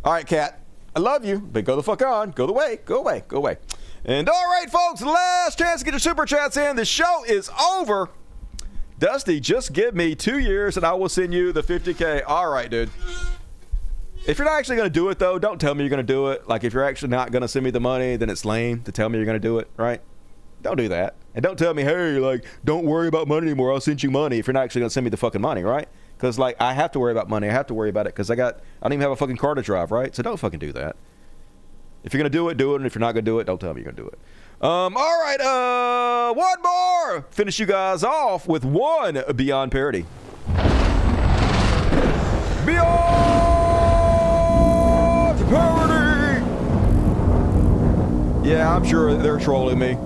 All right, Kat, I love you, but go the fuck on. Go away. And all right, folks, last chance to get your super chats in. The show is over. Dusty, just give me 2 years and I will send you the 50K. All right, dude. If you're not actually going to do it, though, don't tell me you're going to do it. Like, if you're actually not going to send me the money, then it's lame to tell me you're going to do it, right? Don't do that. And don't tell me, hey, like, don't worry about money anymore. I'll send you money if you're not actually going to send me the fucking money, right? Because, like, I have to worry about money. I have to worry about it because I don't even have a fucking car to drive, right? So don't fucking do that. If you're going to do it, do it. And if you're not going to do it, don't tell me you're going to do it. All right, one more. Finish you guys off with one Beyond Parody. Beyond Parody! Yeah, I'm sure they're trolling me.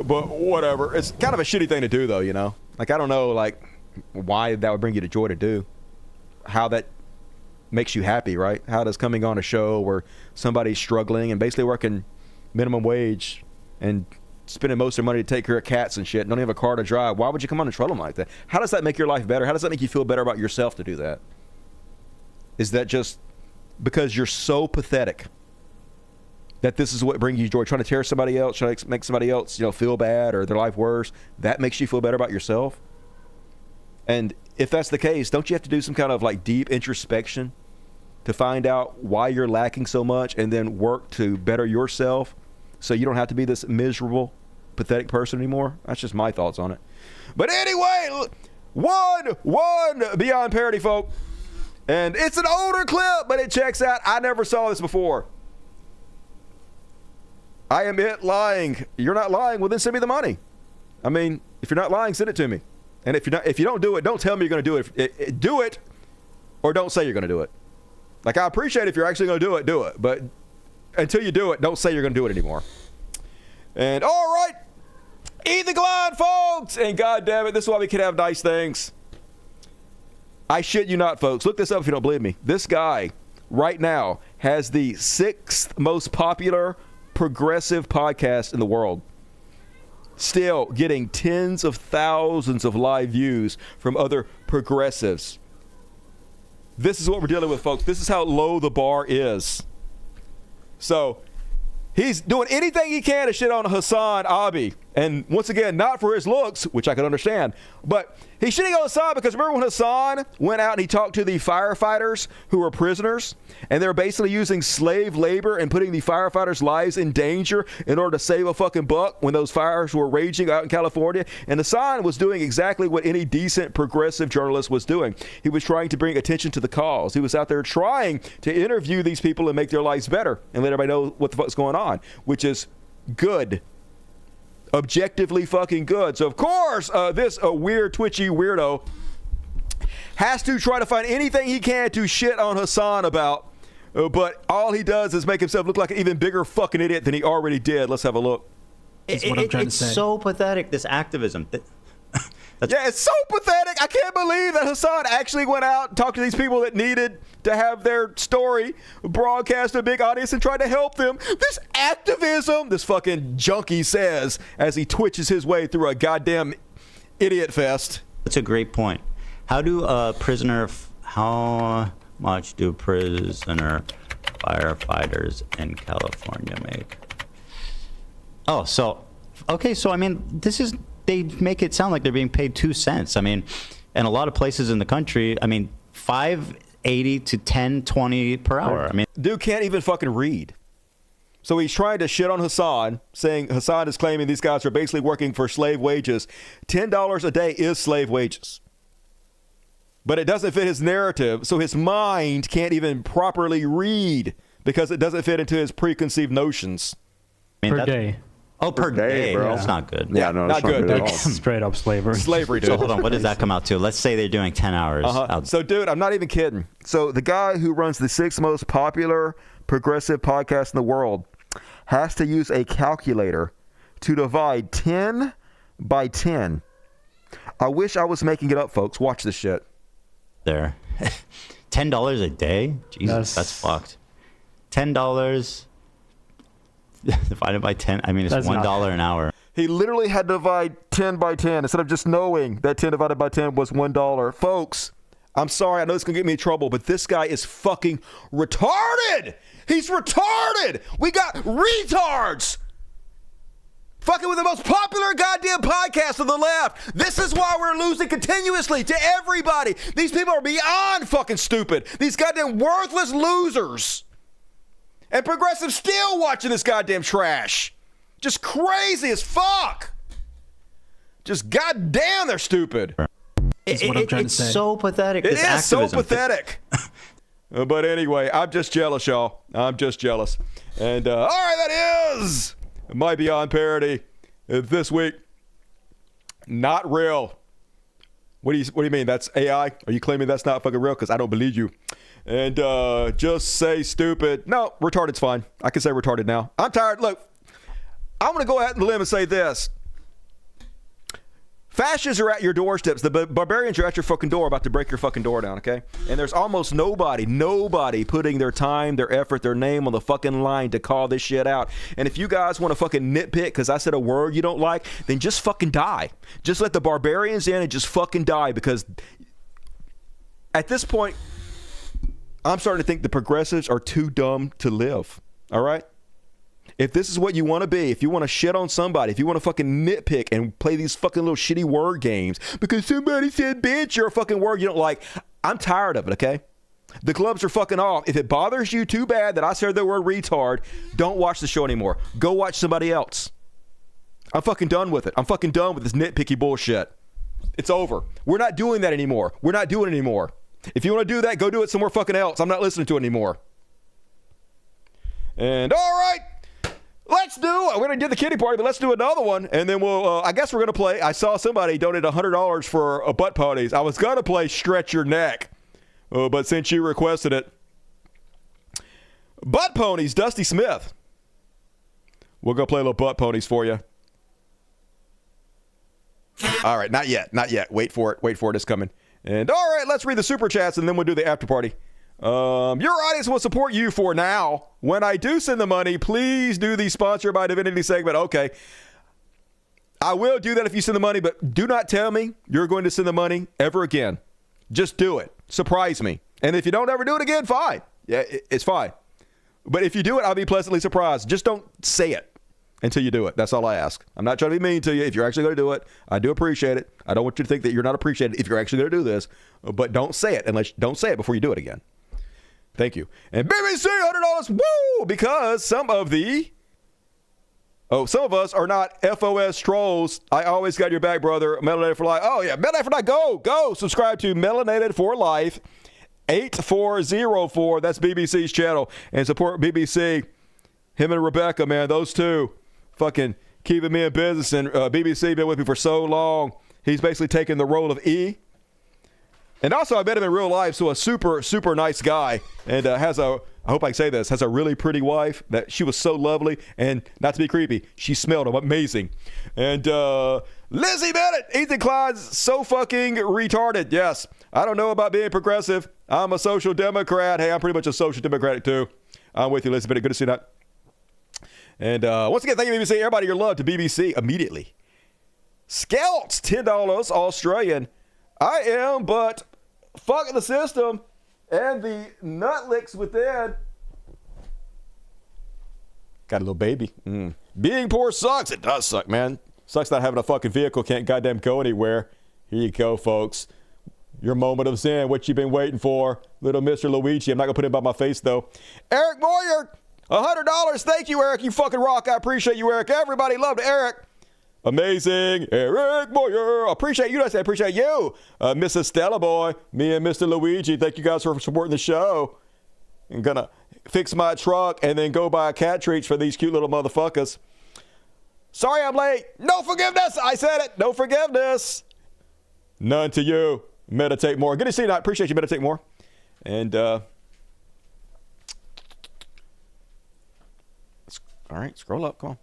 But whatever. It's kind of a shitty thing to do, though, you know? Like, I don't know, like, why that would bring you to joy to do. How that makes you happy, right? How does coming on a show where somebody's struggling and basically working minimum wage and spending most of their money to take care of cats and shit and don't even have a car to drive, why would you come on and troll them like that? How does that make your life better? How does that make you feel better about yourself to do that? Is that just because you're so pathetic that this is what brings you joy? Trying to tear somebody else, trying to make somebody else, you know, feel bad or their life worse, that makes you feel better about yourself? And if that's the case, don't you have to do some kind of like deep introspection to find out why you're lacking so much and then work to better yourself so you don't have to be this miserable, pathetic person anymore? That's just my thoughts on it. But anyway, one Beyond Parody, folk. And it's an older clip, but it checks out. I never saw this before. I am it lying. You're not lying. Well, then send me the money. I mean, if you're not lying, send it to me. And if you don't do it, don't tell me you're going to do it. Do it, or don't say you're going to do it. Like, I appreciate if you're actually going to do it. But until you do it, don't say you're going to do it anymore. And all right, eat the glide, folks. And God damn it, this is why we can have nice things. I shit you not, folks. Look this up if you don't believe me. This guy right now has the 6th most popular progressive podcast in the world. Still getting tens of thousands of live views from other progressives. This is what we're dealing with, folks. This is how low the bar is. So he's doing anything he can to shit on Hassan Abi. And once again, not for his looks, which I can understand, but he's shitting on Hassan because remember when Hassan went out and he talked to the firefighters who were prisoners, and they're basically using slave labor and putting the firefighters' lives in danger in order to save a fucking buck when those fires were raging out in California? And Hassan was doing exactly what any decent progressive journalist was doing. He was trying to bring attention to the cause. He was out there trying to interview these people and make their lives better and let everybody know what the fuck's going on, which is good. Objectively fucking good. So of course this weird twitchy weirdo has to try to find anything he can to shit on Hassan about, but all he does is make himself look like an even bigger fucking idiot than he already did. Let's have a look. It's so pathetic, this activism. Yeah, it's so pathetic. I can't believe that Hassan actually went out and talked to these people that needed to have their story broadcast to a big audience and tried to help them. This activism, this fucking junkie says as he twitches his way through a goddamn idiot fest. That's a great point. How much do prisoner firefighters in California make? Oh, so, okay, so I mean, they make it sound like they're being paid 2 cents. I mean, in a lot of places in the country, I mean, $5.80 to $10.20 per hour. I mean, dude can't even fucking read. So he's trying to shit on Hassan, saying Hassan is claiming these guys are basically working for slave wages. $10 a day is slave wages. But it doesn't fit his narrative, so his mind can't even properly read because it doesn't fit into his preconceived notions. Per day. Oh, per day, bro. That's not good. Yeah, no, that's not good at all. Straight up slavery. Slavery, dude. So hold on, what does that come out to? Let's say they're doing 10 hours. So, dude, I'm not even kidding. So the guy who runs the 6th most popular progressive podcast in the world has to use a calculator to divide 10 by 10. I wish I was making it up, folks. Watch this shit. There. $10 a day? Jesus, that's fucked. $10 divided by 10. I mean, it's $1 an hour. He literally had to divide 10 by 10 instead of just knowing that 10 divided by 10 was $1. Folks, I'm sorry. I know it's going to get me in trouble, but this guy is fucking retarded. He's retarded. We got retards fucking with the most popular goddamn podcast on the left. This is why we're losing continuously to everybody. These people are beyond fucking stupid. These goddamn worthless losers. And progressives still watching this goddamn trash. Just crazy as fuck. Just goddamn, they're stupid. It's so pathetic. It is so pathetic. But anyway, I'm just jealous, y'all. I'm just jealous. And all right, that is my Beyond Parody this week. Not real. What do you mean? That's AI? Are you claiming that's not fucking real? Because I don't believe you. And just say stupid. No, retarded's fine. I can say retarded now. I'm tired. Look, I'm going to go out on the limb and say this. Fascists are at your doorsteps. The barbarians are at your fucking door, about to break your fucking door down, okay? And there's almost nobody putting their time, their effort, their name on the fucking line to call this shit out. And if you guys want to fucking nitpick because I said a word you don't like, then just fucking die. Just let the barbarians in and just fucking die, because at this point, I'm starting to think the progressives are too dumb to live, all right? If this is what you want to be, if you want to shit on somebody, if you want to fucking nitpick and play these fucking little shitty word games because somebody said bitch or a fucking word you don't like, I'm tired of it, okay? The clubs are fucking off. If it bothers you too bad that I said the word retard, don't watch the show anymore. Go watch somebody else. I'm fucking done with it. I'm fucking done with this nitpicky bullshit. It's over. We're not doing that anymore. We're not doing it anymore. If you want to do that, go do it somewhere fucking else. I'm not listening to it anymore. And all right. Let's do it. We're going to do the kiddie party, but let's do another one. And then we'll, I guess we're going to play. I saw somebody donate $100 for butt ponies. I was going to play Stretch Your Neck, but since you requested it, butt ponies, Dusty Smith. We'll go play a little butt ponies for you. All right, not yet. Wait for it. It's coming. And all right, let's read the super chats and then we'll do the after party. Your audience will support you for now. When I do send the money, please do the Sponsor by Divinity segment. Okay. I will do that if you send the money, but do not tell me you're going to send the money ever again. Just do it. Surprise me. And if you don't ever do it again, fine. Yeah, it's fine. But if you do it, I'll be pleasantly surprised. Just don't say it until you do it. That's all I ask. I'm not trying to be mean to you. If you're actually going to do it, I do appreciate it. I don't want you to think that you're not appreciated if you're actually going to do this, but don't say it don't say it before you do it again. Thank you. And BBC $100, woo! Because some of us are not FOS trolls. I always got your back, brother. Melanated for Life. Oh, yeah. Melanated for Life. Go. Subscribe to Melanated for Life 8404. That's BBC's channel. And support BBC. Him and Rebecca, man. Those two fucking keeping me in business. And BBC been with me for so long. He's basically taking the role of E. And also, I met him in real life, so a super, super nice guy. And I hope I can say this, has a really pretty wife. That she was so lovely. And not to be creepy, she smelled amazing. And Lizzie Bennett, Ethan Klein's so fucking retarded. Yes, I don't know about being progressive. I'm a social democrat. Hey, I'm pretty much a social democratic too. I'm with you, Lizzie Bennett. Good to see that. And once again, thank you, BBC. Everybody, your love to BBC immediately. Scouts, $10 Australian. I am, but fucking the system and the nut licks within. Got a little baby. Being poor sucks. It does suck, man. Sucks not having a fucking vehicle. Can't goddamn go anywhere. Here you go, folks. Your moment of zen. What you been waiting for. Little Mr. Luigi. I'm not going to put it by my face, though. Eric Moyer, $100. Thank you, Eric. You fucking rock. I appreciate you, Eric. Everybody loved Eric. Amazing. Eric Moyer. Appreciate you. I say appreciate you. Mrs. Stella Boy. Me and Mr. Luigi. Thank you guys for supporting the show. I'm going to fix my truck and then go buy cat treats for these cute little motherfuckers. Sorry I'm late. No forgiveness. I said it. No forgiveness. None to you. Meditate more. Good to see you. I appreciate you. Meditate more. And, all right, scroll up. Come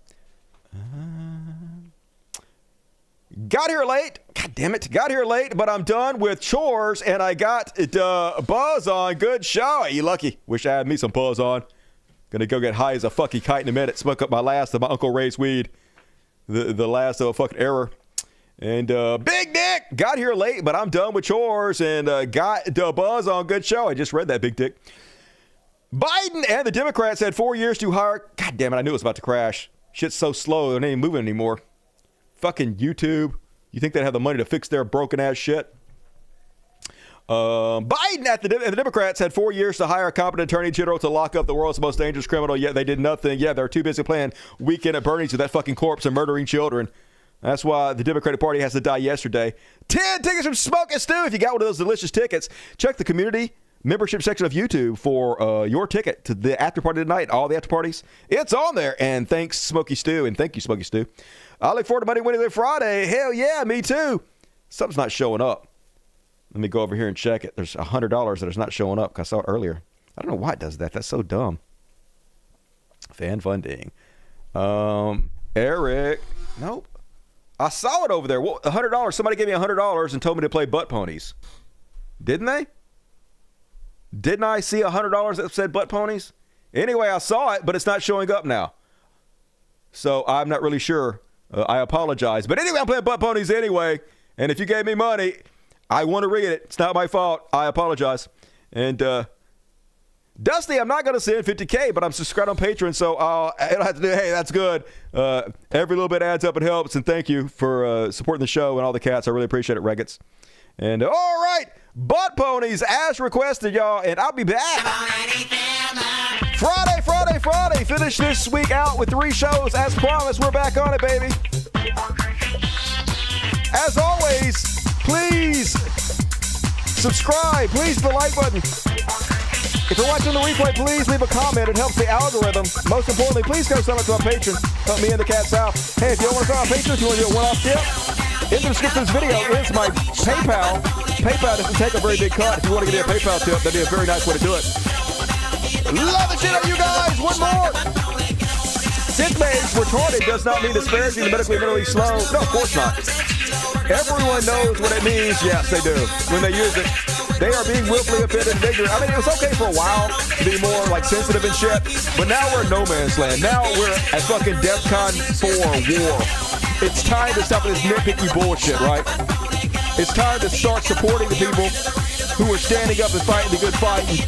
on. Got here late. God damn it. Got here late, but I'm done with chores, and I got buzz on. Good show. You lucky. Wish I had me some buzz on. Gonna go get high as a fucking kite in a minute. Smoke up my last of my Uncle Ray's weed. The last of a fucking error. And Big Dick got here late, but I'm done with chores and got the buzz on. Good show. I just read that, Big Dick. Biden and the Democrats had 4 years to hire. God damn it, I knew it was about to crash. Shit's so slow, it ain't moving anymore. Fucking YouTube. You think they'd have the money to fix their broken ass shit? Biden and the Democrats had 4 years to hire a competent attorney general to lock up the world's most dangerous criminal, yet they did nothing. Yeah, they're too busy playing Weekend at Bernie's with that fucking corpse and murdering children. That's why the Democratic Party has to die yesterday. 10 tickets from Smoke and Stew. If you got one of those delicious tickets, check the community membership section of YouTube for your ticket to the after party tonight. All the after parties. It's on there. And thanks, Smokey Stew. And thank you, Smokey Stew. I look forward to Monday, Wednesday, Friday. Hell yeah, me too. Something's not showing up. Let me go over here and check it. There's $100 that is not showing up. I saw it earlier. I don't know why it does that. That's so dumb. Fan funding. Eric. Nope. I saw it over there. Well, $100. Somebody gave me $100 and told me to play butt ponies. Didn't they? Didn't I see $100 that said butt ponies? Anyway, I saw it, but it's not showing up now. So I'm not really sure. I apologize. But anyway, I'm playing butt ponies anyway. And if you gave me money, I want to read it. It's not my fault. I apologize. And Dusty, I'm not going to send $50K, but I'm subscribed on Patreon, so I don't have to do, hey, that's good. Every little bit adds up and helps, and thank you for supporting the show and all the cats. I really appreciate it, Reggets. And all right, butt ponies as requested, y'all, and I'll be back. Friday. Finish this week out with 3 shows. As promised, we're back on it, baby. As always, please subscribe. Please hit the like button. If you're watching the replay, please leave a comment. It helps the algorithm. Most importantly, please go sign up to my Patreon. Help me and the cats out. Hey, if you don't want to sign up on Patreon, if you want to do a one-off tip, in the description of this video is my PayPal. PayPal doesn't take a very big cut. If you want to give me a PayPal tip, that'd be a very nice way to do it. Love the shit out of you guys. One more. Synth Mage retarded does not mean disparaging the medically mentally slow. No, of course not. Everyone knows what it means. Yes, they do. When they use it. They are being willfully offended and ignorant. I mean, it was okay for a while to be more, like, sensitive and shit, but now we're in no man's land. Now we're at fucking DEFCON 4 war. It's time to stop this nitpicky bullshit, right? It's time to start supporting the people who are standing up and fighting the good fight and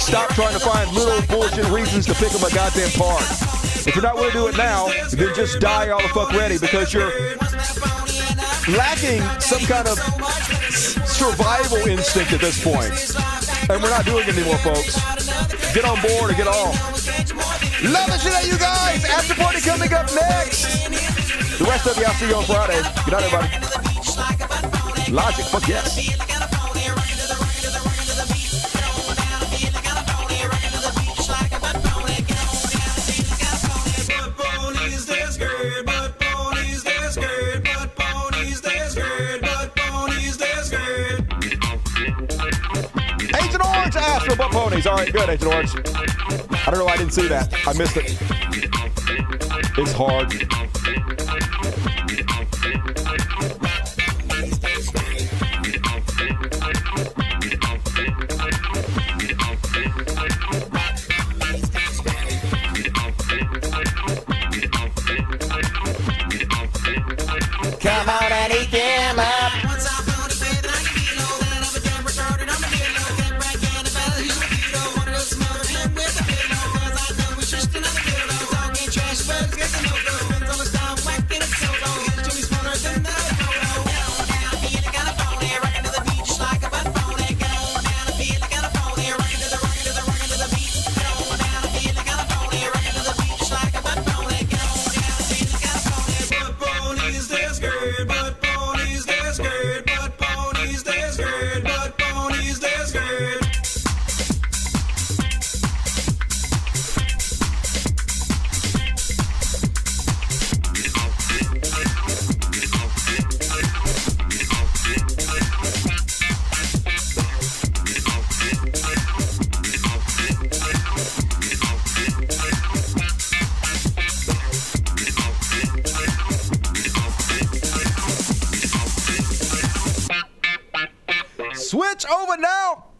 stop trying to find little bullshit reasons to pick them a goddamn part. If you're not willing to do it now, then just die all the fuck ready, because you're lacking some kind of survival instinct at this point. And we're not doing it anymore, folks. Get on board or get off. Love the shit out of you guys. After party coming up next. The rest of you, I'll see you on Friday. Good night, everybody. Logic, fuck yes. Ask for butt ponies. All right, good, Agent Orange. I don't know why I didn't see that. I missed it. It's hard. Come on and eat them up. switch over now